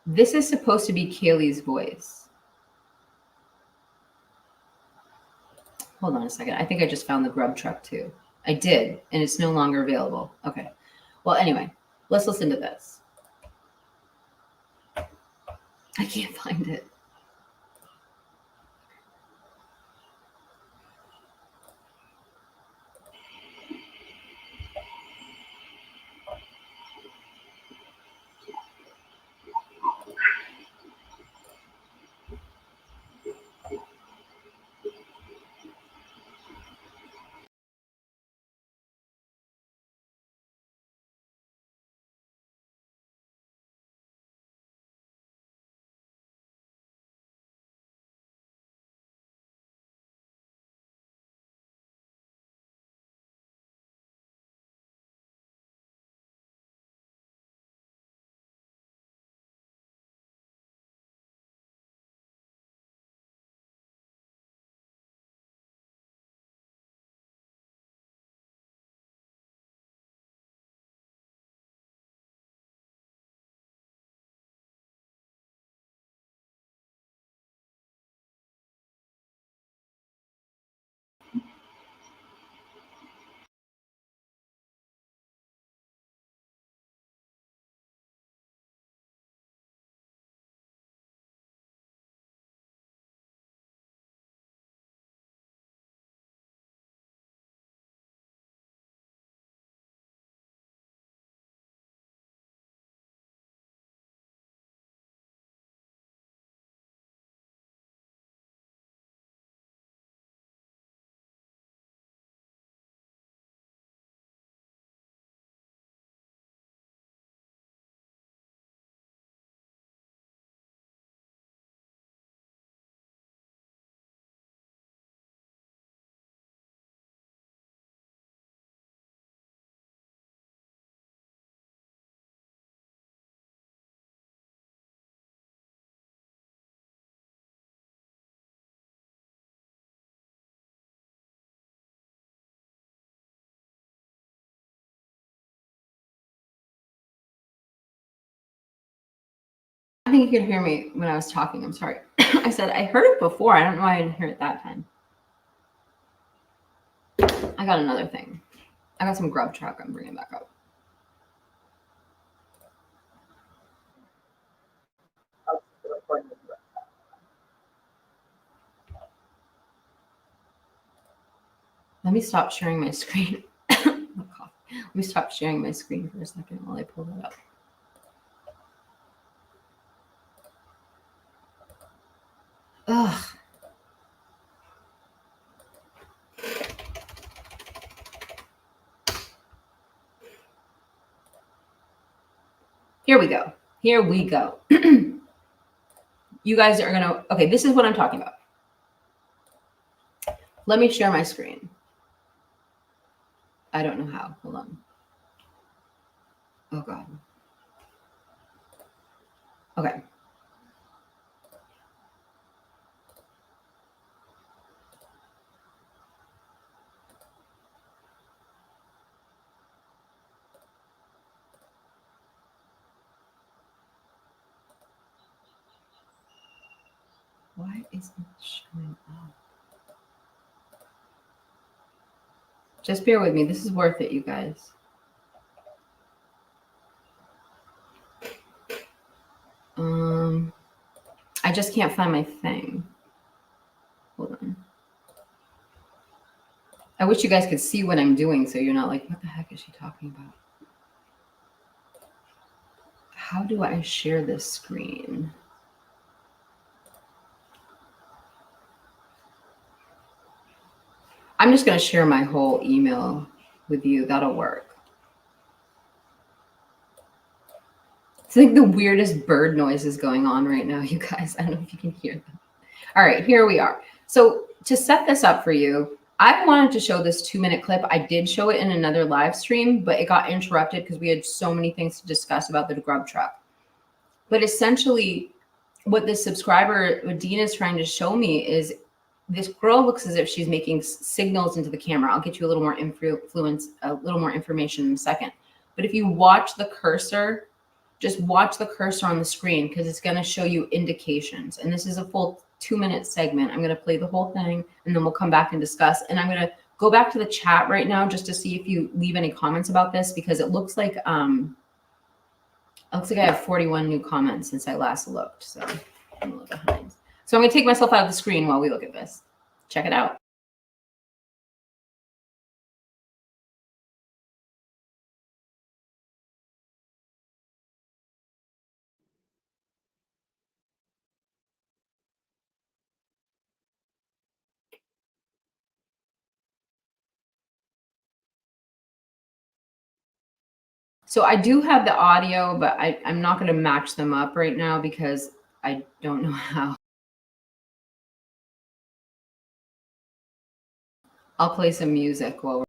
this is supposed to be Kaylee's voice. Hold on a second. I think I just found the grub truck too. I did, and it's no longer available. Okay. Well, anyway, let's listen to this. I can't find it. I think you could hear me when I was talking. I'm sorry. I said I heard it before. I don't know why I didn't hear it that time. I got another thing. I got some grub truck. I'm bringing back up. Let me stop sharing my screen. Let me stop sharing my screen for a second while I pull that up. Ugh. Here we go. Here we go. You guys are going to, okay, this is what I'm talking about. Let me share my screen. I don't know how. Hold on. Oh, God. Okay. Why isn't it showing up? Just bear with me. This is worth it, you guys. I just can't find my thing. Hold on. I wish you guys could see what I'm doing so you're not like, what the heck is she talking about? How do I share this screen? I'm just going to share my whole email with you. That'll work. It's like the weirdest bird noises going on right now, you guys. I don't know if you can hear them. All right, here we are. So to set this up for you, I wanted to show this 2-minute clip. I did show it in another live stream, but it got interrupted because we had so many things to discuss about the grub truck. But essentially, what this subscriber, what Dean is trying to show me is this girl looks as if she's making signals into the camera. I'll get you a little more information in a second. But if you watch the cursor, just watch the cursor on the screen because it's going to show you indications. And this is a full 2-minute segment. I'm going to play the whole thing and then we'll come back and discuss. And I'm going to go back to the chat right now just to see if you leave any comments about this because it looks like I have 41 new comments since I last looked. So I'm a little behind. So I'm going to take myself out of the screen while we look at this. Check it out. So I do have the audio, but I'm not going to match them up right now because I don't know how. I'll play some music while we're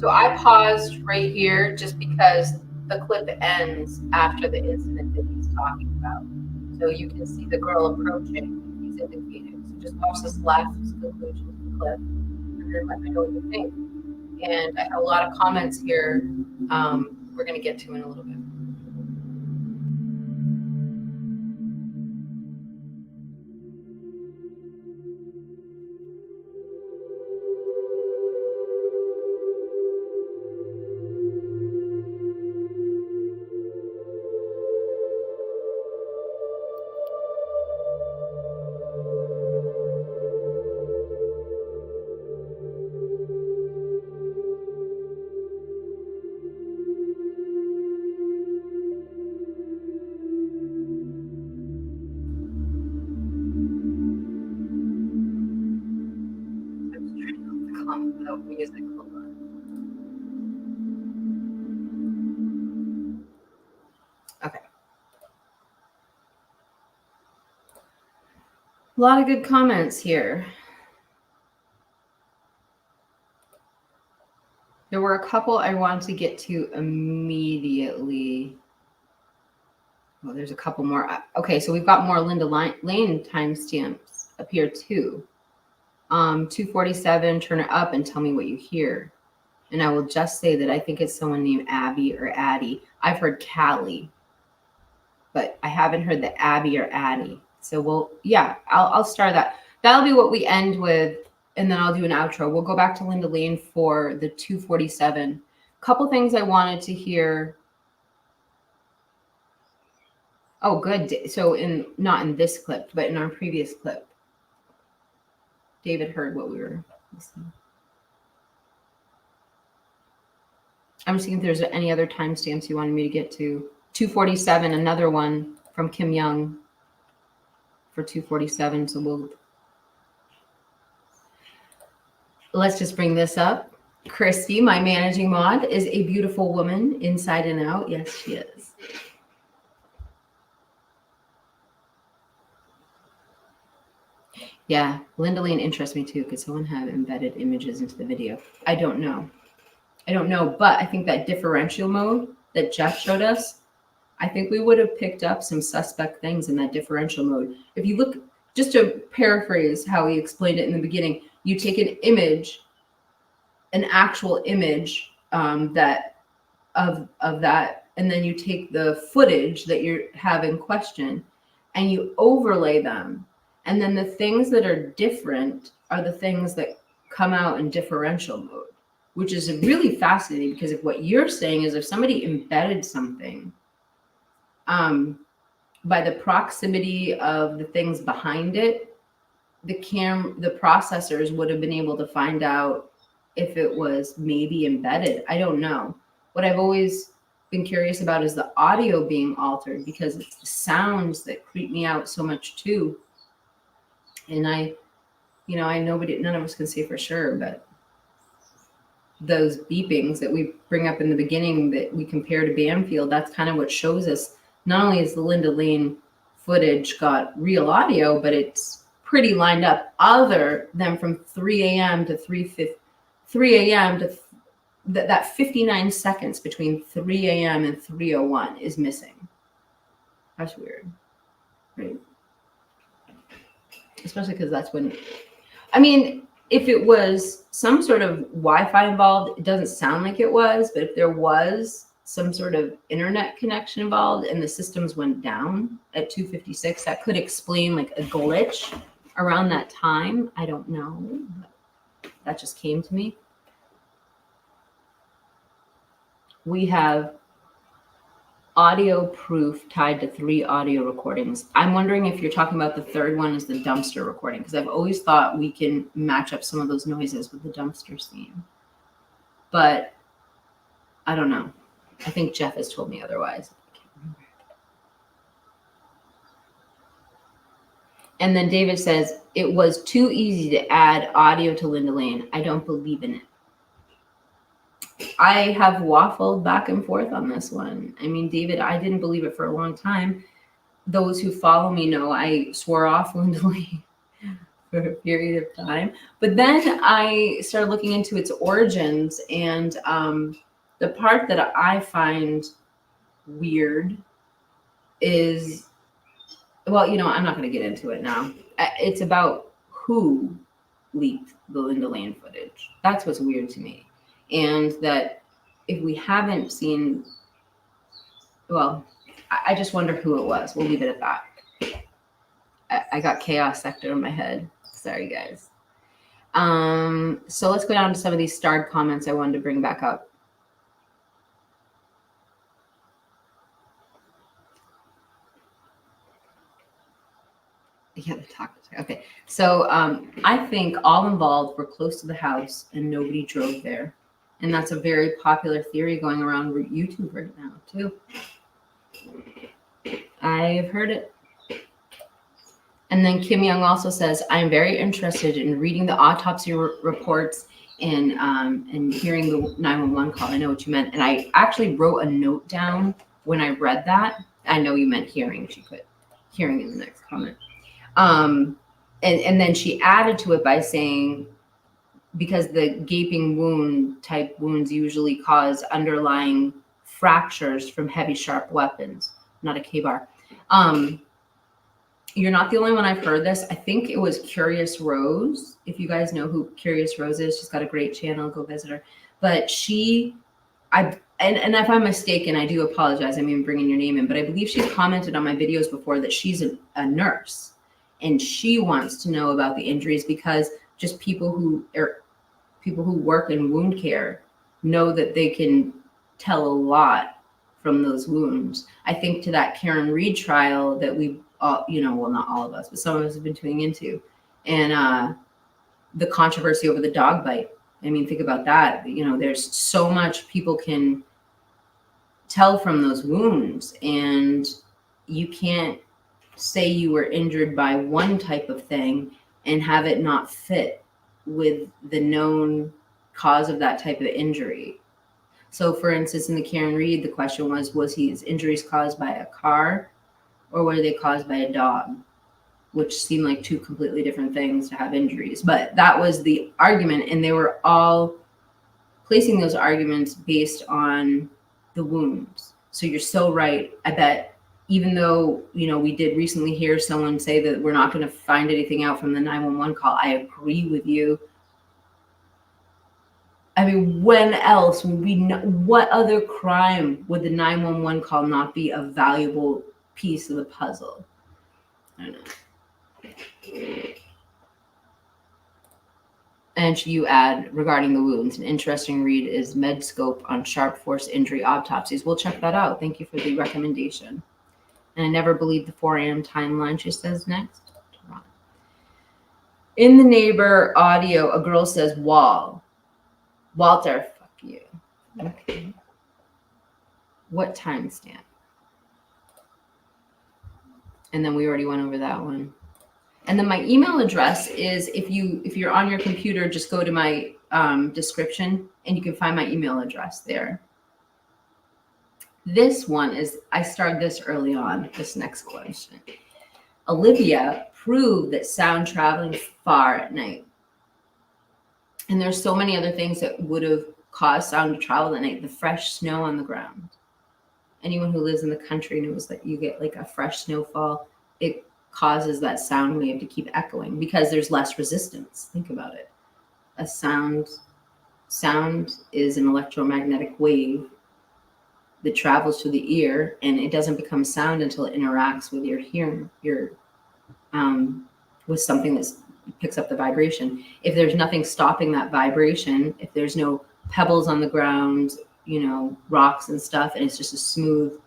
So I paused right here just because the clip ends after the incident that he's talking about. So you can see the girl approaching, he's indicating. So just watch this last conclusion of the clip and then let me know what you think. And I have a lot of comments here we're going to get to in a little bit. Music. Hold on. Okay. A lot of good comments here. There were a couple I wanted to get to immediately. Well, there's a couple more. Okay, so we've got more Linda Lane timestamps up here too. 247, turn it up and tell me what you hear. And I will just say that I think it's someone named Abby or Addie. I've heard Callie, but I haven't heard the Abby or Addie. So I'll start that. That'll be what we end with, and then I'll do an outro. We'll go back to Linda Lane for the 247. Couple things I wanted to hear. Oh, good. So not in this clip, but in our previous clip, David heard what we were listening. I'm just seeing if there's any other timestamps you wanted me to get to. 247, another one from Kim Young for 247. So let's just bring this up. Christy, my managing mod, is a beautiful woman inside and out. Yes, she is. Yeah, Linda Lane interests me too. Could someone have embedded images into the video? I don't know, but I think that differential mode that Jeff showed us, I think we would have picked up some suspect things in that differential mode. If you look, just to paraphrase how he explained it in the beginning, you take an image, an actual image that of that, and then you take the footage that you have in question and you overlay them. And then the things that are different are the things that come out in differential mode, which is really fascinating because if what you're saying is if somebody embedded something by the proximity of the things behind it, the processors would have been able to find out if it was maybe embedded. I don't know. What I've always been curious about is the audio being altered because it's the sounds that creep me out so much too. And none of us can say for sure, but those beepings that we bring up in the beginning that we compare to Banfield, that's kind of what shows us. Not only is the Linda Lane footage got real audio, but it's pretty lined up other than from 3 a.m. to 3 a.m. to that 59 seconds between 3 a.m. and 3:01 is missing. That's weird, right? Especially because that's when, if it was some sort of Wi-Fi involved, it doesn't sound like it was, but if there was some sort of internet connection involved and the systems went down at 2:56, that could explain like a glitch around that time. I don't know, but that just came to me. We have audio proof tied to 3 audio recordings. I'm wondering if you're talking about the third one is the dumpster recording, because I've always thought we can match up some of those noises with the dumpster scene. But I don't know. I think Jeff has told me otherwise. I can't remember. And then David says, it was too easy to add audio to Linda Lane. I don't believe in it. I have waffled back and forth on this one. David, I didn't believe it for a long time. Those who follow me know I swore off Linda Lane for a period of time. But then I started looking into its origins, and the part that I find weird is, well, you know, I'm not going to get into it now. It's about who leaked the Linda Lane footage. That's what's weird to me. And that if we haven't seen, well, I just wonder who it was. We'll leave it at that. I got Chaos Sector in my head. Sorry, guys. So let's go down to some of these starred comments I wanted to bring back up. Yeah, the taco. Okay, so I think all involved were close to the house and nobody drove there, and that's a very popular theory going around YouTube right now too. I've heard it. And then Kim Young also says, "I'm very interested in reading the autopsy reports and hearing the 911 call. I know what you meant." And I actually wrote a note down when I read that. I know you meant hearing. She put hearing in the next comment. And then she added to it by saying, because the gaping wound type wounds usually cause underlying fractures from heavy, sharp weapons, not a K-bar. You're not the only one I've heard this. I think it was Curious Rose. If you guys know who Curious Rose is, she's got a great channel. Go visit her. But and if I'm mistaken, I do apologize. I'm even bringing your name in. But I believe she's commented on my videos before that she's a nurse. And she wants to know about the injuries because just people who work in wound care know that they can tell a lot from those wounds. I think to that Karen Reed trial that we well, not all of us, but some of us have been tuning into, and the controversy over the dog bite. I mean, think about that. You know, there's so much people can tell from those wounds, and you can't say you were injured by one type of thing and have it not fit with the known cause of that type of injury. So for instance, in the Karen Reed, the question was his injuries caused by a car or were they caused by a dog? Which seemed like two completely different things to have injuries. But that was the argument, and they were all placing those arguments based on the wounds. So you're so right. I bet even though, you know, we did recently hear someone say that we're not going to find anything out from the 911 call, I agree with you. I mean, when else would we know? What other crime would the 911 call not be a valuable piece of the puzzle? I don't know. And you add, regarding the wounds, an interesting read is Medscope on sharp force injury autopsies. We'll check that out. Thank you for the recommendation. And I never believed the 4 a.m. timeline, she says next. In the neighbor audio, a girl says, Walter, fuck you. Okay. What timestamp? And then we already went over that one. And then my email address is, if you're on your computer, just go to my description and you can find my email address there. This one is, I started this early on, this next question. Olivia proved that sound traveling far at night. And there's so many other things that would have caused sound to travel at night. The fresh snow on the ground. Anyone who lives in the country knows that you get like a fresh snowfall. It causes that sound wave to keep echoing because there's less resistance. Think about it. A sound is an electromagnetic wave that travels to the ear, and it doesn't become sound until it interacts with your hearing, with something that picks up the vibration. If there's nothing stopping that vibration, if there's no pebbles on the ground, you know, rocks and stuff, and it's just a smooth,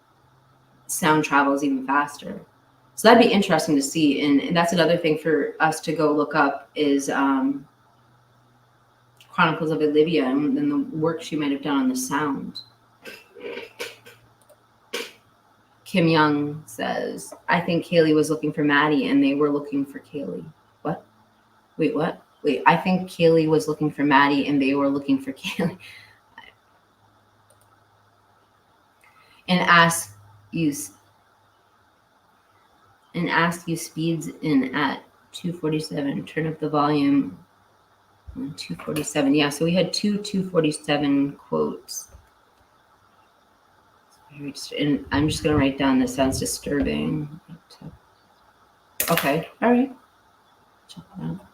sound travels even faster. So that'd be interesting to see. And that's another thing for us to go look up is Chronicles of Olivia and the work she might have done on the sound. Kim Young says, I think Kaylee was looking for Maddie and they were looking for Kaylee. What? Wait, what? Wait, I think Kaylee was looking for Maddie and they were looking for Kaylee. And ask you speeds in at 247, turn up the volume. 247, yeah, so we had 247 quotes. And I'm just going to write down, this sounds disturbing. Okay, all right. Check it out.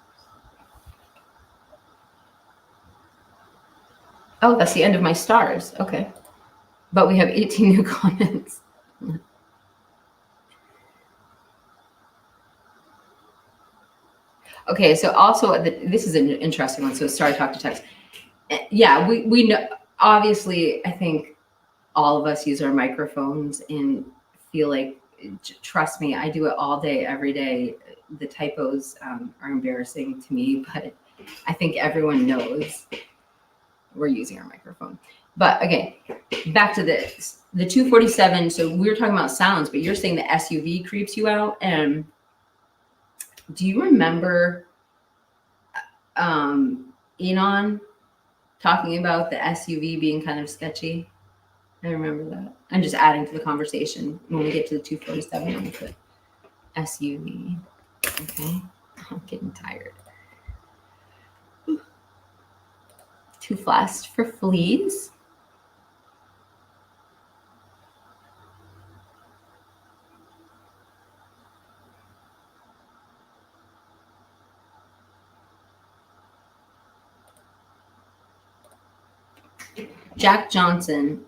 Oh, that's the end of my stars. Okay. But we have 18 new comments. Okay, so also, this is an interesting one. So Star Talk to Text. Yeah, we know, obviously, I think all of us use our microphones and feel like, trust me, I do it all day, every day. The typos are embarrassing to me, but I think everyone knows we're using our microphone. But again, back to this, the 247. So we were talking about sounds, but you're saying the SUV creeps you out. And do you remember Enon talking about the SUV being kind of sketchy? I remember that. I'm just adding to the conversation. When we get to the 247, I'm going to put SUV. Okay. I'm getting tired. Too fast for fleas. Jack Johnson.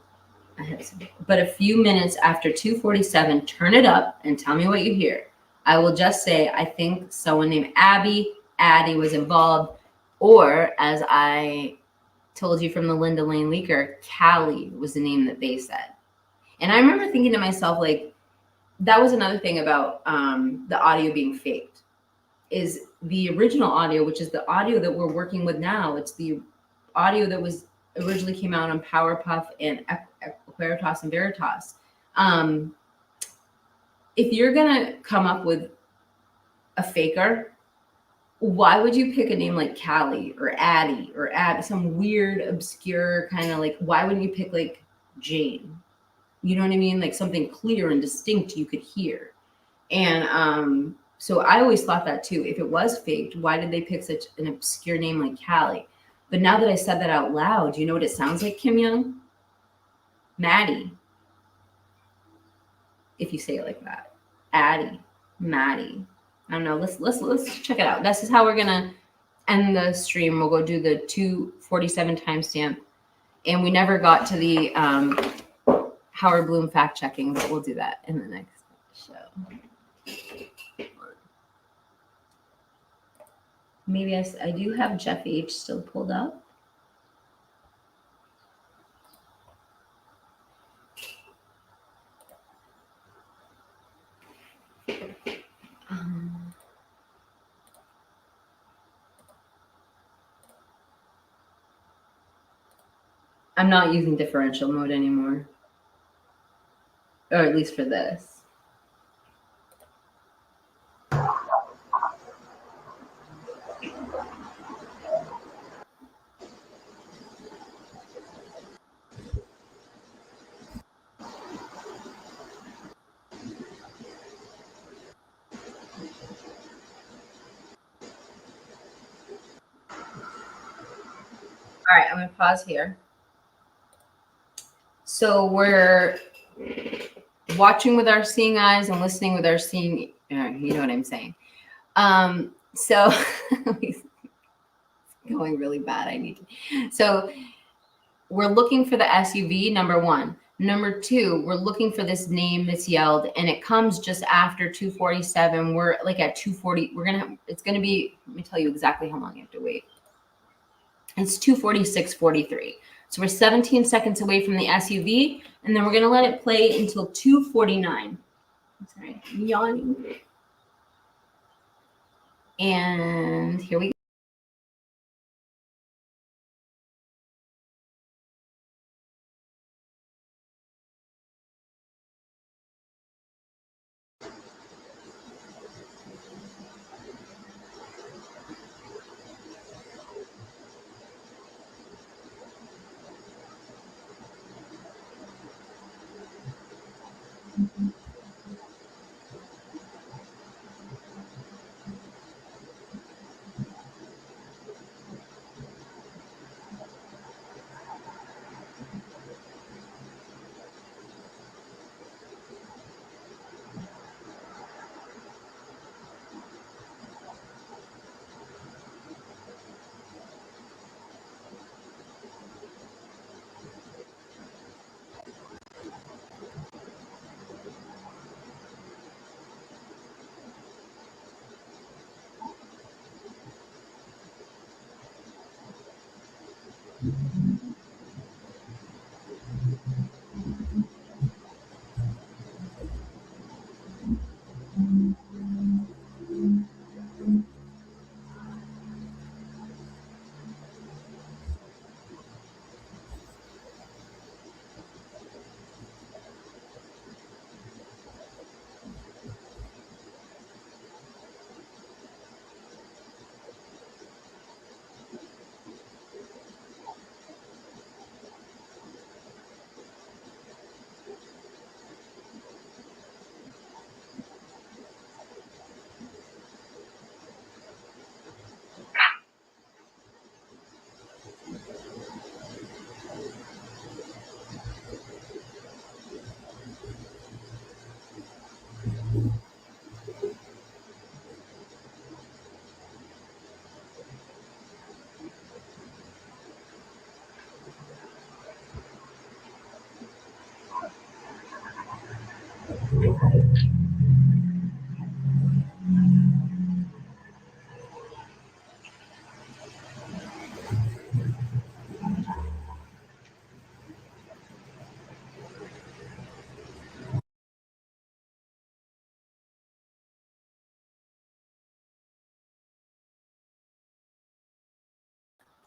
But a few minutes after 247, turn it up and tell me what you hear. I will just say, I think someone named Addie was involved, or as I told you from the Linda Lane leaker, Callie was the name that they said. And I remember thinking to myself, like, that was another thing about the audio being faked, is the original audio, which is the audio that we're working with now. It's the audio that was originally came out on Powerpuff and Aquaritas and Veritas. If you're gonna come up with a faker, why would you pick a name like Callie or Addie or some weird, obscure kind of like, why wouldn't you pick like Jane? You know what I mean? Like something clear and distinct you could hear. And so I always thought that too. If it was faked, why did they pick such an obscure name like Callie? But now that I said that out loud, do you know what it sounds like, Kim Young? Maddie. If you say it like that. Addie. Maddie. I don't know. Let's check it out. This is how we're gonna end the stream. We'll go do the 247 timestamp. And we never got to the Howard Bloom fact checking, but we'll do that in the next show. Maybe I do have Jeff H still pulled up. I'm not using differential mode anymore, or at least for this. All right, I'm going to pause here. So we're watching with our seeing eyes and listening with our seeing, you know what I'm saying. So it's going really bad. So we're looking for the SUV, number one. Number two, we're looking for this name that's yelled, and it comes just after 247. We're like at 240. It's going to be, let me tell you exactly how long you have to wait. It's 246:43. So we're 17 seconds away from the SUV, and then we're going to let it play until 249. I'm sorry, I'm yawning. And here we go.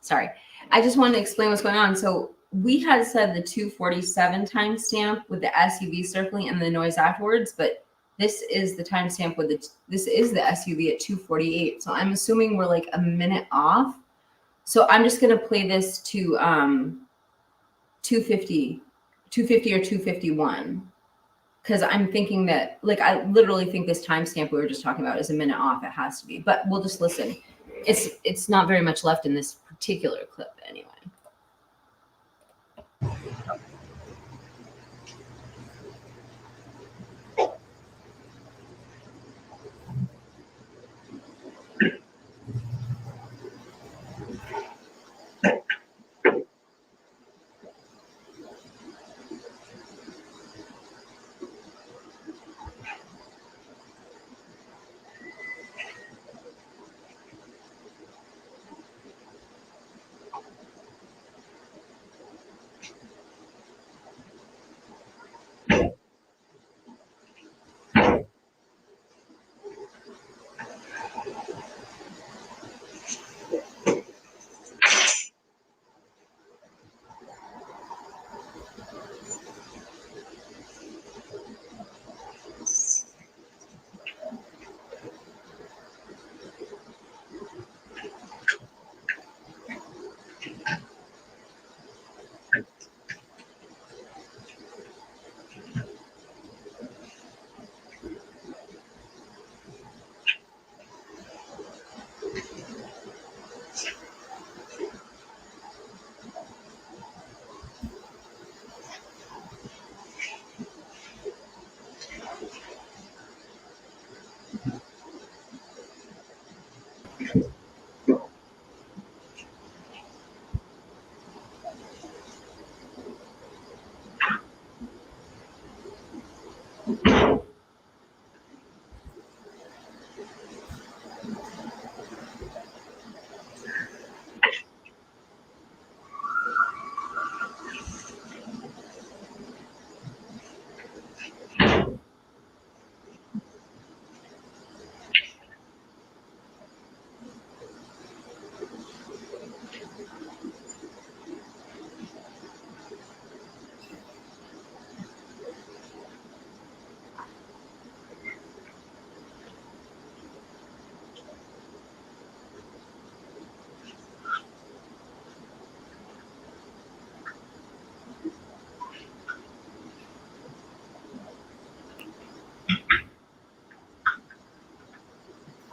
Sorry, I just wanted to explain what's going on. So we had said the 247 timestamp with the SUV circling and the noise afterwards, but this is the timestamp with this is the SUV at 248. So I'm assuming we're like a minute off. So I'm just gonna play this to 250 or 251. Because I'm thinking that, like, I literally think this timestamp we were just talking about is a minute off. It has to be, but we'll just listen. It's not very much left in this particular clip anyway.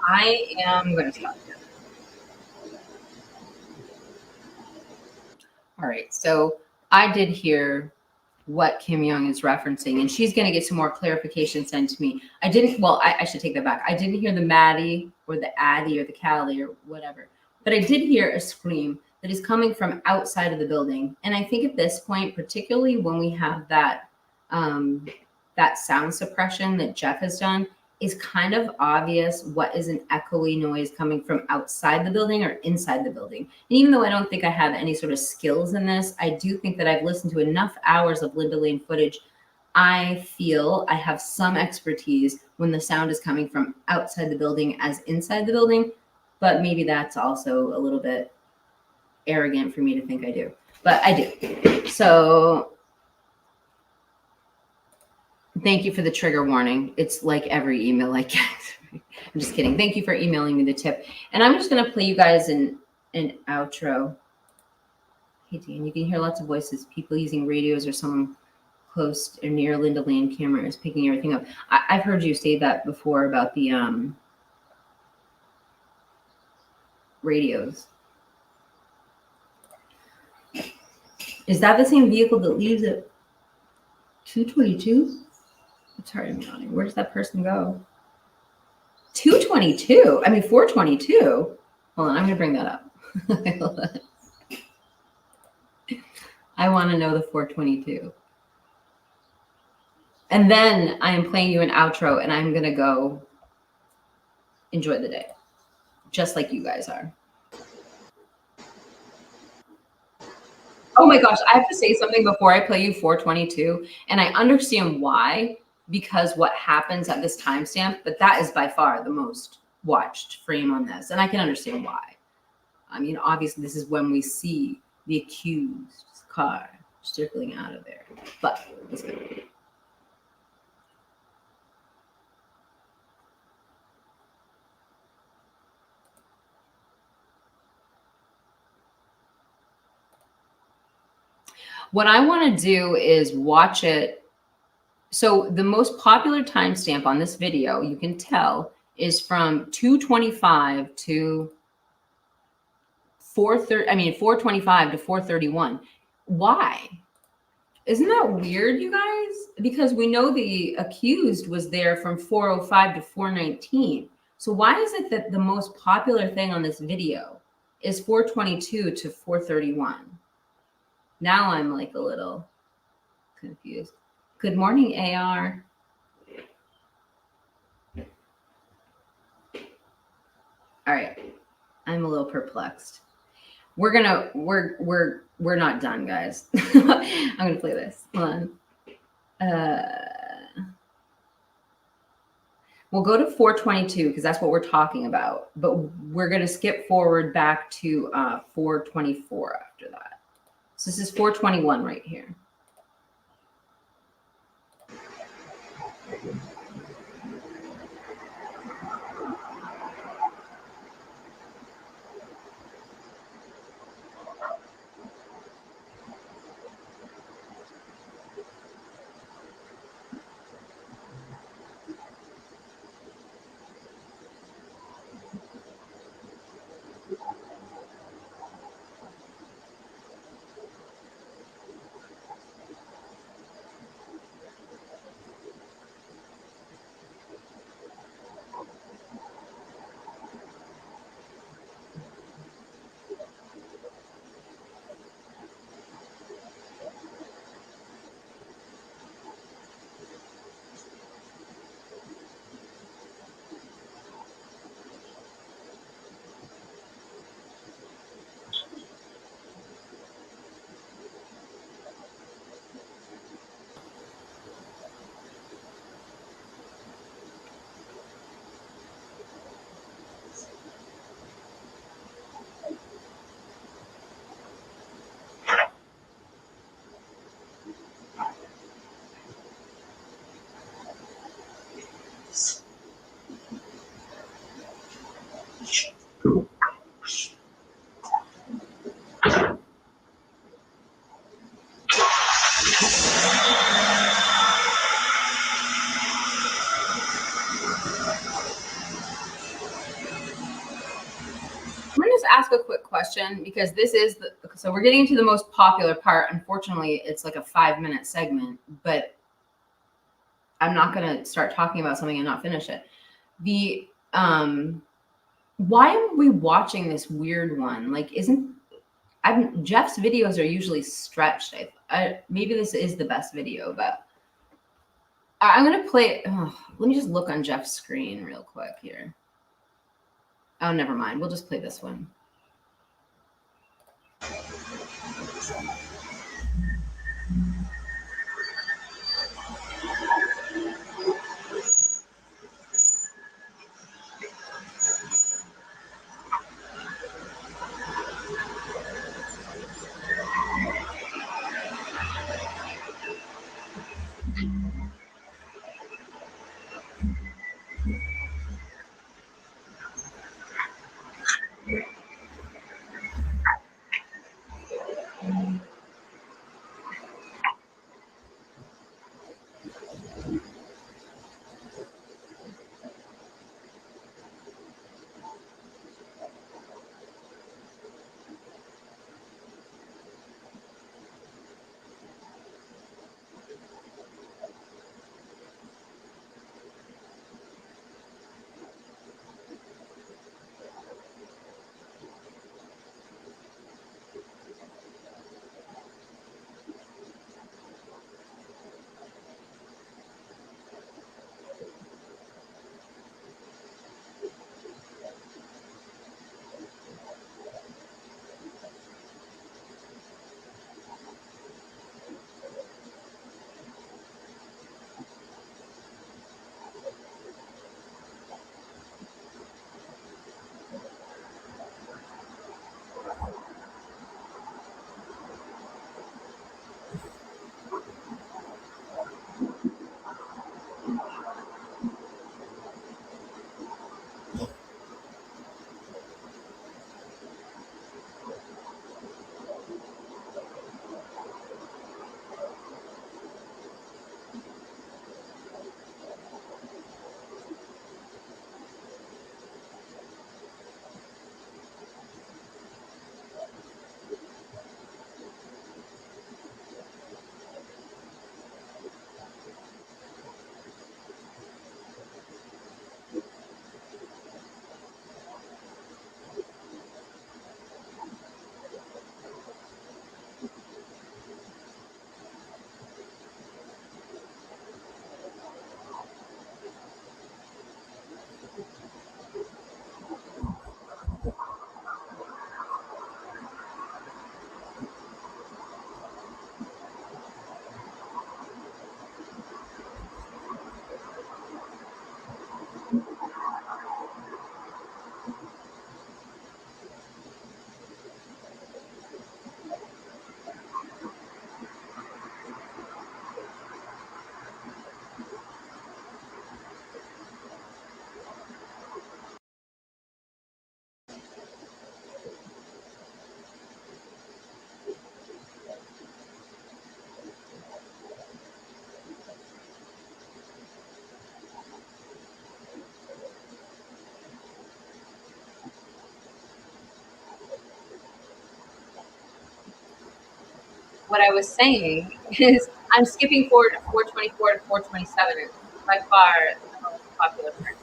I am going to stop here. All right, so I did hear what Kim Young is referencing, and she's going to get some more clarification sent to me. I didn't, well, I should take that back. I didn't hear the Maddie or the Addy or the Callie or whatever, but I did hear a scream that is coming from outside of the building. And I think at this point, particularly when we have that, that sound suppression that Jeff has done, is kind of obvious what is an echoey noise coming from outside the building or inside the building. And even though I don't think I have any sort of skills in this, I do think that I've listened to enough hours of Linda Lane footage. I feel I have some expertise when the sound is coming from outside the building as inside the building, but maybe that's also a little bit arrogant for me to think I do, but I do. So thank you for the trigger warning. It's like every email I get. I'm just kidding. Thank you for emailing me the tip. And I'm just going to play you guys an outro. Hey, Dan, you can hear lots of voices. People using radios or someone close or near Linda Lane camera is picking everything up. I've heard you say that before about the radios. Is that the same vehicle that leaves at 222? Sorry, I'm yawning. Where does that person go? 222? I mean, 422. Hold on, I'm going to bring that up. I want to know the 422. And then I am playing you an outro, and I'm going to go enjoy the day, just like you guys are. Oh my gosh, I have to say something before I play you 422, and I understand why, because what happens at this timestamp, but that is by far the most watched frame on this, and I can understand why. I mean, obviously, this is when we see the accused's car circling out of there, but let's go. What I want to do is watch it. So the most popular timestamp on this video, you can tell, is from 2:25 to 4:30. I mean, 4:25 to 4:31. Why? Isn't that weird, you guys? Because we know the accused was there from 4:05 to 4:19. So why is it that the most popular thing on this video is 4:22 to 4:31? Now I'm like a little confused. Good morning, AR. All right, I'm a little perplexed. We're not done, guys. I'm gonna play this. Hold on. We'll go to 422 because that's what we're talking about, but we're gonna skip forward back to 424 after that. So this is 421 right here. I'm gonna just ask a quick question because this is so we're getting to the most popular part. Unfortunately, it's like a 5-minute segment, but I'm not gonna start talking about something and not finish it. The why are we watching this weird one? Like, Jeff's videos are usually stretched. Maybe this is the best video, but I'm gonna play. Let me just look on Jeff's screen real quick here. Oh, never mind. We'll just play this one. what I was saying is I'm skipping forward to 424 to 427. It's by far the most popular part.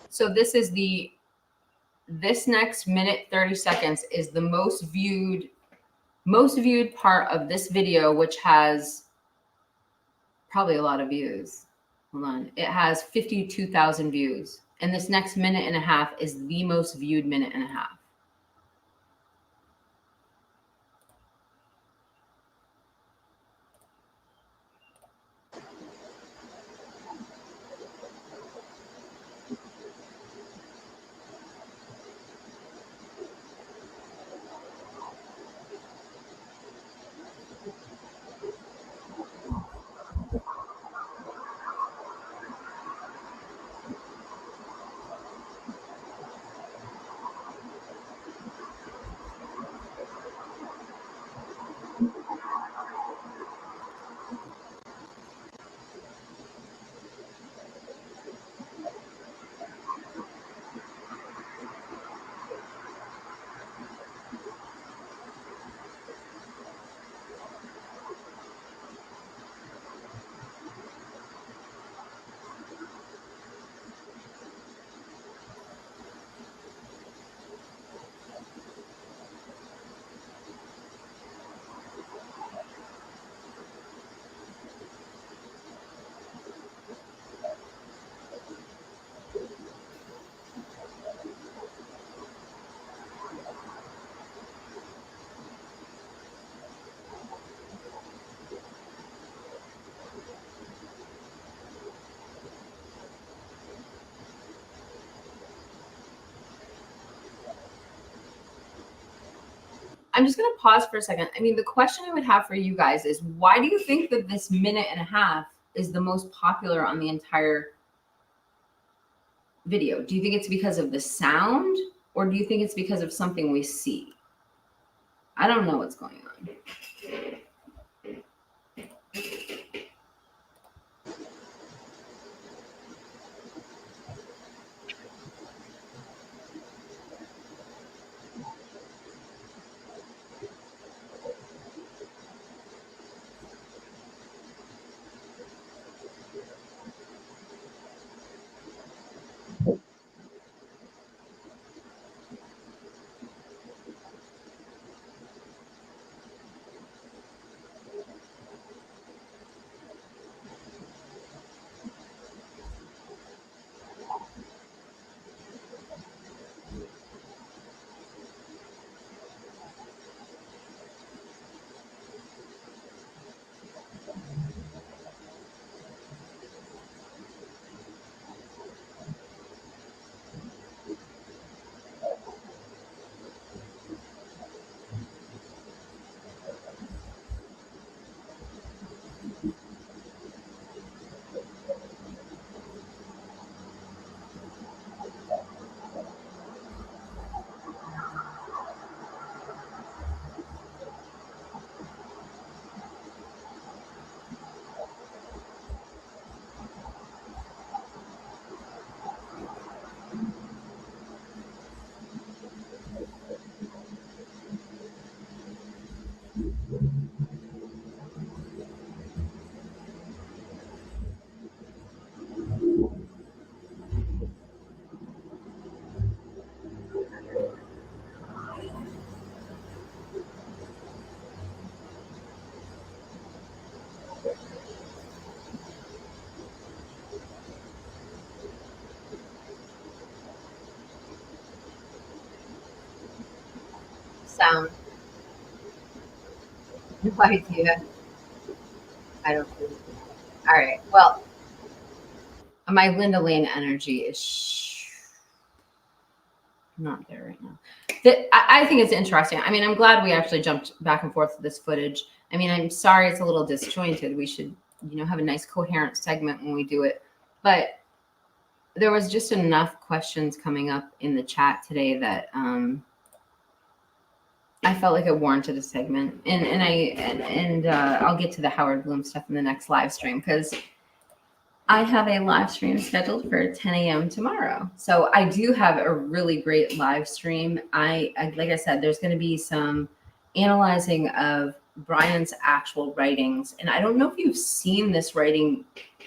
So this next minute 30 seconds is the most viewed part of this video, which has probably a lot of views. Hold on. It has 52,000 views. And this next minute and a half is the most viewed minute and a half. I'm just going to pause for a second. I mean, the question I would have for you guys is, why do you think that this minute and a half is the most popular on the entire video? Do you think it's because of the sound, or do you think it's because of something we see? I don't know what's going on. Sound. No idea. I don't know. All right. Well, My Linda Lane energy is not there right now. I think it's interesting. I mean, I'm glad we actually jumped back and forth with this footage. I mean, I'm sorry it's a little disjointed. We should, have a nice coherent segment when we do it. But there was just enough questions coming up in the chat today that I felt like it warranted a segment. And I'll get to the Howard Bloom stuff in the next live stream, because I have a live stream scheduled for 10 a.m. tomorrow. So I do have a really great live stream. I like I said, there's going to be some analyzing of Bryan's actual writings. And I don't know if you've seen this writing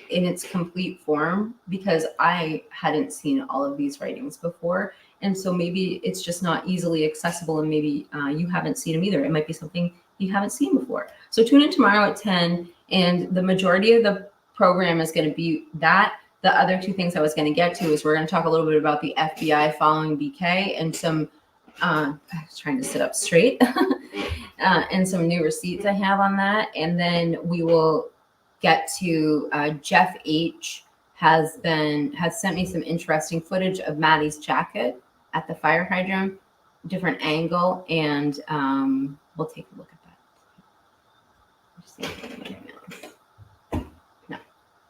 in its complete form, because I hadn't seen all of these writings before. And so maybe it's just not easily accessible, and maybe you haven't seen them either. It might be something you haven't seen before. So tune in tomorrow at 10, and the majority of the program is going to be that. The other two things I was going to get to is we're going to talk a little bit about the FBI following BK and some, I was trying to sit up straight, and some new receipts I have on that. And then we will get to Jeff H has sent me some interesting footage of Maddie's jacket at the fire hydrant, different angle, and we'll take a look at that. Just see if there's anything else. No,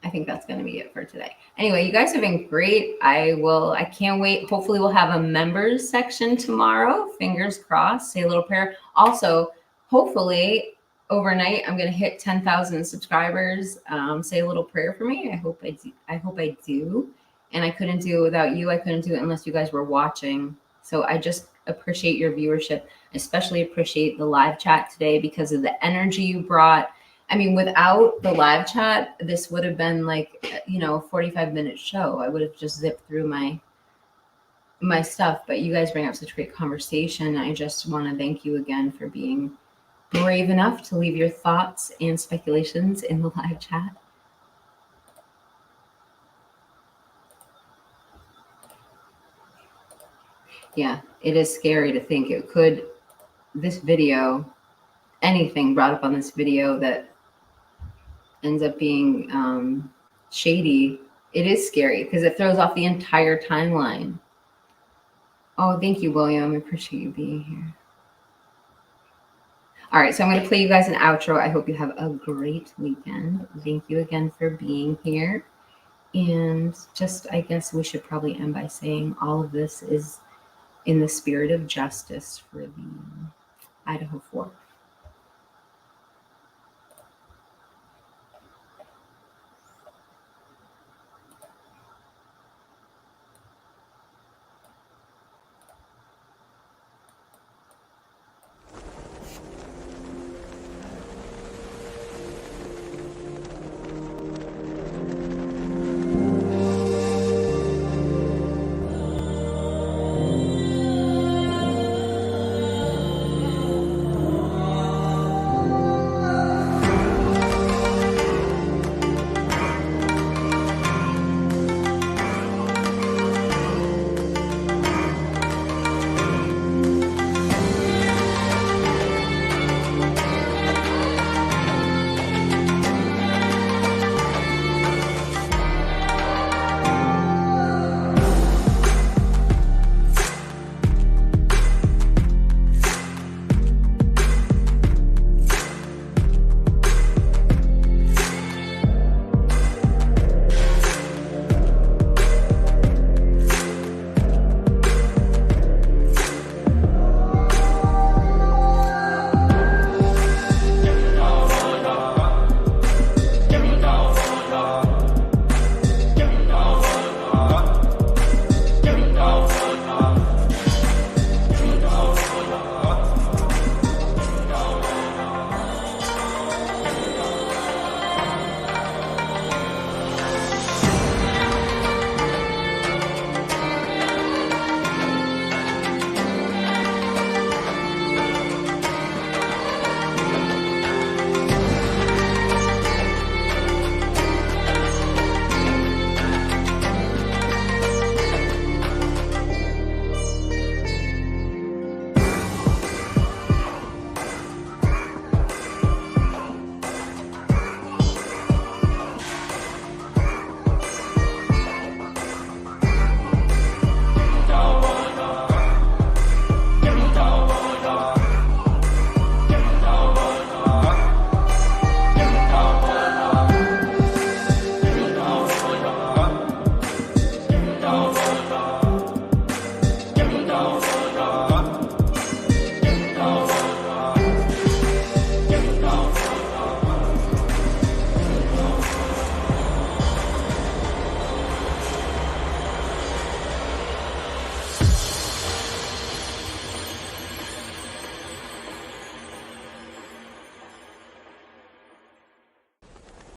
I think that's going to be it for today. Anyway, you guys have been great. I can't wait. Hopefully we'll have a members section tomorrow. Fingers crossed. Say a little prayer. Also, hopefully overnight I'm going to hit 10,000 subscribers. Say a little prayer for me. I hope I do. And I couldn't do it without you. I couldn't do it unless you guys were watching. So I just appreciate your viewership. Especially appreciate the live chat today because of the energy you brought. I mean, without the live chat, this would have been like, a 45-minute show. I would have just zipped through my stuff. But you guys bring up such great conversation. I just want to thank you again for being brave enough to leave your thoughts and speculations in the live chat. Yeah, it is scary to think this video, anything brought up on this video that ends up being shady, it is scary because it throws off the entire timeline. Oh, thank you, William. I appreciate you being here. All right, so I'm going to play you guys an outro. I hope you have a great weekend. Thank you again for being here. And I guess we should probably end by saying all of this is in the spirit of justice for the IDAHO4.